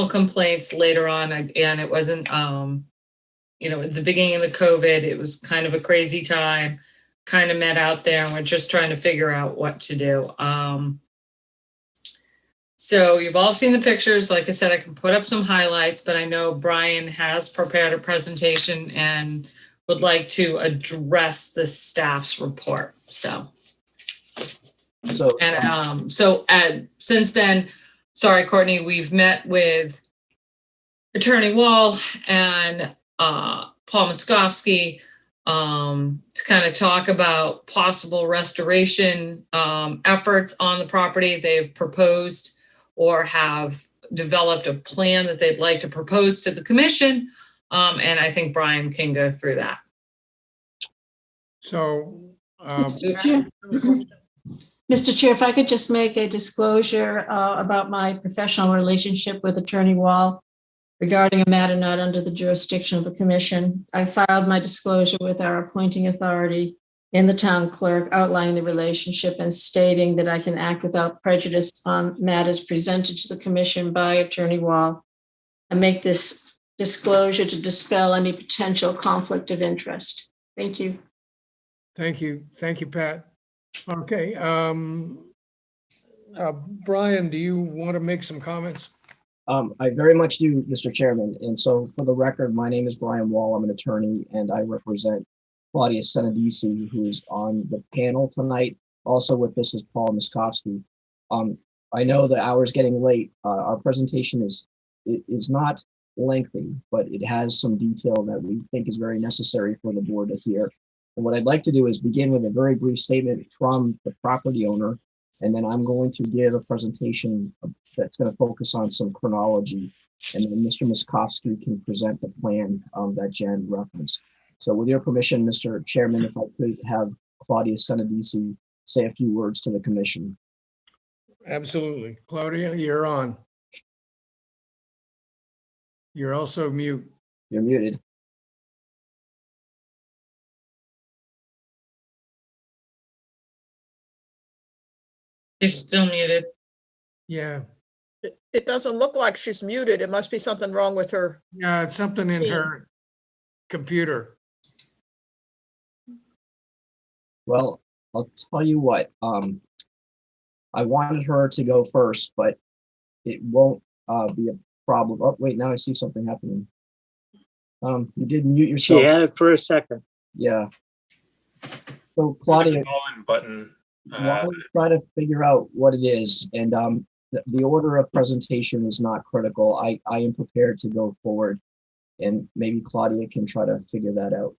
complaints later on. And it wasn't, at the beginning of the COVID, it was kind of a crazy time. Kind of met out there, and we're just trying to figure out what to do. So you've all seen the pictures. Like I said, I can put up some highlights, but I know Brian has prepared a presentation and would like to address the staff's report. Since then, sorry, Courtney, we've met with Attorney Wall and Paul Moskowski to kind of talk about possible restoration efforts on the property. They've proposed or have developed a plan that they'd like to propose to the commission. And I think Brian can go through that. So, Mr. Chair, if I could just make a disclosure about my professional relationship with Attorney Wall regarding a matter not under the jurisdiction of the commission. I filed my disclosure with our appointing authority in the town clerk, outlining the relationship and stating that I can act without prejudice on matters presented to the commission by Attorney Wall. I make this disclosure to dispel any potential conflict of interest. Thank you. Thank you. Thank you, Pat. Okay. Brian, do you want to make some comments? I very much do, Mr. Chairman. And so for the record, my name is Brian Wall. I'm an attorney and I represent Claudia Senadisi, who's on the panel tonight. Also with this is Paul Miskowski. I know the hour's getting late. Our presentation is not lengthy, but it has some detail that we think is very necessary for the board to hear. And what I'd like to do is begin with a very brief statement from the property owner, and then I'm going to give a presentation that's going to focus on some chronology, and then Mr. Miskowski can present the plan that Jen referenced. So with your permission, Mr. Chairman, if I could have Claudia Senadisi say a few words to the commission. Absolutely. Claudia, you're on. You're also mute. You're muted. She's still muted. Yeah. It doesn't look like she's muted. It must be something wrong with her. Yeah, it's something in her computer. Well, I'll tell you what, I wanted her to go first, but it won't be a problem. Oh, wait, now I see something happening. You did mute yourself. She had it for a second. Yeah. So Claudia, Button. while we try to figure out what it is, and the order of presentation is not critical. I am prepared to go forward, and maybe Claudia can try to figure that out.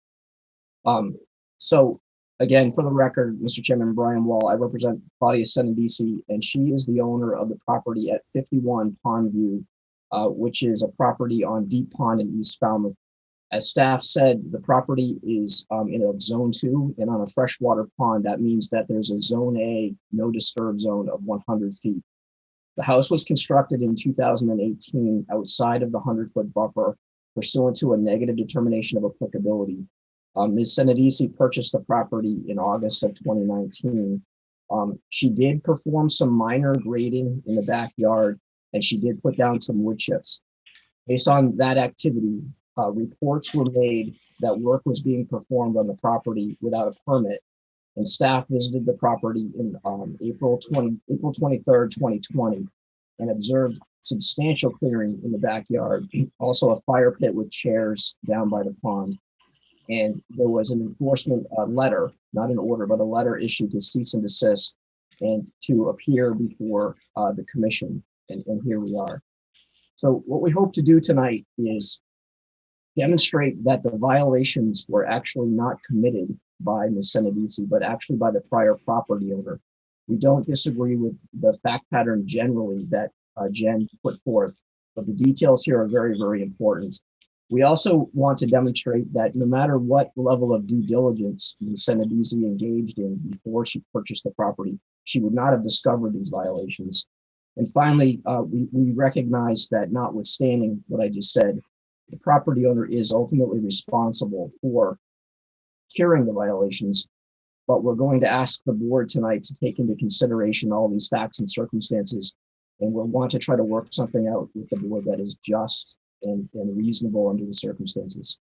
So again, for the record, Mr. Chairman, Brian Wall, I represent Claudia Senadisi, and she is the owner of the property at 51 Pondview, which is a property on Deep Pond in East Falmouth. As staff said, the property is in a zone 2, and on a freshwater pond, that means that there's a zone A, no disturb zone of 100 feet. The house was constructed in 2018 outside of the 100-foot buffer pursuant to a negative determination of applicability. Ms. Senadisi purchased the property in August of 2019. She did perform some minor grading in the backyard, and she did put down some wood chips. Based on that activity, reports were made that work was being performed on the property without a permit, and staff visited the property in April 23rd, 2020, and observed substantial clearing in the backyard, also a fire pit with chairs down by the pond. And there was an enforcement letter, not an order, but a letter issued to cease and desist and to appear before the commission. And here we are. So what we hope to do tonight is demonstrate that the violations were actually not committed by Ms. Senadisi, but actually by the prior property owner. We don't disagree with the fact pattern generally that Jen put forth, but the details here are very, very important. We also want to demonstrate that no matter what level of due diligence Ms. Senadisi engaged in before she purchased the property, she would not have discovered these violations. And finally, we recognize that notwithstanding what I just said, the property owner is ultimately responsible for curing the violations, but we're going to ask the board tonight to take into consideration all these facts and circumstances, and we'll want to try to work something out with the board that is just and reasonable under the circumstances.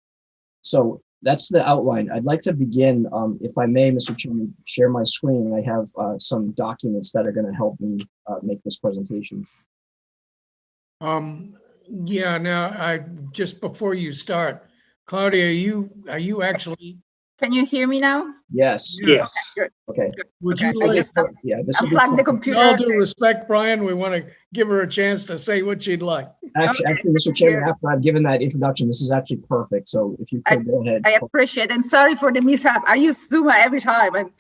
So that's the outline. I'd like to begin, if I may, Mr. Chairman, share my screen. I have some documents that are going to help me make this presentation. Yeah, now just before you start, Claudia, are you actually? Can you hear me now? Yes. Yes. Okay, Okay. Would Okay, you I like, just Yeah, this will be unplugged the with computer. all due respect, Brian, we want to give her a chance to say what she'd like. actually, Mr. Chairman, after I've given that introduction, this is actually perfect. So if you could go ahead. I appreciate it. I'm sorry for the mishap. I use Zoom every time, and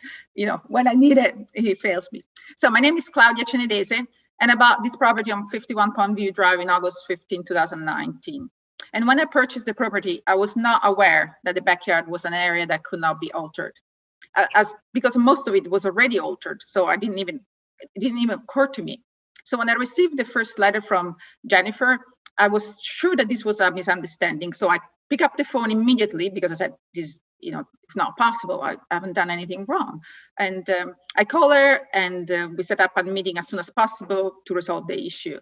when I need it, he fails me. So my name is Claudia Cenedese, and I bought this property on 51 Pondview Drive in August 15, 2019. And when I purchased the property, I was not aware that the backyard was an area that could not be altered, because most of it was already altered. So it didn't even occur to me. So when I received the first letter from Jennifer, I was sure that this was a misunderstanding. So I picked up the phone immediately because I said, this, it's not possible. I haven't done anything wrong. And I called her, and we set up a meeting as soon as possible to resolve the issue.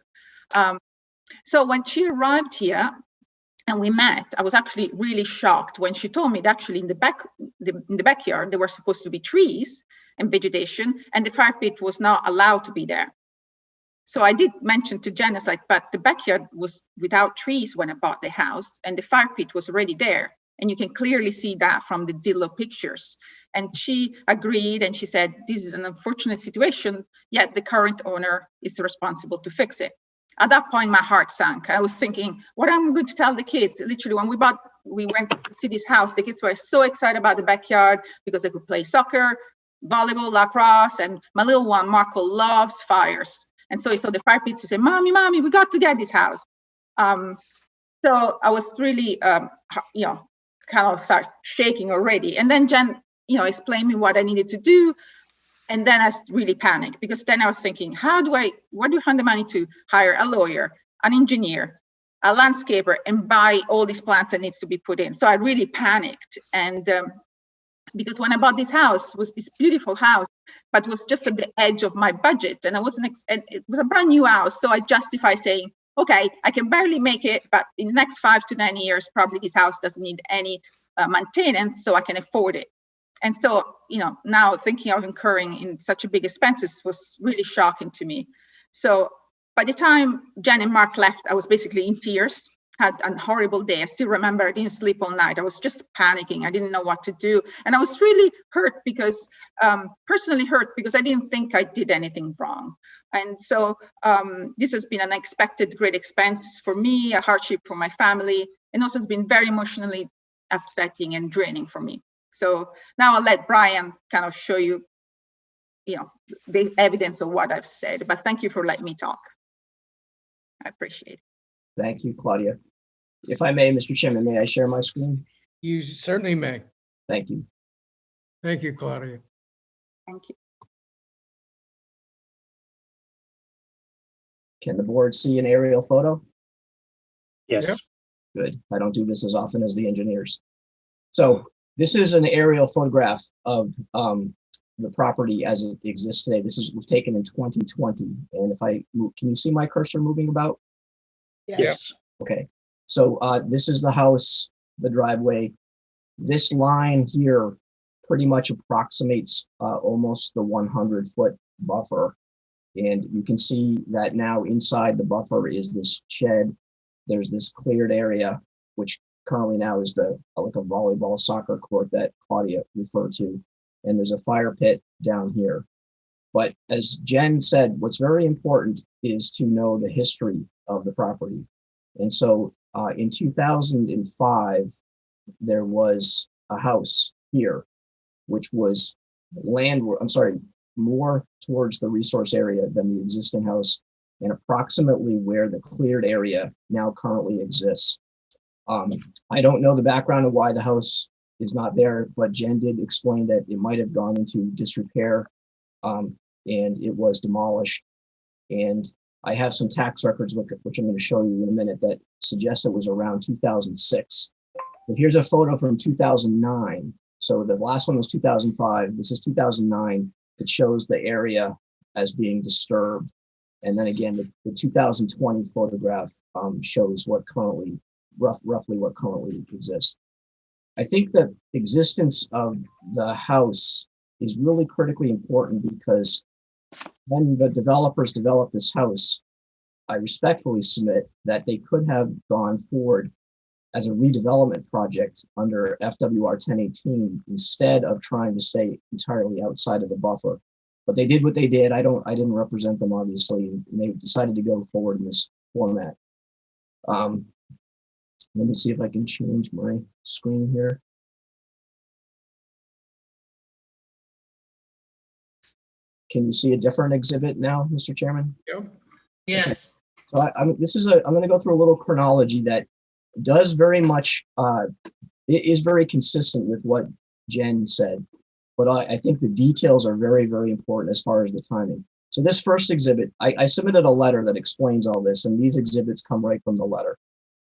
So when she arrived here, and we met. I was actually really shocked when she told me that actually in the backyard, there were supposed to be trees and vegetation, and the fire pit was not allowed to be there. So I did mention to Janice, like, but the backyard was without trees when I bought the house, and the fire pit was already there. And you can clearly see that from the Zillow pictures. And she agreed, and she said, this is an unfortunate situation, yet the current owner is responsible to fix it. At that point, my heart sank. I was thinking, what am I going to tell the kids? Literally, when we went to see this house, the kids were so excited about the backyard because they could play soccer, volleyball, lacrosse, and my little one, Marco, loves fires. And so he saw the fire pits, he said, Mommy, we got to get this house. So I was really, kind of start shaking already. And then Jen, explained me what I needed to do. And then I really panicked, because then I was thinking, where do I find the money to hire a lawyer, an engineer, a landscaper, and buy all these plants that needs to be put in? So I really panicked. And because when I bought this house, it was this beautiful house, but it was just at the edge of my budget. And it was a brand new house. So I justify saying, okay, I can barely make it, but in the next 5 to 9 years, probably this house doesn't need any maintenance, so I can afford it. And so, now thinking of incurring in such a big expenses was really shocking to me. So by the time Jen and Mark left, I was basically in tears, had a horrible day. I still remember I didn't sleep all night. I was just panicking. I didn't know what to do. And I was really hurt because, personally hurt because I didn't think I did anything wrong. And so this has been an unexpected great expense for me, a hardship for my family, and also has been very emotionally upsetting and draining for me. So now I'll let Brian kind of show you, the evidence of what I've said. But thank you for letting me talk. I appreciate it. Thank you, Claudia. If I may, Mr. Chairman, may I share my screen? You certainly may. Thank you. Thank you, Claudia. Thank you. Can the board see an aerial photo? Yes. Yep. Good. I don't do this as often as the engineers. So this is an aerial photograph of the property as it exists today. This was taken in 2020. And if I move, can you see my cursor moving about? Yes. Okay. So this is the house, the driveway. This line here pretty much approximates almost the 100-foot buffer. And you can see that now inside the buffer is this shed. There's this cleared area, which currently now is like a volleyball soccer court that Claudia referred to. And there's a fire pit down here. But as Jen said, what's very important is to know the history of the property. And so in 2005, there was a house here, which was more towards the resource area than the existing house, and approximately where the cleared area now currently exists. I don't know the background of why the house is not there, but Jen did explain that it might have gone into disrepair, and it was demolished. And I have some tax records, which I'm going to show you in a minute, that suggest it was around 2006. But here's a photo from 2009. So the last one was 2005. This is 2009. It shows the area as being disturbed. And then again, the 2020 photograph shows what currently, roughly what currently exists. I think the existence of the house is really critically important, because when the developers developed this house, I respectfully submit that they could have gone forward as a redevelopment project under FWR 1018 instead of trying to stay entirely outside of the buffer. But they did what they did. I didn't represent them, obviously, and they decided to go forward in this format. Let me see if I can change my screen here. Can you see a different exhibit now, Mr. Chairman? Yep. Yes. So I'm going to go through a little chronology that does very much, it is very consistent with what Jen said, but I think the details are very, very important as far as the timing. So this first exhibit, I submitted a letter that explains all this, and these exhibits come right from the letter.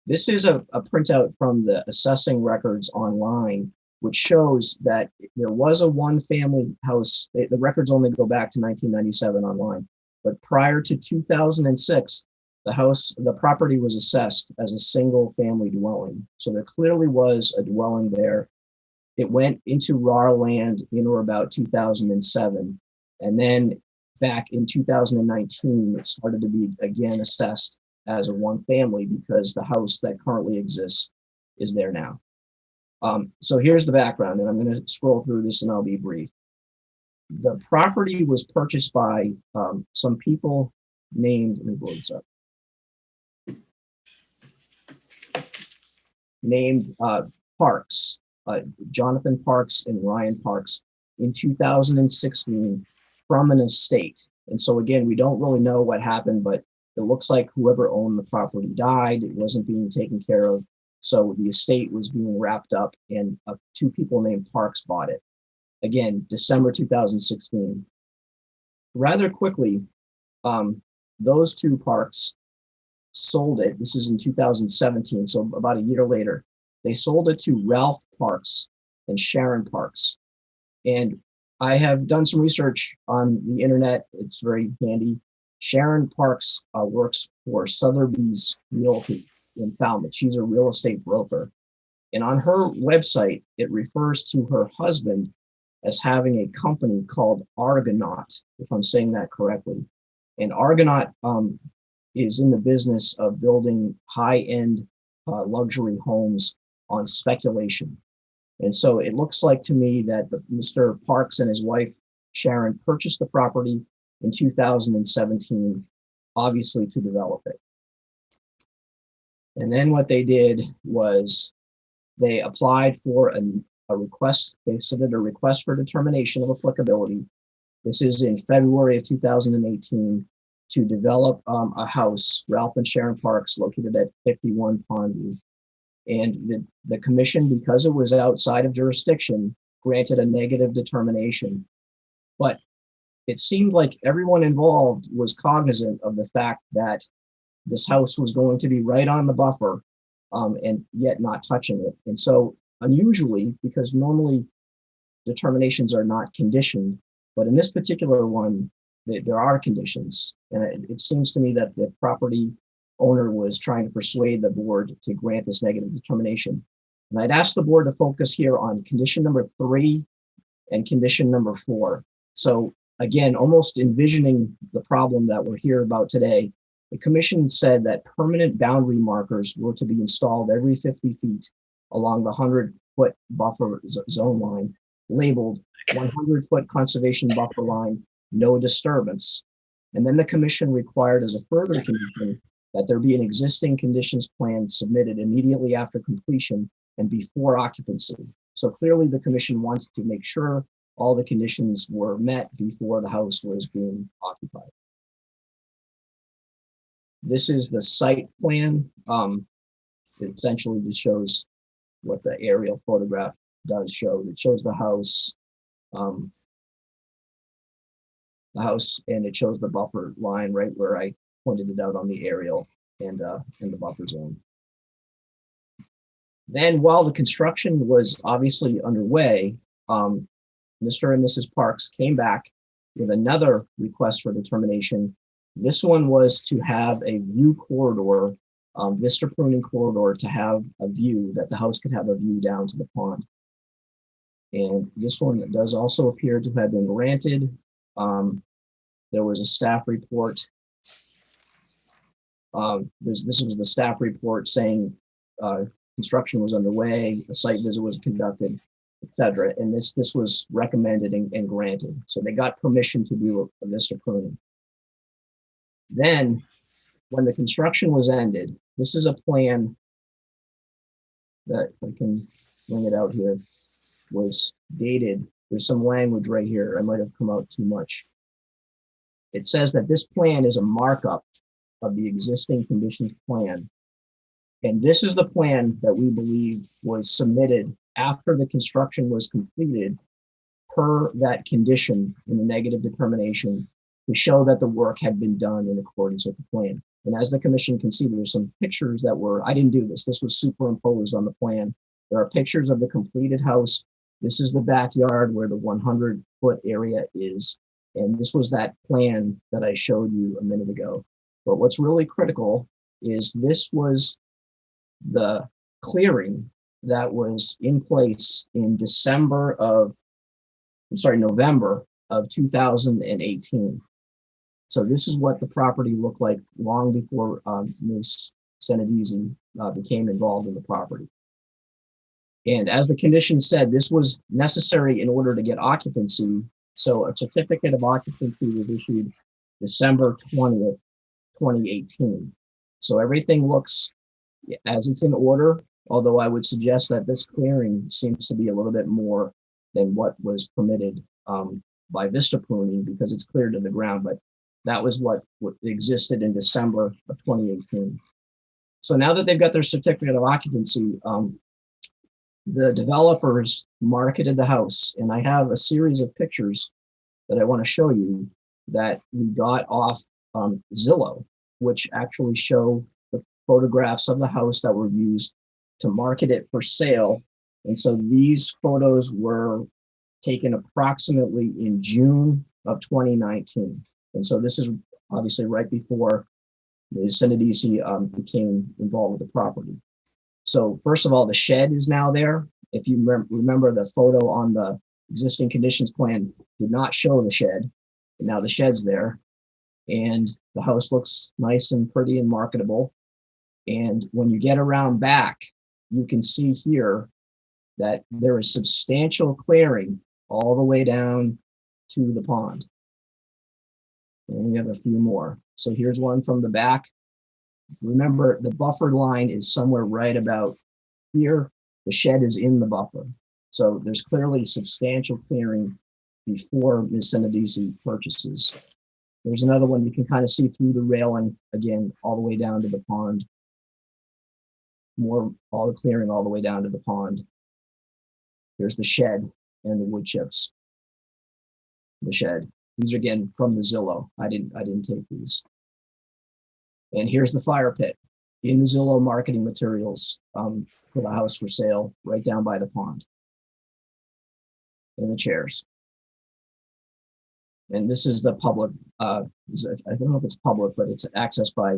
This is a printout from the assessing records online, which shows that there was a one-family house. The records only go back to 1997 online, but prior to 2006, The property was assessed as a single family dwelling. So there clearly was a dwelling there. It went into raw land in or about 2007. And then back in 2019, it started to be again assessed as a one family because the house that currently exists is there now. So here's the background, and I'm going to scroll through this and I'll be brief. The property was purchased by some people named, let me blow this up, named Parks, Jonathan Parks and Ryan Parks in 2016 from an estate. And so again, we don't really know what happened, but it looks like whoever owned the property died. It wasn't being taken care of. So the estate was being wrapped up and two people named Parks bought it. Again, December 2016. Rather quickly, those two Parks sold it. This is in 2017, so about a year later. They sold it to Ralph Parks and Sharon Parks. And I have done some research on the internet. It's very handy. Sharon Parks works for Sotheby's Realty in Falmouth. She's a real estate broker. And on her website, it refers to her husband as having a company called Argonaut, if I'm saying that correctly. And Argonaut is in the business of building high-end luxury homes on speculation. And so it looks like to me that Mr. Parks and his wife, Sharon, purchased the property in 2017, obviously to develop it. And then what they did was they applied for a request. They submitted a request for determination of applicability. This is in February of 2018 to develop a house, Ralph and Sharon Parks, located at 51 Pondview. And the commission, because it was outside of jurisdiction, granted a negative determination. But it seemed like everyone involved was cognizant of the fact that this house was going to be right on the buffer and yet not touching it. And so unusually, because normally determinations are not conditioned, but in this particular one, there are conditions. And it seems to me that the property owner was trying to persuade the board to grant this negative determination. And I'd ask the board to focus here on condition number 3 and condition number 4. So again, almost envisioning the problem that we're here about today, the commission said that permanent boundary markers were to be installed every 50 feet along the 100-foot buffer zone line, labeled 100-foot conservation buffer line, no disturbance. And then the commission required as a further condition that there be an existing conditions plan submitted immediately after completion and before occupancy. So clearly the commission wants to make sure all the conditions were met before the house was being occupied. This is the site plan. It essentially just shows what the aerial photograph does show. It shows the house, and it shows the buffer line right where I pointed it out on the aerial and in the buffer zone. Then while the construction was obviously underway, Mr. and Mrs. Parks came back with another request for determination. This one was to have a view corridor, vista pruning corridor, to have a view, that the house could have a view down to the pond. And this one does also appear to have been granted. There was a staff report. This was the staff report saying construction was underway, a site visit was conducted, etc. And this was recommended and granted. So they got permission to do a vista pruning. Then, when the construction was ended, this is a plan that, if I can bring it out here, was dated. There's some language right here. I might have come out too much. It says that this plan is a markup of the existing conditions plan. And this is the plan that we believe was submitted after the construction was completed per that condition in the negative determination to show that the work had been done in accordance with the plan. And as the commission can see, there's some pictures that were, I didn't do this, this was superimposed on the plan. There are pictures of the completed house. This is the backyard where the 100-foot area is. And this was that plan that I showed you a minute ago. But what's really critical is this was the clearing that was in place in November of 2018. So this is what the property looked like long before Ms. Senadisi became involved in the property. And as the condition said, this was necessary in order to get occupancy. So a certificate of occupancy was issued December 20th, 2018. So everything looks as it's in order, although I would suggest that this clearing seems to be a little bit more than what was permitted by Vista pruning because it's cleared to the ground, but that was what existed in December of 2018. So now that they've got their certificate of occupancy, the developers marketed the house, and I have a series of pictures that I want to show you that we got off Zillow, which actually show the photographs of the house that were used to market it for sale. And so these photos were taken approximately in June of 2019. And so this is obviously right before Ms. Senadisi became involved with the property. So first of all, the shed is now there. If you remember, the photo on the existing conditions plan did not show the shed. But now the shed's there. And the house looks nice and pretty and marketable. And when you get around back, you can see here that there is substantial clearing all the way down to the pond. And we have a few more. So here's one from the back. Remember, the buffer line is somewhere right about here. The shed is in the buffer. So there's clearly substantial clearing before Ms. Senadisi purchases. There's another one you can kind of see through the railing, again, all the way down to the pond. All the clearing all the way down to the pond. There's the shed and the wood chips. The shed. These are again from the Zillow. I didn't take these. And here's the fire pit in the Zillow marketing materials for the house for sale, right down by the pond. And the chairs. And this is the public, I don't know if it's public, but it's accessed by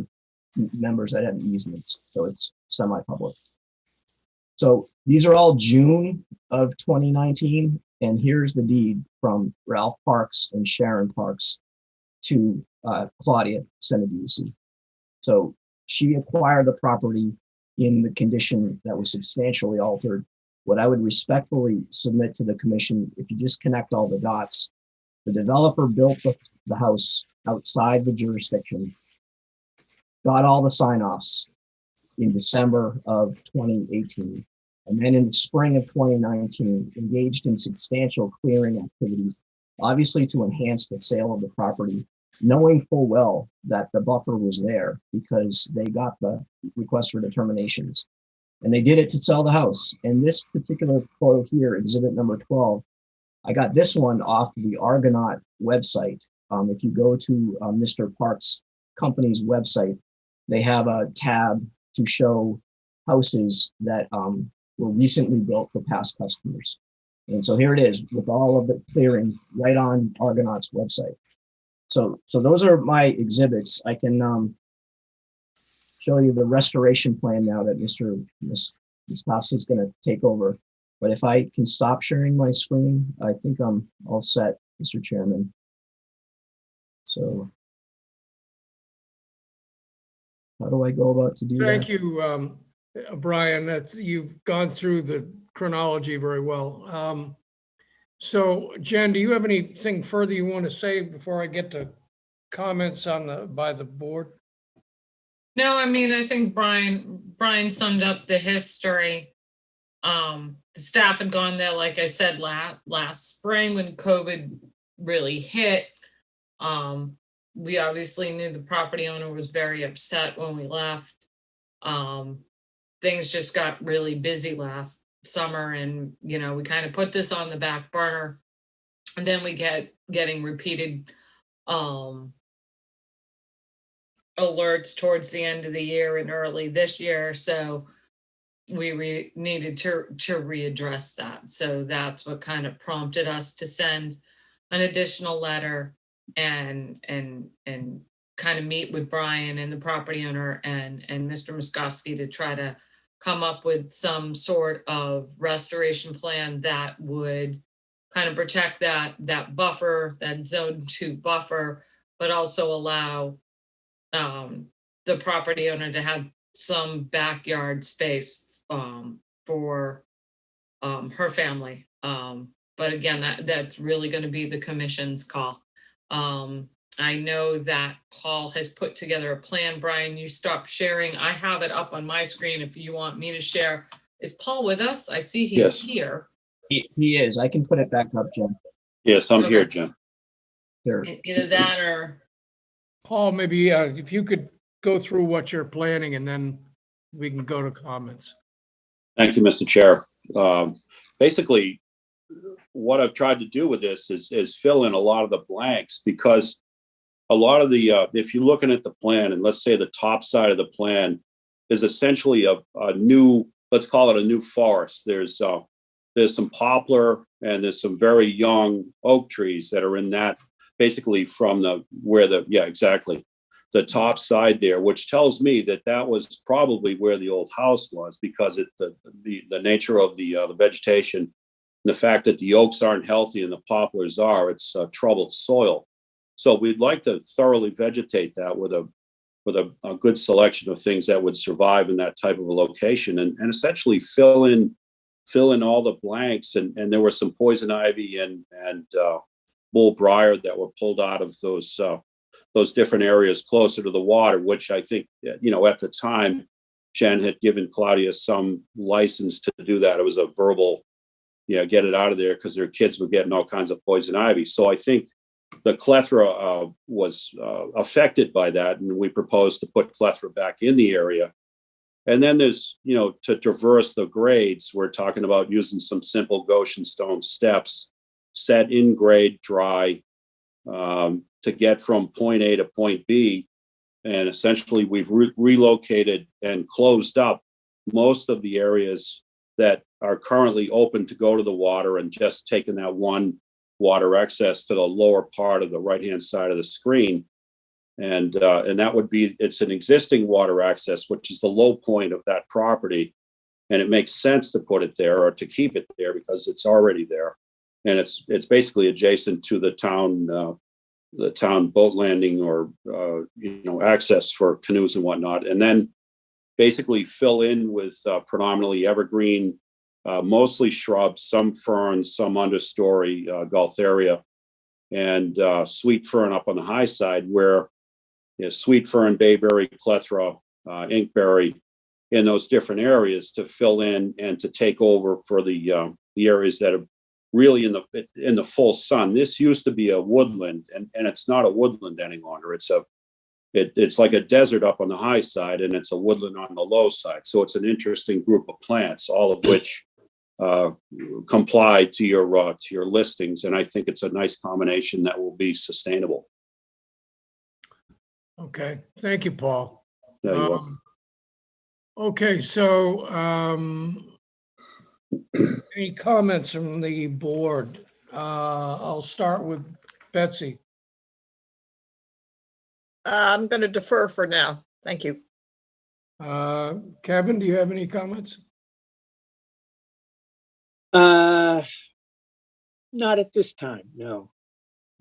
members that have easements. So it's semi-public. So these are all June of 2019. And here's the deed from Ralph Parks and Sharon Parks to Claudia Senadisi. So she acquired the property in the condition that was substantially altered. What I would respectfully submit to the commission, if you just connect all the dots, the developer built the house outside the jurisdiction, got all the sign-offs in December of 2018, and then in the spring of 2019, engaged in substantial clearing activities, obviously to enhance the sale of the property, knowing full well that the buffer was there because they got the request for determinations. And they did it to sell the house. And this particular photo here, exhibit number 12, I got this one off the Argonaut website. If you go to Mr. Parks' company's website, they have a tab to show houses that were recently built for past customers. And so here it is with all of the clearing right on Argonaut's website. So those are my exhibits. I can show you the restoration plan now that Mr. Mostafsky is going to take over. But if I can stop sharing my screen, I think I'm all set, Mr. Chairman. So how do I go about to do that? Thank you, Brian. You've gone through the chronology very well. So Jen, do you have anything further you want to say before I get to comments by the board? No, I mean, I think Brian summed up the history. The staff had gone there, like I said, last spring when COVID really hit. We obviously knew the property owner was very upset when we left. Things just got really busy last summer, and we kind of put this on the back burner, and then we getting repeated alerts towards the end of the year and early this year. So we needed to readdress that. So that's what kind of prompted us to send an additional letter and kind of meet with Brian and the property owner and Mr. Moskowski to try to come up with some sort of restoration plan that would kind of protect that buffer, that zone 2 buffer, but also allow the property owner to have some backyard space for her family. But again, that's really going to be the commission's call. I know that Paul has put together a plan. Brian, you stopped sharing. I have it up on my screen if you want me to share. Is Paul with us? I see he's Yes. here. He is. I can put it back up, Jim. Yes, I'm here, Okay. Jim. Sure. Either that or, Paul, maybe if you could go through what you're planning and then we can go to comments. Thank you, Mr. Chair. Basically, what I've tried to do with this is fill in a lot of the blanks, because a lot of the, if you're looking at the plan, and let's say the top side of the plan is essentially a new, let's call it a new forest. There's some poplar and there's some very young oak trees that are in that, basically from the top side there, which tells me that that was probably where the old house was, because the nature of the vegetation, the fact that the oaks aren't healthy and the poplars are, it's troubled soil. So we'd like to thoroughly vegetate that with a good selection of things that would survive in that type of a location, and essentially fill in all the blanks. And there were some poison ivy and bull briar that were pulled out of those different areas closer to the water, which I think, at the time, Jen had given Claudia some license to do that. It was a verbal, get it out of there, because their kids were getting all kinds of poison ivy. So I think the clethra was affected by that, and we proposed to put clethra back in the area. And then there's, to traverse the grades, we're talking about using some simple Goshen stone steps set in grade dry to get from point A to point B. And essentially we've relocated and closed up most of the areas that are currently open to go to the water, and just taking that one water access to the lower part of the right-hand side of the screen. And that would be, it's an existing water access, which is the low point of that property. And it makes sense to put it there, or to keep it there, because it's already there. And it's basically adjacent to the town boat landing, or, access for canoes and whatnot. And then basically fill in with predominantly evergreen, mostly shrubs, some ferns, some understory Gaultheria, and sweet fern up on the high side, where sweet fern, bayberry, clethra, inkberry, in those different areas to fill in and to take over for the areas that are really in the full sun. This used to be a woodland, and it's not a woodland any longer. It's like a desert up on the high side, and it's a woodland on the low side. So it's an interesting group of plants, all of which comply to your listings. And I think it's a nice combination that will be sustainable. Okay, thank you, Paul. Yeah, you're welcome. Okay, so any comments from the board? I'll start with Betsy. I'm going to defer for now. Thank you. Kevin, do you have any comments? Not at this time, no.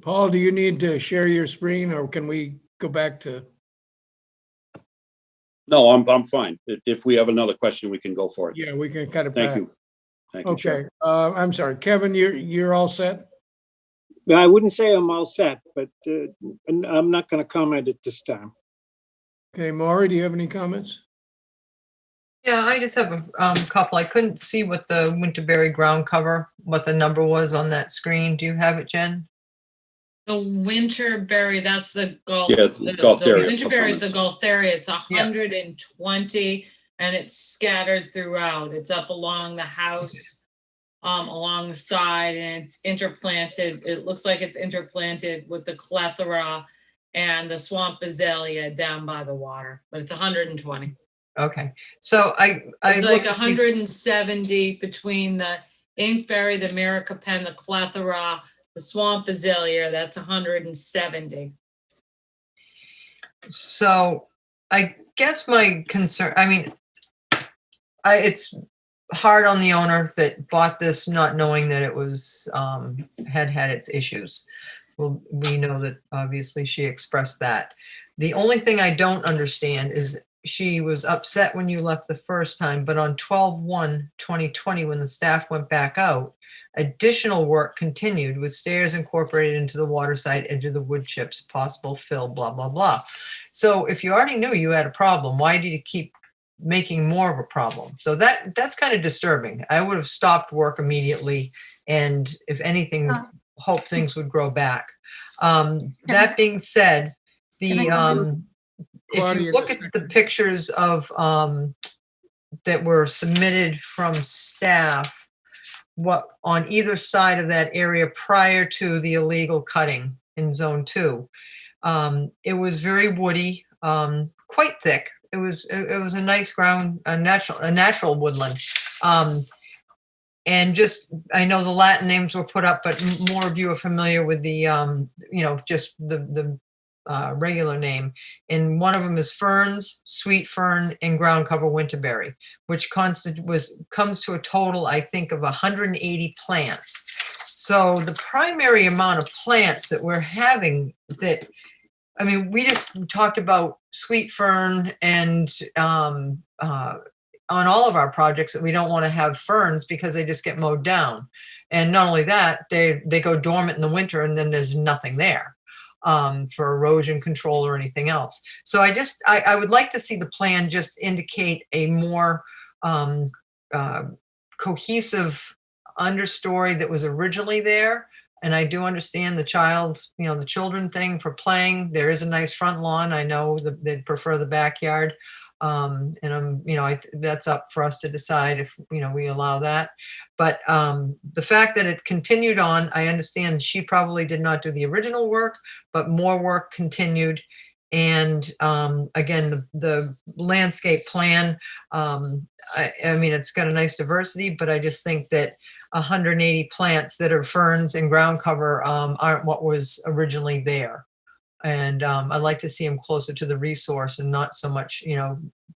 Paul, do you need to share your screen, or can we go back to? No, I'm fine. If we have another question, we can go for it. Yeah, we can cut it Thank back. you. Thank you, Okay, Chair. I'm sorry, Kevin, you're all set? No, I wouldn't say I'm all set, but I'm not going to comment at this time. Okay, Maury, do you have any comments? Yeah, I just have a couple. I couldn't see what the winterberry ground cover, what the number was on that screen. Do you have it, Jen? the winterberry, that's the Gulf. Yeah, Gaultheria The winterberry is the components. Gaultheria. It's 120 and it's scattered throughout. It's up along the house, along the side, and it's interplanted. It looks like it's interplanted with the clethra and the swamp azalea down by the water, but it's 120. Okay, so I It's like looked at these- 170 between the inkberry, the Americapen, the clethra, the swamp azalea. That's 170. So I guess my concern, I mean, it's hard on the owner that bought this not knowing that it was, had its issues. Well, we know that obviously she expressed that. The only thing I don't understand is she was upset when you left the first time, but on 12/1/2020, when the staff went back out, additional work continued with stairs incorporated into the waterside edge of the wood chips, possible fill, blah, blah, blah. So if you already knew you had a problem, why did you keep making more of a problem? So that's kind of disturbing. I would have stopped work immediately, and if anything, hope things would grow back. That being said, if Claudia, you look at the pictures of that were submitted from staff, what on either side of that area prior to the illegal cutting in zone 2, it was very woody, quite thick. It was a nice ground, a natural woodland. And just, I know the Latin names were put up, but more of you are familiar with the, just the regular name. And one of them is ferns, sweet fern, and ground cover winterberry, which comes to a total, I think, of 180 plants. So the primary amount of plants that we're having that, I mean, we just talked about sweet fern and on all of our projects that we don't want to have ferns because they just get mowed down. And not only that, they go dormant in the winter and then there's nothing there for erosion control or anything else. So I would like to see the plan just indicate a more cohesive understory that was originally there. And I do understand the children thing for playing. There is a nice front lawn. I know that they'd prefer the backyard. And that's up for us to decide if, we allow that. But the fact that it continued on, I understand she probably did not do the original work, but more work continued. And again, the landscape plan, I mean, it's got a nice diversity, but I just think that 180 plants that are ferns and ground cover aren't what was originally there. And I'd like to see them closer to the resource and not so much,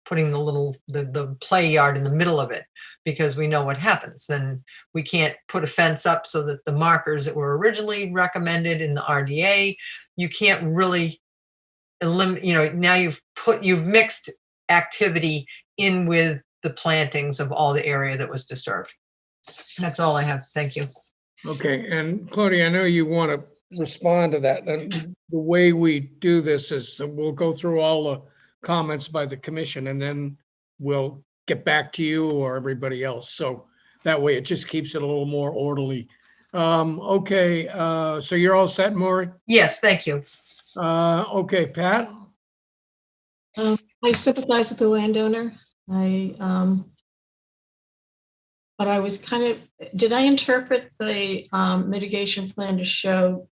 putting the play yard in the middle of it, because we know what happens. Then we can't put a fence up so that the markers that were originally recommended in the RDA, you can't really eliminate, now you've mixed activity in with the plantings of all the area that was disturbed. That's all I have. Thank you. Okay, and Claudia, I know you want to respond to that. And the way we do this is we'll go through all the comments by the commission and then we'll get back to you or everybody else. So that way it just keeps it a little more orderly. Okay, so you're all set, Maury? Yes, thank you. Okay, Pat? I sympathize with the landowner. But I was did I interpret the mitigation plan to show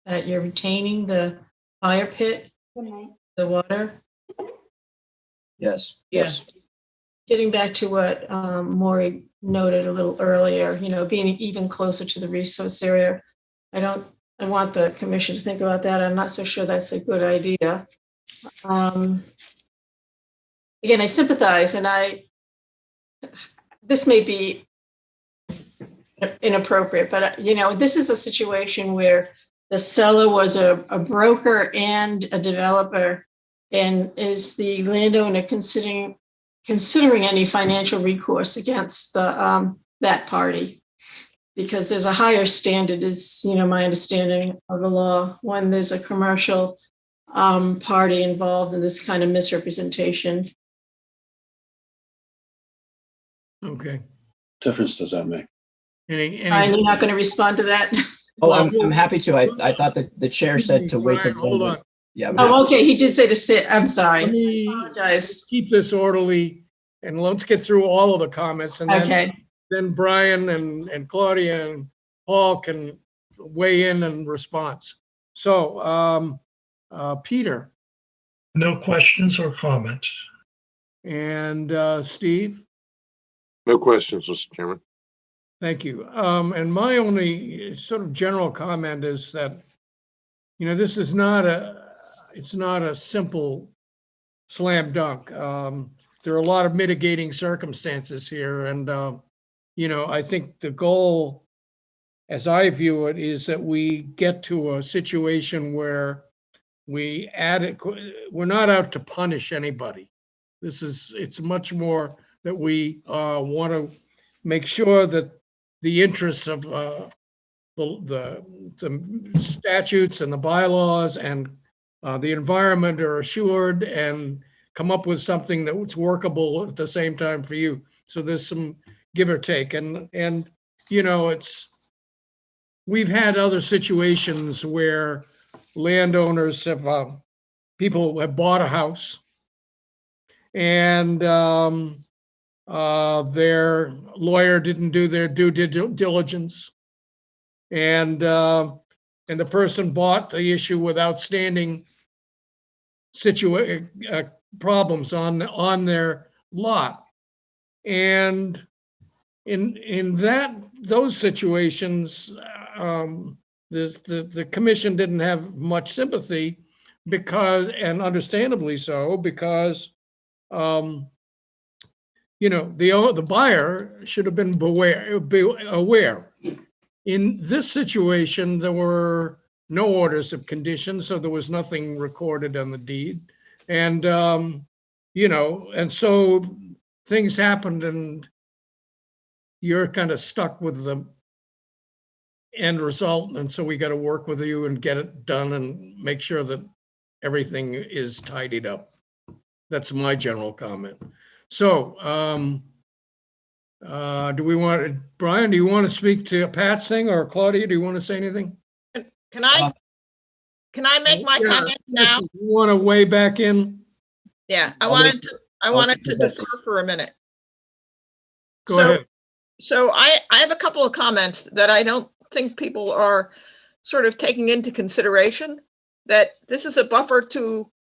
that you're retaining the fire pit, the water? Yes. Yes. Getting back to what Maury noted a little earlier, being even closer to the resource area. I want the commission to think about that. I'm not so sure that's a good idea. Again, I sympathize, and this may be inappropriate, but this is a situation where the seller was a broker and a developer, and is the landowner considering any financial recourse against that party? Because there's a higher standard, is my understanding of the law, when there's a commercial party involved in this kind of misrepresentation. Okay. Difference does that make? Brian, you're not going to respond to that? Oh, I'm happy to. I thought that the chair said to wait till. Hold on. Yeah. Oh, okay. He did say to sit. I'm sorry. Let me apologize. Keep this orderly and let's get through all of the comments, and then Brian and Claudia and Paul can weigh in and response. So, Peter. No questions or comments. And Steve? No questions, Mr. Chairman. Thank you. And my only sort of general comment is that, this is not it's not a simple slam dunk. There are a lot of mitigating circumstances here, and I think the goal, as I view it, is that we get to a situation where we're not out to punish anybody. It's much more that we want to make sure that the interests of the statutes and the bylaws and the environment are assured, and come up with something that's workable at the same time for you. So there's some give or take, and we've had other situations where landowners people have bought a house, and their lawyer didn't do their due diligence, and the person bought the issue with outstanding problems on their lot. And in those situations, the commission didn't have much sympathy, because, and understandably so, because the buyer should have been aware. In this situation, there were no orders of condition, so there was nothing recorded on the deed. And, and so things happened, and you're kind of stuck with the end result. And so we got to work with you and get it done and make sure that everything is tidied up. That's my general comment. So, Brian, do you want to speak to Pat's thing, or Claudia, do you want to say anything? Can I make my comment now? You want to weigh back in? Yeah, I wanted to defer for a minute. Go ahead. So I have a couple of comments that I don't think people are sort of taking into consideration. That this is a buffer to,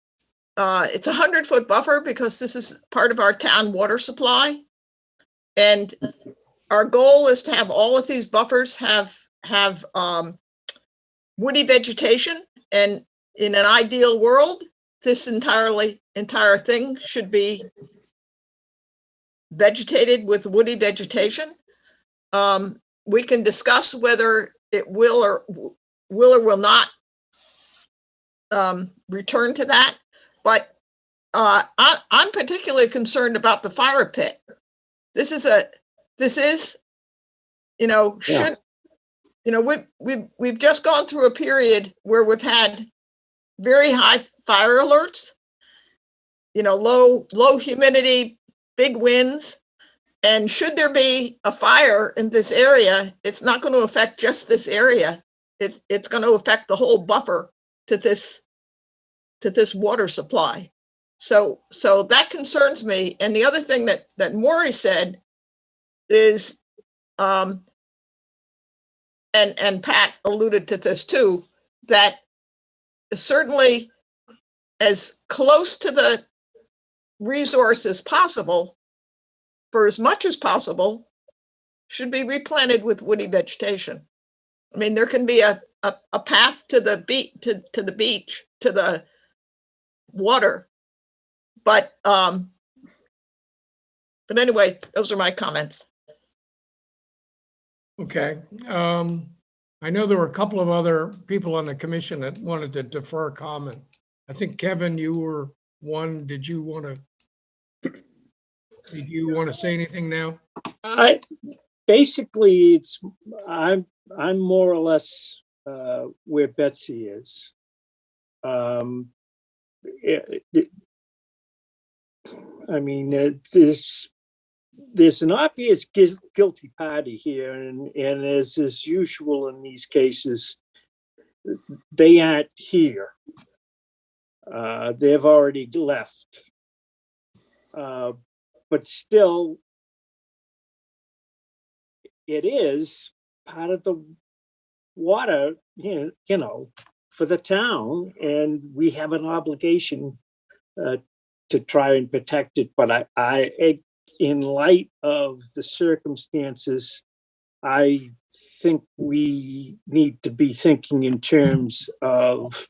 it's a 100-foot buffer because this is part of our town water supply. And our goal is to have all of these buffers have woody vegetation. And in an ideal world, this entire thing should be vegetated with woody vegetation. We can discuss whether it will or will not return to that. But I'm particularly concerned about the fire pit. We've just gone through a period where we've had very high fire alerts, low humidity, big winds. And should there be a fire in this area, it's not going to affect just this area. It's going to affect the whole buffer to this water supply. So that concerns me. And the other thing that Maury said is, and Pat alluded to this too, that certainly as close to the resource as possible, for as much as possible, should be replanted with woody vegetation. I mean, there can be a path to the beach, to the water, but anyway, those are my comments. Okay. I know there were a couple of other people on the commission that wanted to defer comment. I think, Kevin, you were one. Did you want to say anything now? I'm more or less where Betsy is. There's an obvious guilty party here, and as is usual in these cases, they aren't here. They've already left. But still, it is part of the water, for the town, and we have an obligation to try and protect it. But I, in light of the circumstances, I think we need to be thinking in terms of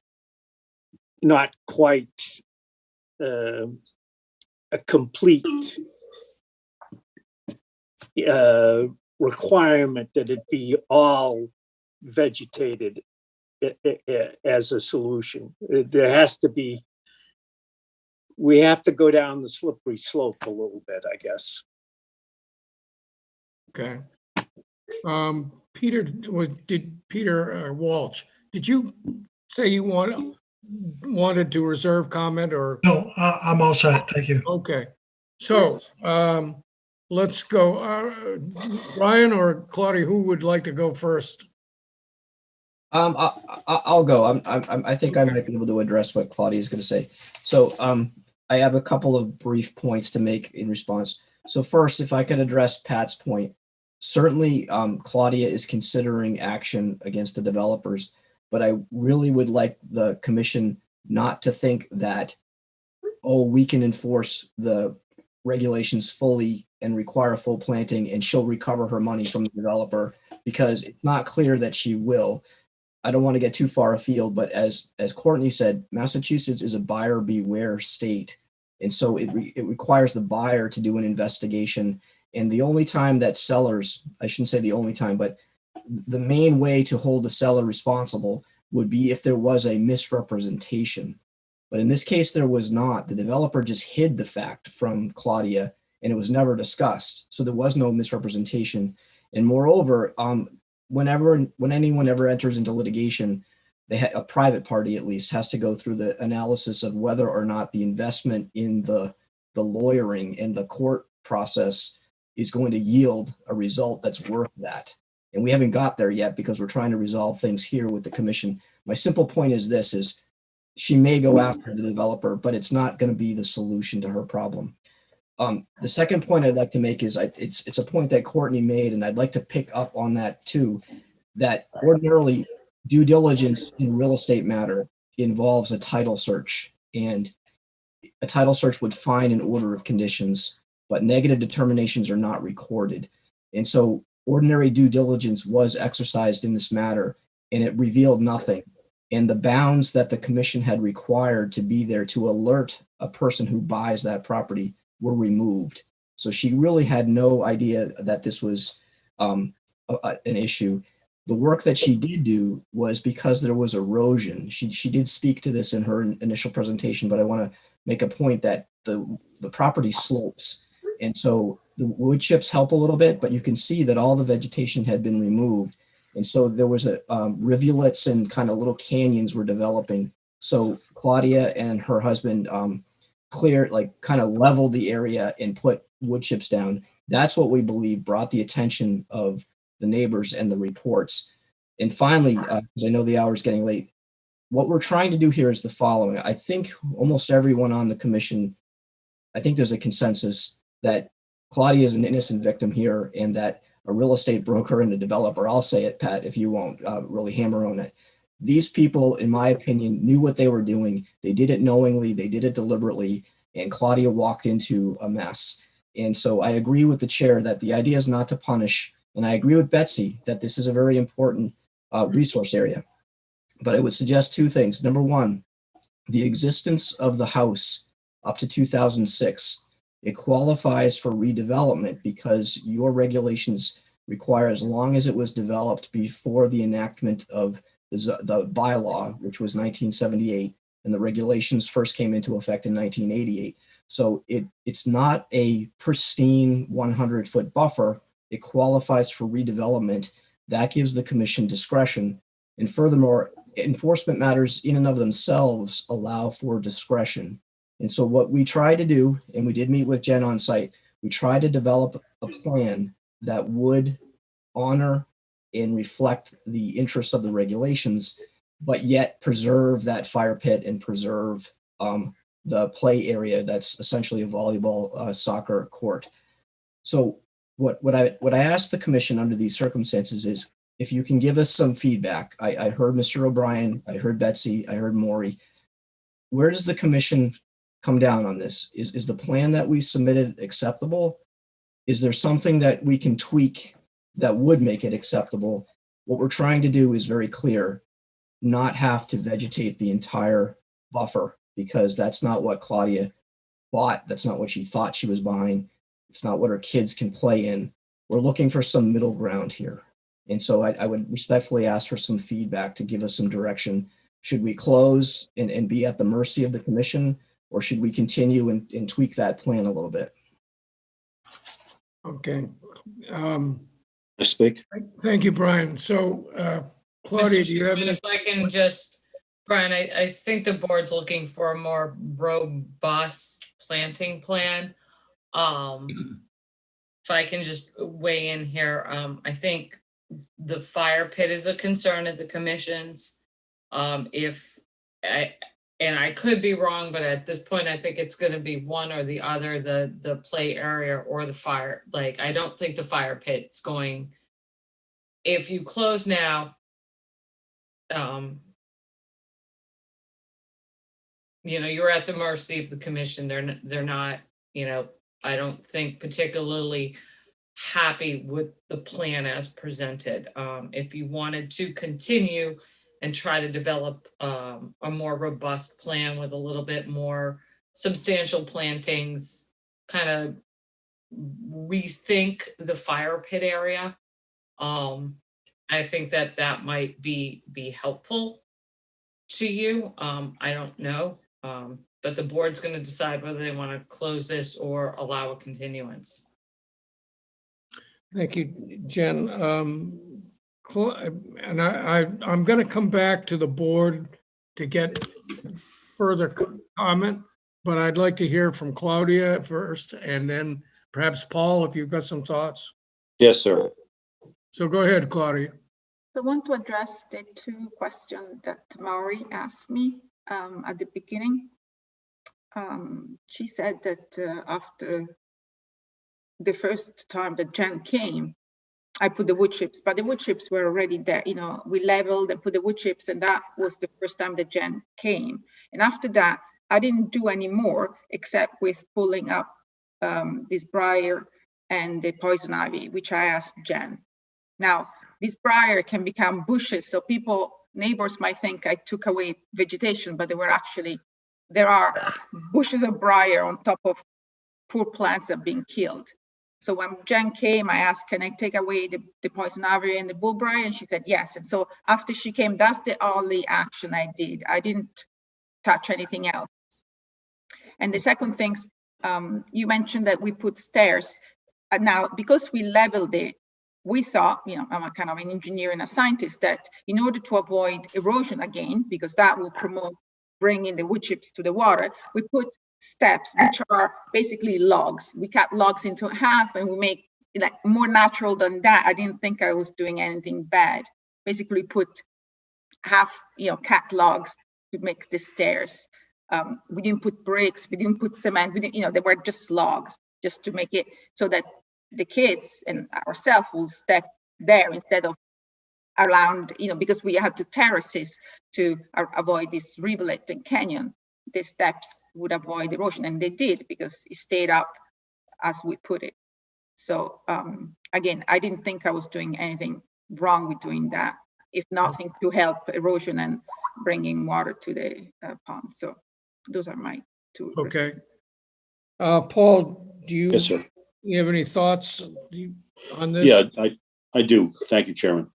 not quite a complete requirement that it be all vegetated as a solution. There has to be, we have to go down the slippery slope a little bit, I guess. Okay. Peter, Peter Walsh, did you say you wanted to reserve comment or? No, I'm all set. Thank you. Okay. So let's go. Brian or Claudia, who would like to go first? I'll go. I think I might be able to address what Claudia is going to say. So, I have a couple of brief points to make in response. So first, if I could address Pat's point, certainly, Claudia is considering action against the developers, but I really would like the commission not to think that, oh, we can enforce the regulations fully and require full planting and she'll recover her money from the developer, because it's not clear that she will. I don't want to get too far afield, but as Courtney said, Massachusetts is a buyer beware state. And so it requires the buyer to do an investigation. And the only time that sellers, I shouldn't say the only time, but the main way to hold the seller responsible would be if there was a misrepresentation. But in this case, there was not. The developer just hid the fact from Claudia and it was never discussed. So there was no misrepresentation. And moreover, when anyone ever enters into litigation, a private party at least has to go through the analysis of whether or not the investment in the lawyering and the court process is going to yield a result that's worth that. And we haven't got there yet because we're trying to resolve things here with the commission. My simple point is this, is she may go after the developer, but it's not going to be the solution to her problem. The second point I'd like to make is it's a point that Courtney made, and I'd like to pick up on that too, that ordinarily due diligence in real estate matter involves a title search, and a title search would find an order of conditions, but negative determinations are not recorded. And so ordinary due diligence was exercised in this matter, and it revealed nothing. And the bounds that the commission had required to be there to alert a person who buys that property were removed. So she really had no idea that this was an issue. The work that she did do was because there was erosion. She did speak to this in her initial presentation, but I want to make a point that the property slopes. And so the wood chips help a little bit, but you can see that all the vegetation had been removed. And so there was rivulets and kind of little canyons were developing. So Claudia and her husband kind of leveled the area and put wood chips down. That's what we believe brought the attention of the neighbors and the reports. And finally, because I know the hour is getting late, what we're trying to do here is the following. I think almost everyone on the commission, I think there's a consensus that Claudia is an innocent victim here, and that a real estate broker and a developer, I'll say it, Pat, if you won't really hammer on it. These people, in my opinion, knew what they were doing. They did it knowingly, they did it deliberately, and Claudia walked into a mess. And so I agree with the chair that the idea is not to punish, and I agree with Betsy that this is a very important resource area. But I would suggest two things. Number one, the existence of the house up to 2006, it qualifies for redevelopment because your regulations require, as long as it was developed before the enactment of the bylaw, which was 1978, and the regulations first came into effect in 1988. So it's not a pristine 100-foot buffer. It qualifies for redevelopment. That gives the commission discretion. And furthermore, enforcement matters in and of themselves allow for discretion. And so what we try to do, and we did meet with Jen on site, we tried to develop a plan that would honor and reflect the interests of the regulations, but yet preserve that fire pit and preserve the play area that's essentially a volleyball soccer court. So what I asked the commission under these circumstances is, if you can give us some feedback. I heard Mr. O'Brien, I heard Betsy, I heard Maury. Where does the commission come down on this? Is the plan that we submitted acceptable? Is there something that we can tweak that would make it acceptable? What we're trying to do is very clear, not have to vegetate the entire buffer, because that's not what Claudia bought. That's not what she thought she was buying. It's not what her kids can play in. We're looking for some middle ground here. And so I would respectfully ask for some feedback to give us some direction. Should we close and be at the mercy of the commission, or should we continue and tweak that plan a little bit? Okay. I speak. Thank you, Brian. So, Claudia, do you have any? If I can just, Brian, I think the board's looking for a more robust planting plan. If I can just weigh in here, I think the fire pit is a concern at the commission's. And I could be wrong, but at this point, I think it's going to be one or the other, the play area or the fire. Like, I don't think the fire pit's going. If you close now, you're at the mercy of the commission. They're not, I don't think particularly happy with the plan as presented. If you wanted to continue and try to develop a more robust plan with a little bit more substantial plantings, kind of rethink the fire pit area, I think that might be helpful to you. I don't know, but the board's going to decide whether they want to close this or allow a continuance. Thank you, Jen. And I'm going to come back to the board to get further comment, but I'd like to hear from Claudia first, and then perhaps Paul, if you've got some thoughts. Yes, sir. So go ahead, Claudia. I want to address the two questions that Maury asked me at the beginning. She said that after the first time that Jen came, I put the wood chips, but the wood chips were already there. We leveled and put the wood chips, and that was the first time that Jen came. And after that, I didn't do any more except with pulling up this briar and the poison ivy, which I asked Jen. Now, this briar can become bushes, so neighbors might think I took away vegetation, but there are bushes of briar on top of poor plants that are being killed. So when Jen came, I asked, can I take away the poison ivy and the bullbriar? And she said yes. And so after she came, that's the only action I did. I didn't touch anything else. And the second thing, you mentioned that we put stairs. Now, because we leveled it, we thought, I'm a kind of an engineer and a scientist, that in order to avoid erosion again, because that will promote bringing the wood chips to the water, we put steps, which are basically logs. We cut logs into half and we make it like more natural than that. I didn't think I was doing anything bad. Basically put half, cut logs to make the stairs. We didn't put bricks, we didn't put cement, they were just logs, just to make it so that the kids and ourselves will step there instead of around, because we had to terraces to avoid this rivulet and canyon. The steps would avoid erosion, and they did, because it stayed up as we put it. So again, I didn't think I was doing anything wrong with doing that, if nothing to help erosion and bringing water to the pond. So those are my two. Okay. Paul, do you, Yes, sir. You have any thoughts on this? Yeah, I do. Thank you, Chairman.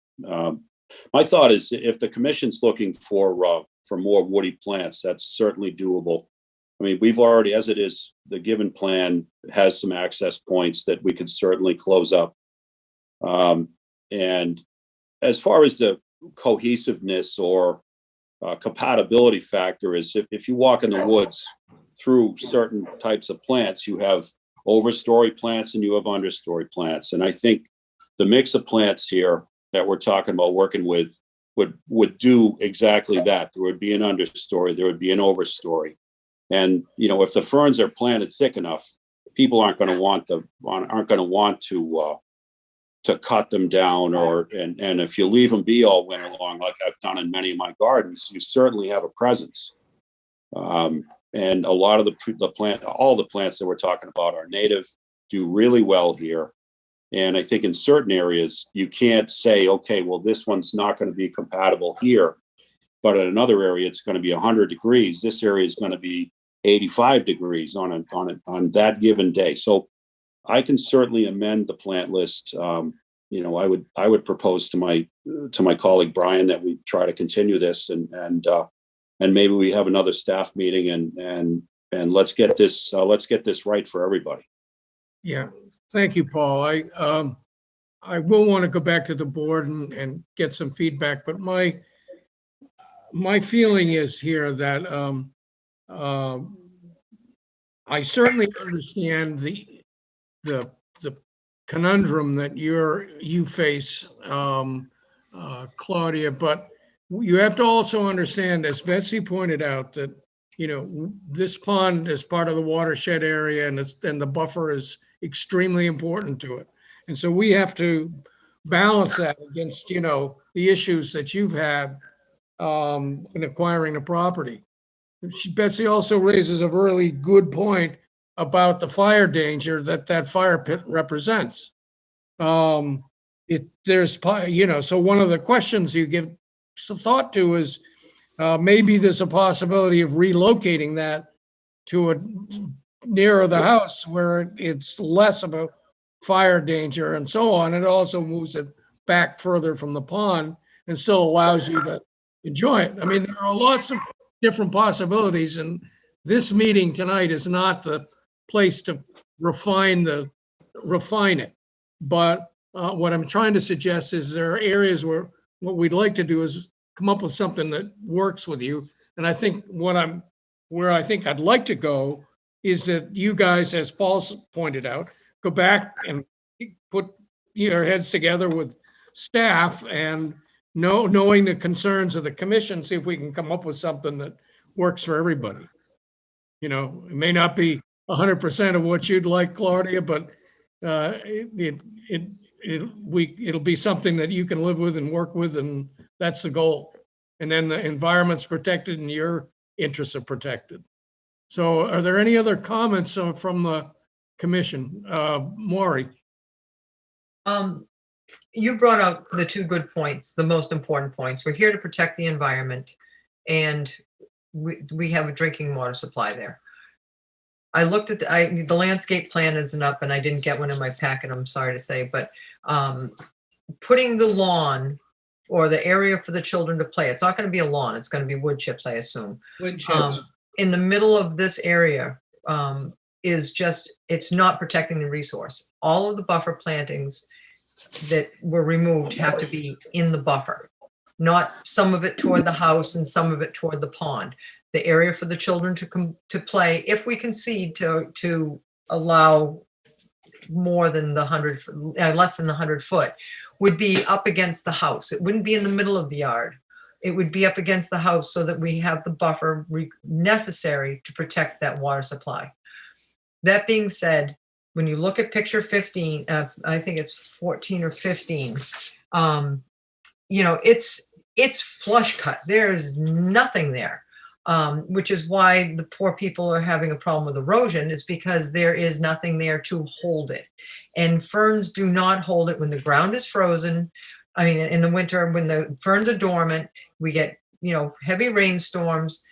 My thought is, if the commission's looking for more woody plants, that's certainly doable. I mean, we've already, as it is, the given plan has some access points that we could certainly close up. And as far as the cohesiveness or compatibility factor is, if you walk in the woods through certain types of plants, you have overstory plants and you have understory plants. And I think the mix of plants here that we're talking about working with would do exactly that. There would be an understory, there would be an overstory. And, if the ferns are planted thick enough, people aren't going to want to cut them down, and if you leave them be all winter long, like I've done in many of my gardens, you certainly have a presence. And a lot of all the plants that we're talking about are native, do really well here. And I think in certain areas, you can't say, okay, well, this one's not going to be compatible here. but at another area, it's going to be 100 degrees. This area is going to be 85 degrees on that given day. So I can certainly amend the plant list. I would propose to my colleague Brian that we try to continue this and maybe we have another staff meeting and let's get this right for everybody. Yeah, thank you, Paul. I will want to go back to the board and get some feedback, but my feeling is here that I certainly understand the conundrum that you face, Claudia, but you have to also understand, as Betsy pointed out, that this pond is part of the watershed area, and the buffer is extremely important to it. And so we have to balance that against, the issues that you've had in acquiring the property. Betsy also raises a really good point about the fire danger that fire pit represents. So one of the questions you give some thought to is maybe there's a possibility of relocating that to nearer the house where it's less of a fire danger and so on. It also moves it back further from the pond and still allows you to enjoy it. I mean, there are lots of different possibilities, and this meeting tonight is not the place to refine it. But what I'm trying to suggest is there are areas where what we'd like to do is come up with something that works with you. And I think where I think I'd like to go is that you guys, as Paul pointed out, go back and put your heads together with staff and knowing the concerns of the commission, see if we can come up with something that works for everybody. It may not be 100% of what you'd like, Claudia, but it'll be something that you can live with and work with, and that's the goal. And then the environment's protected and your interests are protected. So are there any other comments from the commission? Maury? You brought up the two good points, the most important points. We're here to protect the environment, and we have a drinking water supply there. I looked at the landscape plan isn't up, and I didn't get one in my packet, I'm sorry to say, but putting the lawn or the area for the children to play, it's not going to be a lawn, it's going to be wood chips, I assume. Wood chips. In the middle of this area it's not protecting the resource. All of the buffer plantings that were removed have to be in the buffer, not some of it toward the house and some of it toward the pond. The area for the children to play, if we concede to allow more than less than the 100 foot, would be up against the house. It wouldn't be in the middle of the yard. It would be up against the house so that we have the buffer necessary to protect that water supply. That being said, when you look at picture 15, I think it's 14 or 15, it's flush cut. There's nothing there, which is why the poor people are having a problem with erosion, is because there is nothing there to hold it. And ferns do not hold it when the ground is frozen. I mean, in the winter, when the ferns are dormant, we get, heavy rainstorms.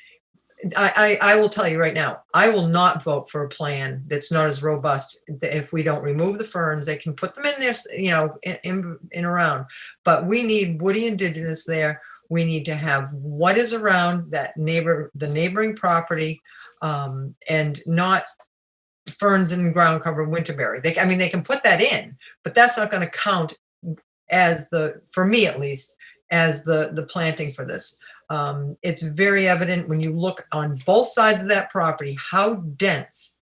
I will tell you right now, I will not vote for a plan that's not as robust. If we don't remove the ferns, they can put them in there, in around. But we need woody indigenous there. We need to have what is around the neighboring property, and not ferns and ground cover winterberry. They can put that in, but that's not going to count as for me at least, as the planting for this. It's very evident when you look on both sides of that property how dense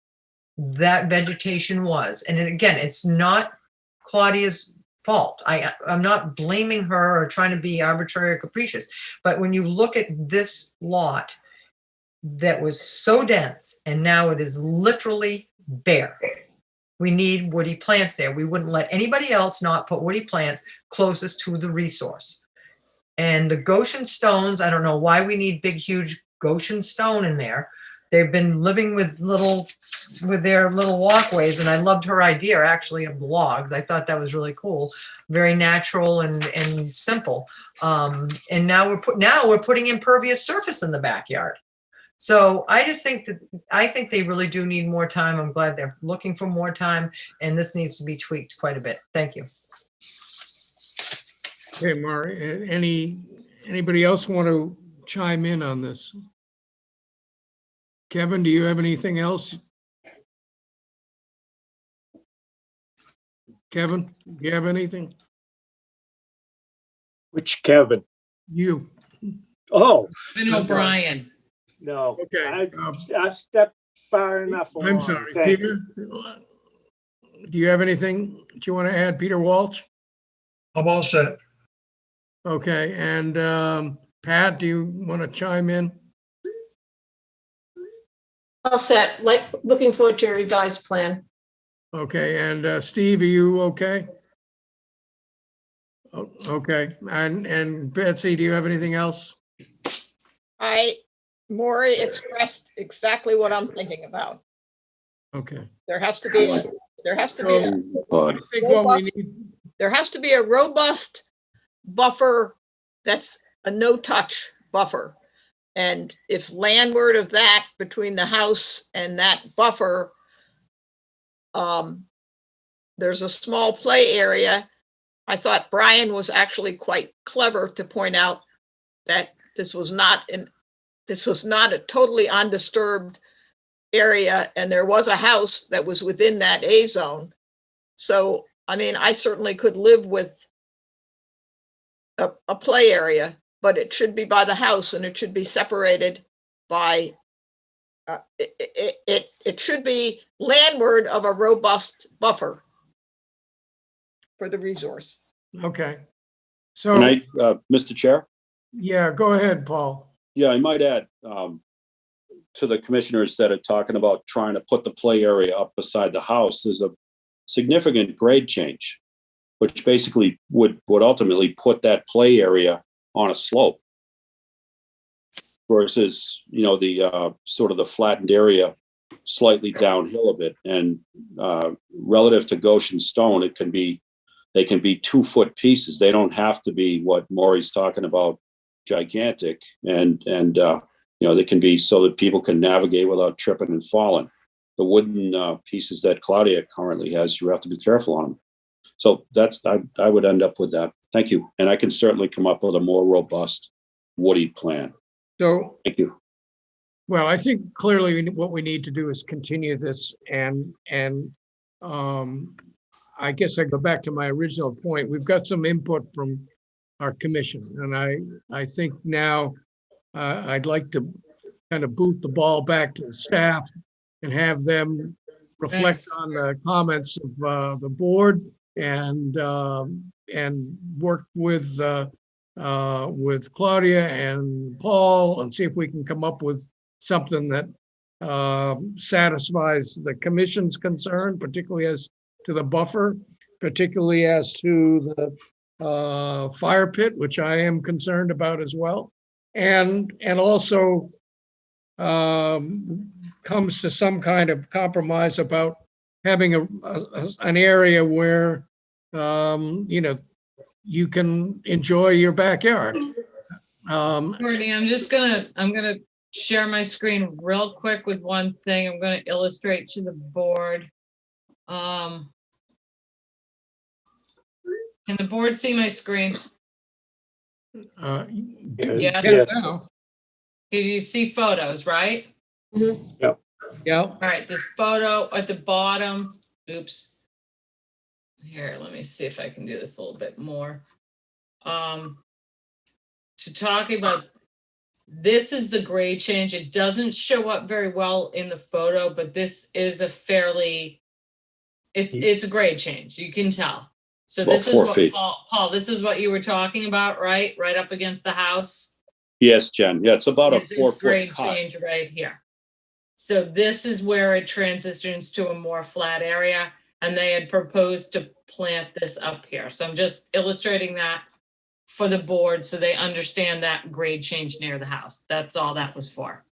that vegetation was. And again, it's not Claudia's fault. I'm not blaming her or trying to be arbitrary or capricious, but when you look at this lot that was so dense and now it is literally bare, we need woody plants there. We wouldn't let anybody else not put woody plants closest to the resource. And the Goshen stones, I don't know why we need big, huge Goshen stone in there. they've been living with their little walkways, and I loved her idea actually of the logs. I thought that was really cool, very natural and simple. And now we're putting impervious surface in the backyard. So I just think they really do need more time. I'm glad they're looking for more time, and this needs to be tweaked quite a bit. Thank you. Okay, Mari, anybody else want to chime in on this? Kevin, do you have anything else? Kevin, do you have anything? Which Kevin? You. Oh, Kevin O'Brien. no. Okay. I've stepped far enough I'm along. sorry, Thank Peter. you. Do you have anything that you want to add, Peter Walsh? I'm all set. Okay, and Pat, do you want to chime in? All set, looking forward to a revised plan. Okay, and Steve, are you okay? Okay, and Betsy, do you have anything else? Maury expressed exactly what I'm thinking about. Okay. There has to be a robust buffer that's a no-touch buffer. And if landward of that, between the house and that buffer, there's a small play area. I thought Brian was actually quite clever to point out that this was not a totally undisturbed area, and there was a house that was within that A zone. So, I mean, I certainly could live with a play area, but it should be by the house, and it should be separated by, it should be landward of a robust buffer for the resource. Okay. So, Can I, Mr. Chair? yeah, go ahead, Paul. Yeah, I might add to the commissioners that are talking about trying to put the play area up beside the house, there's a significant grade change, which basically would ultimately put that play area on a slope versus, the sort of the flattened area slightly downhill of it. And relative to Goshen stone, they can be 2-foot pieces. They don't have to be what Maury's talking about, gigantic. And they can be so that people can navigate without tripping and falling. The wooden pieces that Claudia currently has, you have to be careful on them. So I would end up with that. Thank you. And I can certainly come up with a more robust woody plan. So, thank you. Well, I think clearly what we need to do is continue this, and I guess I go back to my original point. We've got some input from our commission, and I think now I'd like to kind of boot the ball back to the staff and have them reflect on the comments of the board and work with Claudia and Paul and see if we can come up with something that satisfies the commission's concern, particularly as to the buffer, particularly as to the fire pit, which I am concerned about as well, and also comes to some kind of compromise about having an area where you can enjoy your backyard. Courtney, I'm gonna share my screen real quick with one thing. I'm gonna illustrate to the board. Can the board see my screen? Yes. Can you see photos, right? Yeah. Yeah. All right, this photo at the bottom, oops. Here, let me see if I can do this a little bit more. To talk about, this is the grade change. It doesn't show up very well in the photo, but this is a fairly, it's a grade change, you can tell. So About this is 4 what, feet. Paul, this is what you were talking about, right? Right up against the house? Yes, Jen. Yeah, it's about This a is 4-foot grade cut. change right here. So this is where it transitions to a more flat area, and they had proposed to plant this up here. So I'm just illustrating that for the board so they understand that grade change near the house. That's all that was for.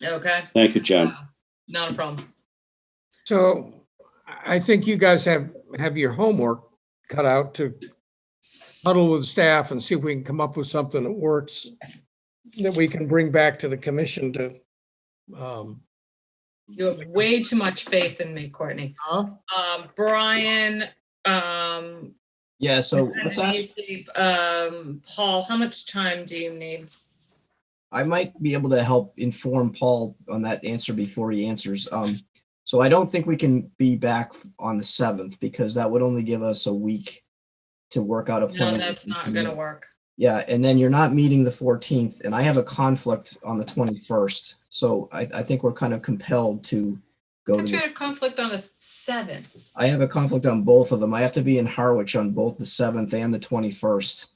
Okay, Thank you, Jen. not a problem. So I think you guys have your homework cut out to huddle with staff and see if we can come up with something that works, that we can bring back to the commission to, You have way too much faith in me, Courtney. Brian, Yeah, so let's ask, Paul, how much time do you need? I might be able to help inform Paul on that answer before he answers. So I don't think we can be back on the 7th because that would only give us a week to work out a No, plan. that's not gonna work. Yeah, and then you're not meeting the 14th, and I have a conflict on the 21st. So I think we're kind of compelled to go Don't to you the, have conflict on the 7th? I have a conflict on both of them. I have to be in Harwich on both the 7th and the 21st.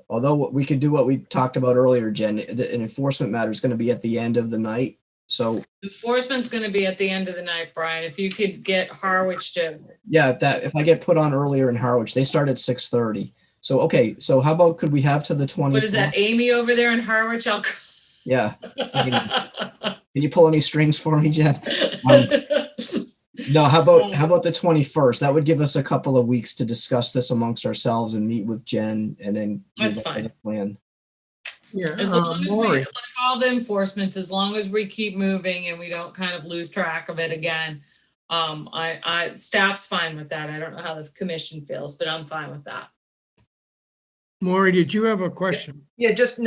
Although we could do what we talked about earlier, Jen, an enforcement matter is going to be at the end of the night. So Enforcement's gonna be at the end of the night, Brian. If you could get Harwich to, yeah, if I get put on earlier in Harwich, they start at 6:30. So okay, so how about could we have to the 24th? what is that, Amy over there in Harwich? I'll. Yeah. Can you pull any strings for me, Jen? No, how about the 21st? That would give us a couple of weeks to discuss this amongst ourselves and meet with Jen and then That's move on to fine. the plan. yeah, As long as we, Maury. like all the enforcements, as long as we keep moving and we don't kind of lose track of it again. Staff's fine with that. I don't know how the commission feels, but I'm fine with that. Maury, did you have a question? Yeah, just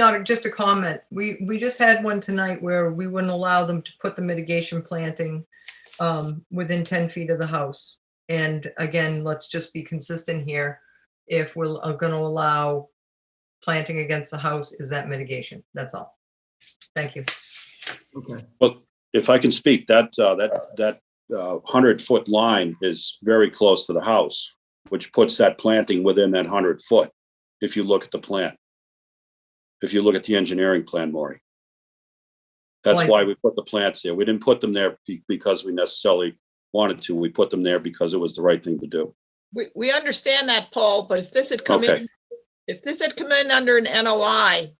a comment. We just had one tonight where we wouldn't allow them to put the mitigation planting within 10 feet of the house. And again, let's just be consistent here. If we're going to allow planting against the house, is that mitigation? That's all. Thank you. Okay. Well, if I can speak, that 100-foot line is very close to the house, which puts that planting within that 100 foot. If you look at the plan, if you look at the engineering plan, Maury. That's Like- why we put the plants there. We didn't put them there because we necessarily wanted to. We put them there because it was the right thing to do. We understand that, Paul, but if this had come Okay. in, if this had come in under an NOI,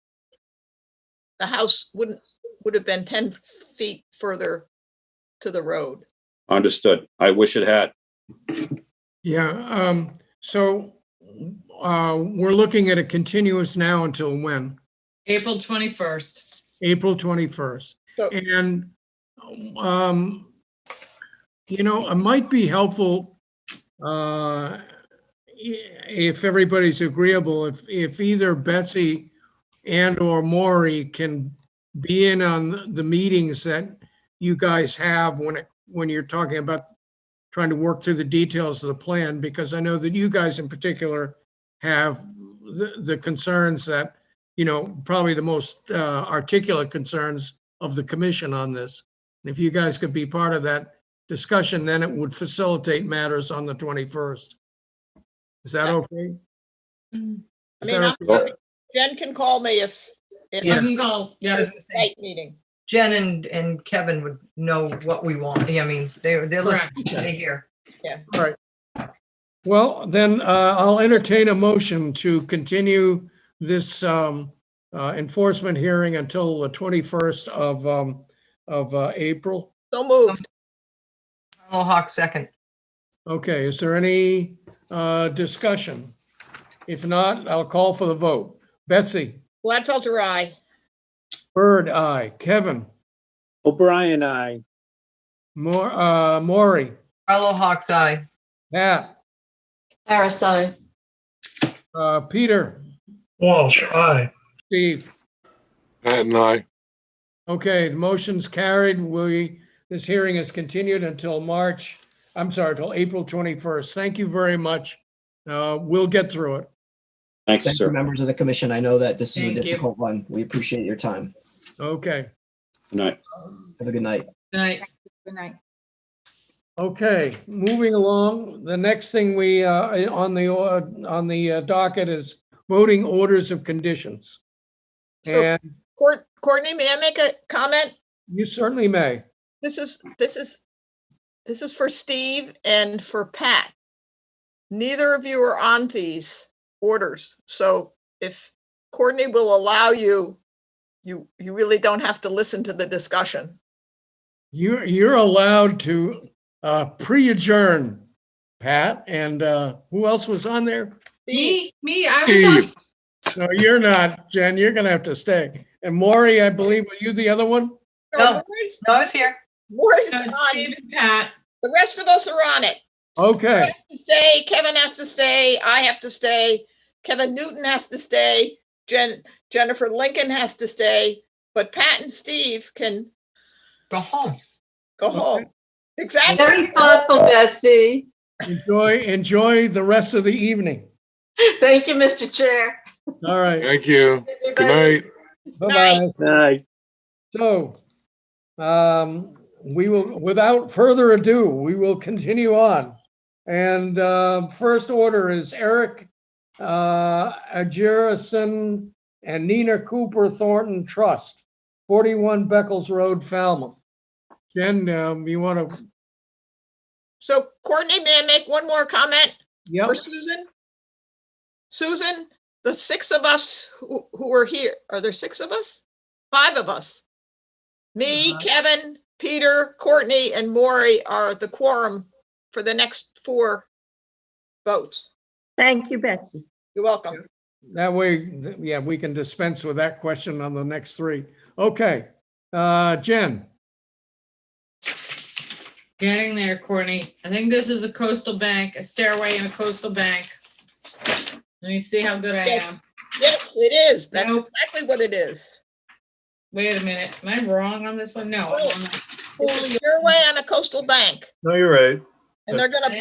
the house would have been 10 feet further to the road. Understood. I wish it had. Yeah, so we're looking at a continuous now until when? April 21st. April 21st. So- And, it might be helpful if everybody's agreeable, if either Betsy and or Maury can be in on the meetings that you guys have when you're talking about trying to work through the details of the plan, because I know that you guys in particular have the concerns that, probably the most articulate concerns of the commission on this. If you guys could be part of that discussion, then it would facilitate matters on the 21st. Is that okay? I Is mean, that okay? Jen can call me if You can call, yeah. night meeting. Jen and Kevin would know what we want. I mean, they're listening, they hear. All right. Well, then I'll entertain a motion to continue this enforcement hearing until the 21st of April. So moved. Hawk second. Okay, is there any discussion? If not, I'll call for the vote. Betsy? Gladfelter, aye. Bird, aye. Kevin? O'Brien, aye. Maury? Carlo Hawk's eye. Pat? Harris, aye. Peter? Walsh, aye. Steve? Pat and I. Okay, the motion's carried. This hearing is continued until April 21st. Thank you very much. We'll get through it. Thank you, Thank you, sir. members of the commission. I know that this is a Thank you. difficult one. We appreciate your time. Okay. Good night. Have a good night. Good night. Good night. Okay, moving along. The next thing we on the docket is voting orders of conditions. So- And Courtney, may I make a comment? you certainly may. This is for Steve and for Pat. Neither of you are on these orders. So if Courtney will allow you You really don't have to listen to the discussion. You're allowed to pre-adjourn, Pat, and who else was on there? Me, I was on. No, you're not, Jen. You're gonna have to stay. And Maury, I believe, were you the other one? No, I was here. Maury's No, on. Steve and Pat. The rest of us are on it. Okay. Has to stay. Kevin has to stay. I have to stay. Kevin Newton has to stay. Jennifer Lincoln has to stay. But Pat and Steve can Go home. go home. Exactly. Very thoughtful, Betsy. Enjoy the rest of the evening. Thank you, Mr. Chair. All right. Thank you. Good night. Bye-bye. Aye. So, we will, without further ado, we will continue on. And first order is Eric Ajurison and Nina Cooper Thornton Trust, 41 Beckles Road, Falmouth. Jen, you want to? So Courtney, may I make one more comment Yep. for Susan? Susan, the six of us who are here, are there six of us? Five of us. Me, Kevin, Peter, Courtney, and Maury are the quorum for the next 4 votes. Thank you, Betsy. You're welcome. That way, yeah, we can dispense with that question on the next 3. Okay, Jen. Getting there, Courtney. I think this is a coastal bank, a stairway in a coastal bank. Let me see how good I am. Yes, yes, it is. That's Nope. exactly what it is. Wait a minute. Am I wrong on this one? No. I'm on the- It's a stairway on a coastal bank, No, you're right. and they're I gonna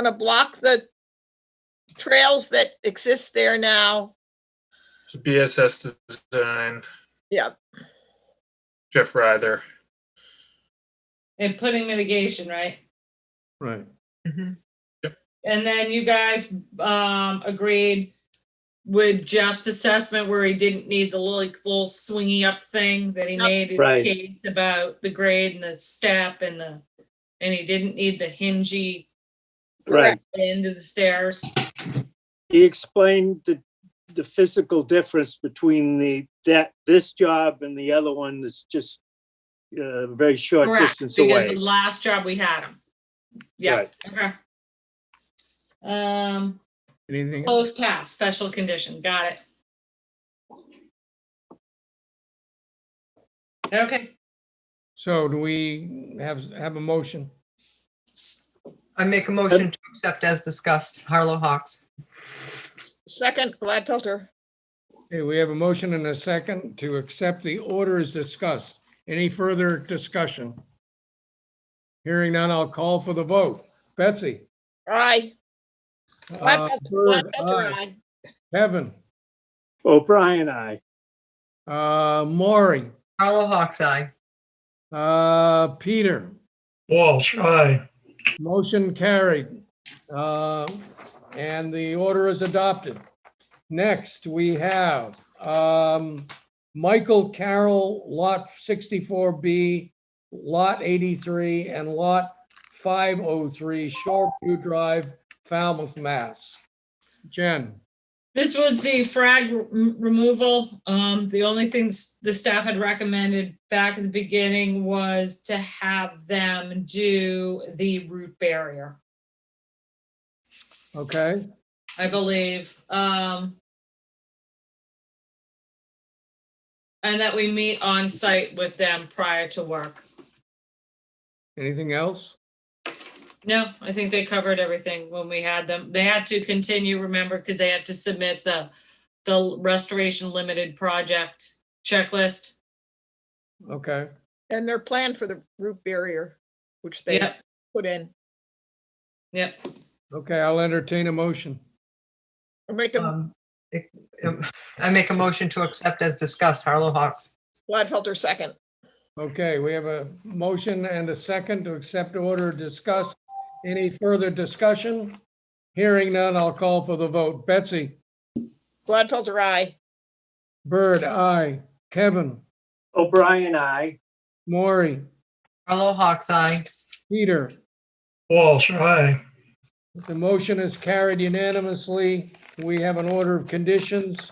am? block the trails that exist there now. It's a BSS design. Yeah. Jeff Ryther. And putting mitigation, right? Right. And then you guys agreed with Jeff's assessment where he didn't need the little swingy up thing that he Yep. made his Right. case about the grade and the step and he didn't need the hingy Right. end of the stairs. He explained the physical difference between this job and the other one that's just a very short Correct, distance because away. the last job we had him. Yeah, Right. okay. Anything? Closed pass, special condition, got it. Okay, So do we have a motion? I make a motion to accept as discussed, Harlow Hawks. Second, Gladfelter. Okay, we have a motion and a second to accept the order as discussed. Any further discussion? Hearing none, I'll call for the vote. Betsy? Aye. Bird, Gladfelter, aye. aye. Kevin? O'Brien, aye. Maury? Harlow Hawks, aye. Peter? Walsh, aye. Motion carried. And the order is adopted. Next, we have Michael Carroll, Lot 64B, Lot 83, and Lot 503, Shoreview Drive, Falmouth, Mass. Jen? this was the frag removal. The only things the staff had recommended back at the beginning was to have them do the root barrier, Okay, I believe. And that we meet on site with them prior to work. anything else? No, I think they covered everything when we had them. They had to continue, remember, because they had to submit the restoration limited project checklist. Okay, And their plan for the root barrier, which they Yep. put in. Yep. okay, I'll entertain a motion. Make them, I make a motion to accept as discussed, Harlow Hawks. Gladfelter second. Okay, we have a motion and a second to accept order discussed. Any further discussion? Hearing none, I'll call for the vote. Betsy? Gladfelter, aye. Bird, aye. Kevin? O'Brien, aye. Maury? Harlow Hawks, aye. Peter? Walsh, aye. The motion is carried unanimously. We have an order of conditions.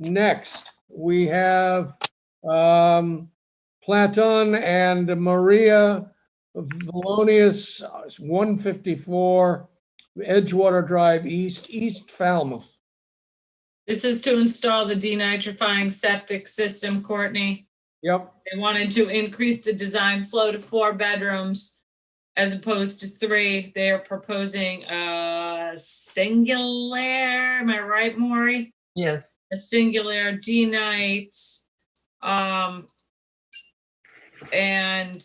Next, we have Platon and Maria Valonius, 154 Edgewater Drive East, East Falmouth. This is to install the denitrifying septic system, Courtney. Yep. They wanted to increase the design flow to 4 bedrooms as opposed to 3. They are proposing a singular, am I right, Maury? Yes. A singular D-night, and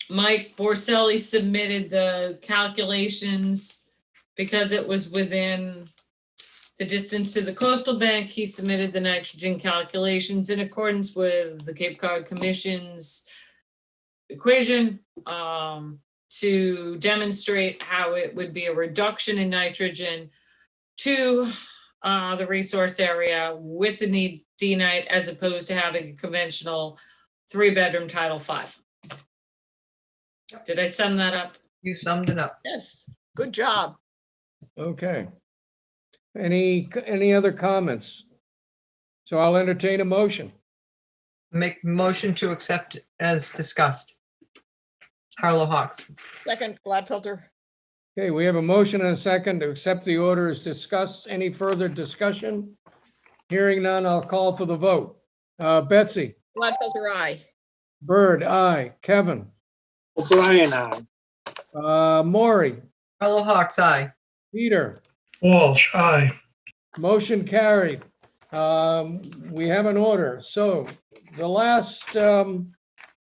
Mike Borselli submitted the calculations because it was within the distance to the coastal bank. He submitted the nitrogen calculations in accordance with the Cape Cod Commission's equation to demonstrate how it would be a reduction in nitrogen to the resource area with the need D-night as opposed to having a conventional 3-bedroom Title V. Did I sum that up? You summed it up. Yes, good job. Okay. Any other comments? So I'll entertain a motion. Make motion to accept as discussed. Harlow Hawks. Second, Gladfelter. Okay, we have a motion and a second to accept the order as discussed. Any further discussion? Hearing none, I'll call for the vote. Betsy? Gladfelter, aye. Bird, aye. Kevin? O'Brien, aye. Maury? Harlow Hawks, aye. Peter? Walsh, aye. Motion carried. We have an order. So the last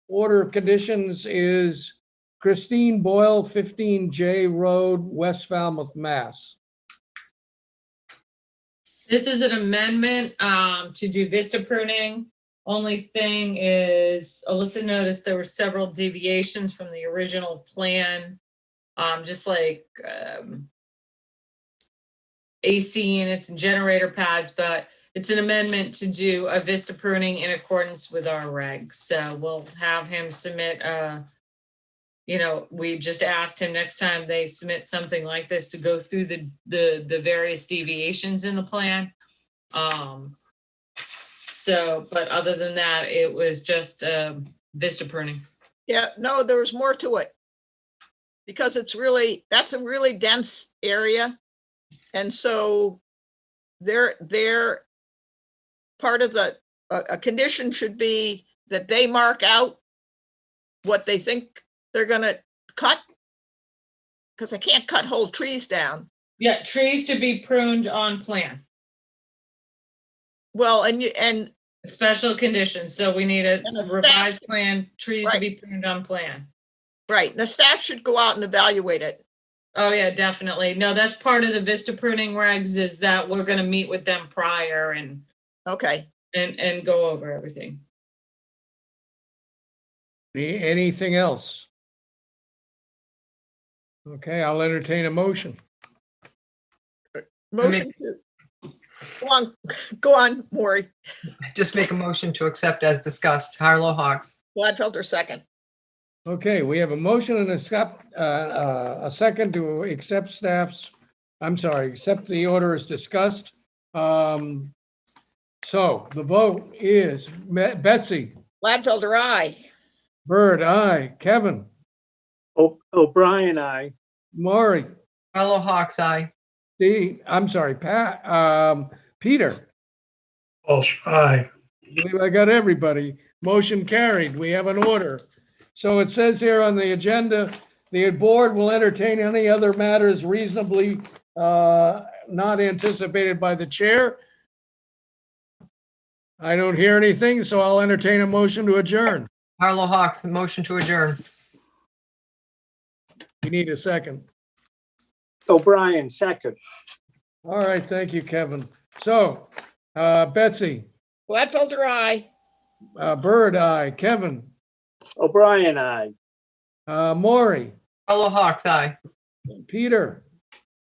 order of conditions is Christine Boyle, 15J Road, West Falmouth, Mass. This is an amendment to do vista pruning. Only thing is, Alyssa noticed there were several deviations from the original plan, just like AC units and generator pads, but it's an amendment to do a vista pruning in accordance with our regs. So we'll have him submit we just asked him next time they submit something like this to go through the various deviations in the plan. But other than that, it was just vista pruning. Yeah, no, there was more to it. Because that's a really dense area. And so they're part of a condition should be that they mark out what they think they're gonna cut. Because I can't cut whole trees down. Yeah, trees to be pruned on plan. Well, and special conditions. So we need a revised plan, trees to right. be pruned on plan. Right. And the staff should go out and evaluate it. Oh, yeah, definitely. No, that's part of the vista pruning regs is that we're going to meet with them prior and okay, and go over everything. Anything else? Okay, I'll entertain a motion. Motion to go on, Maury. Just make a motion to accept as discussed. Harlow Hawks. Gladfelter, second. Okay, we have a motion and a second to accept accept the order as discussed. So the vote is Betsy. Gladfelter, aye. Bird, aye. Kevin. O'Brien, aye. Maury. Harlow Hawks, aye. Pat. Peter. Walsh, aye. I believe I got everybody. Motion carried. We have an order. So it says here on the agenda, the board will entertain any other matters reasonably not anticipated by the chair. I don't hear anything, so I'll entertain a motion to adjourn. Harlow Hawks, a motion to adjourn. We need a second. O'Brien, second. All right, thank you, Kevin. So, Betsy. Gladfelter, aye. Bird, aye. Kevin. O'Brien, aye. Maury. Harlow Hawks, aye. Peter.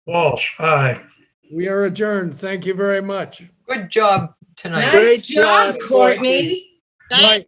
Walsh, aye. We are adjourned. Thank you very much. Good job tonight. Nice job, Courtney. Thank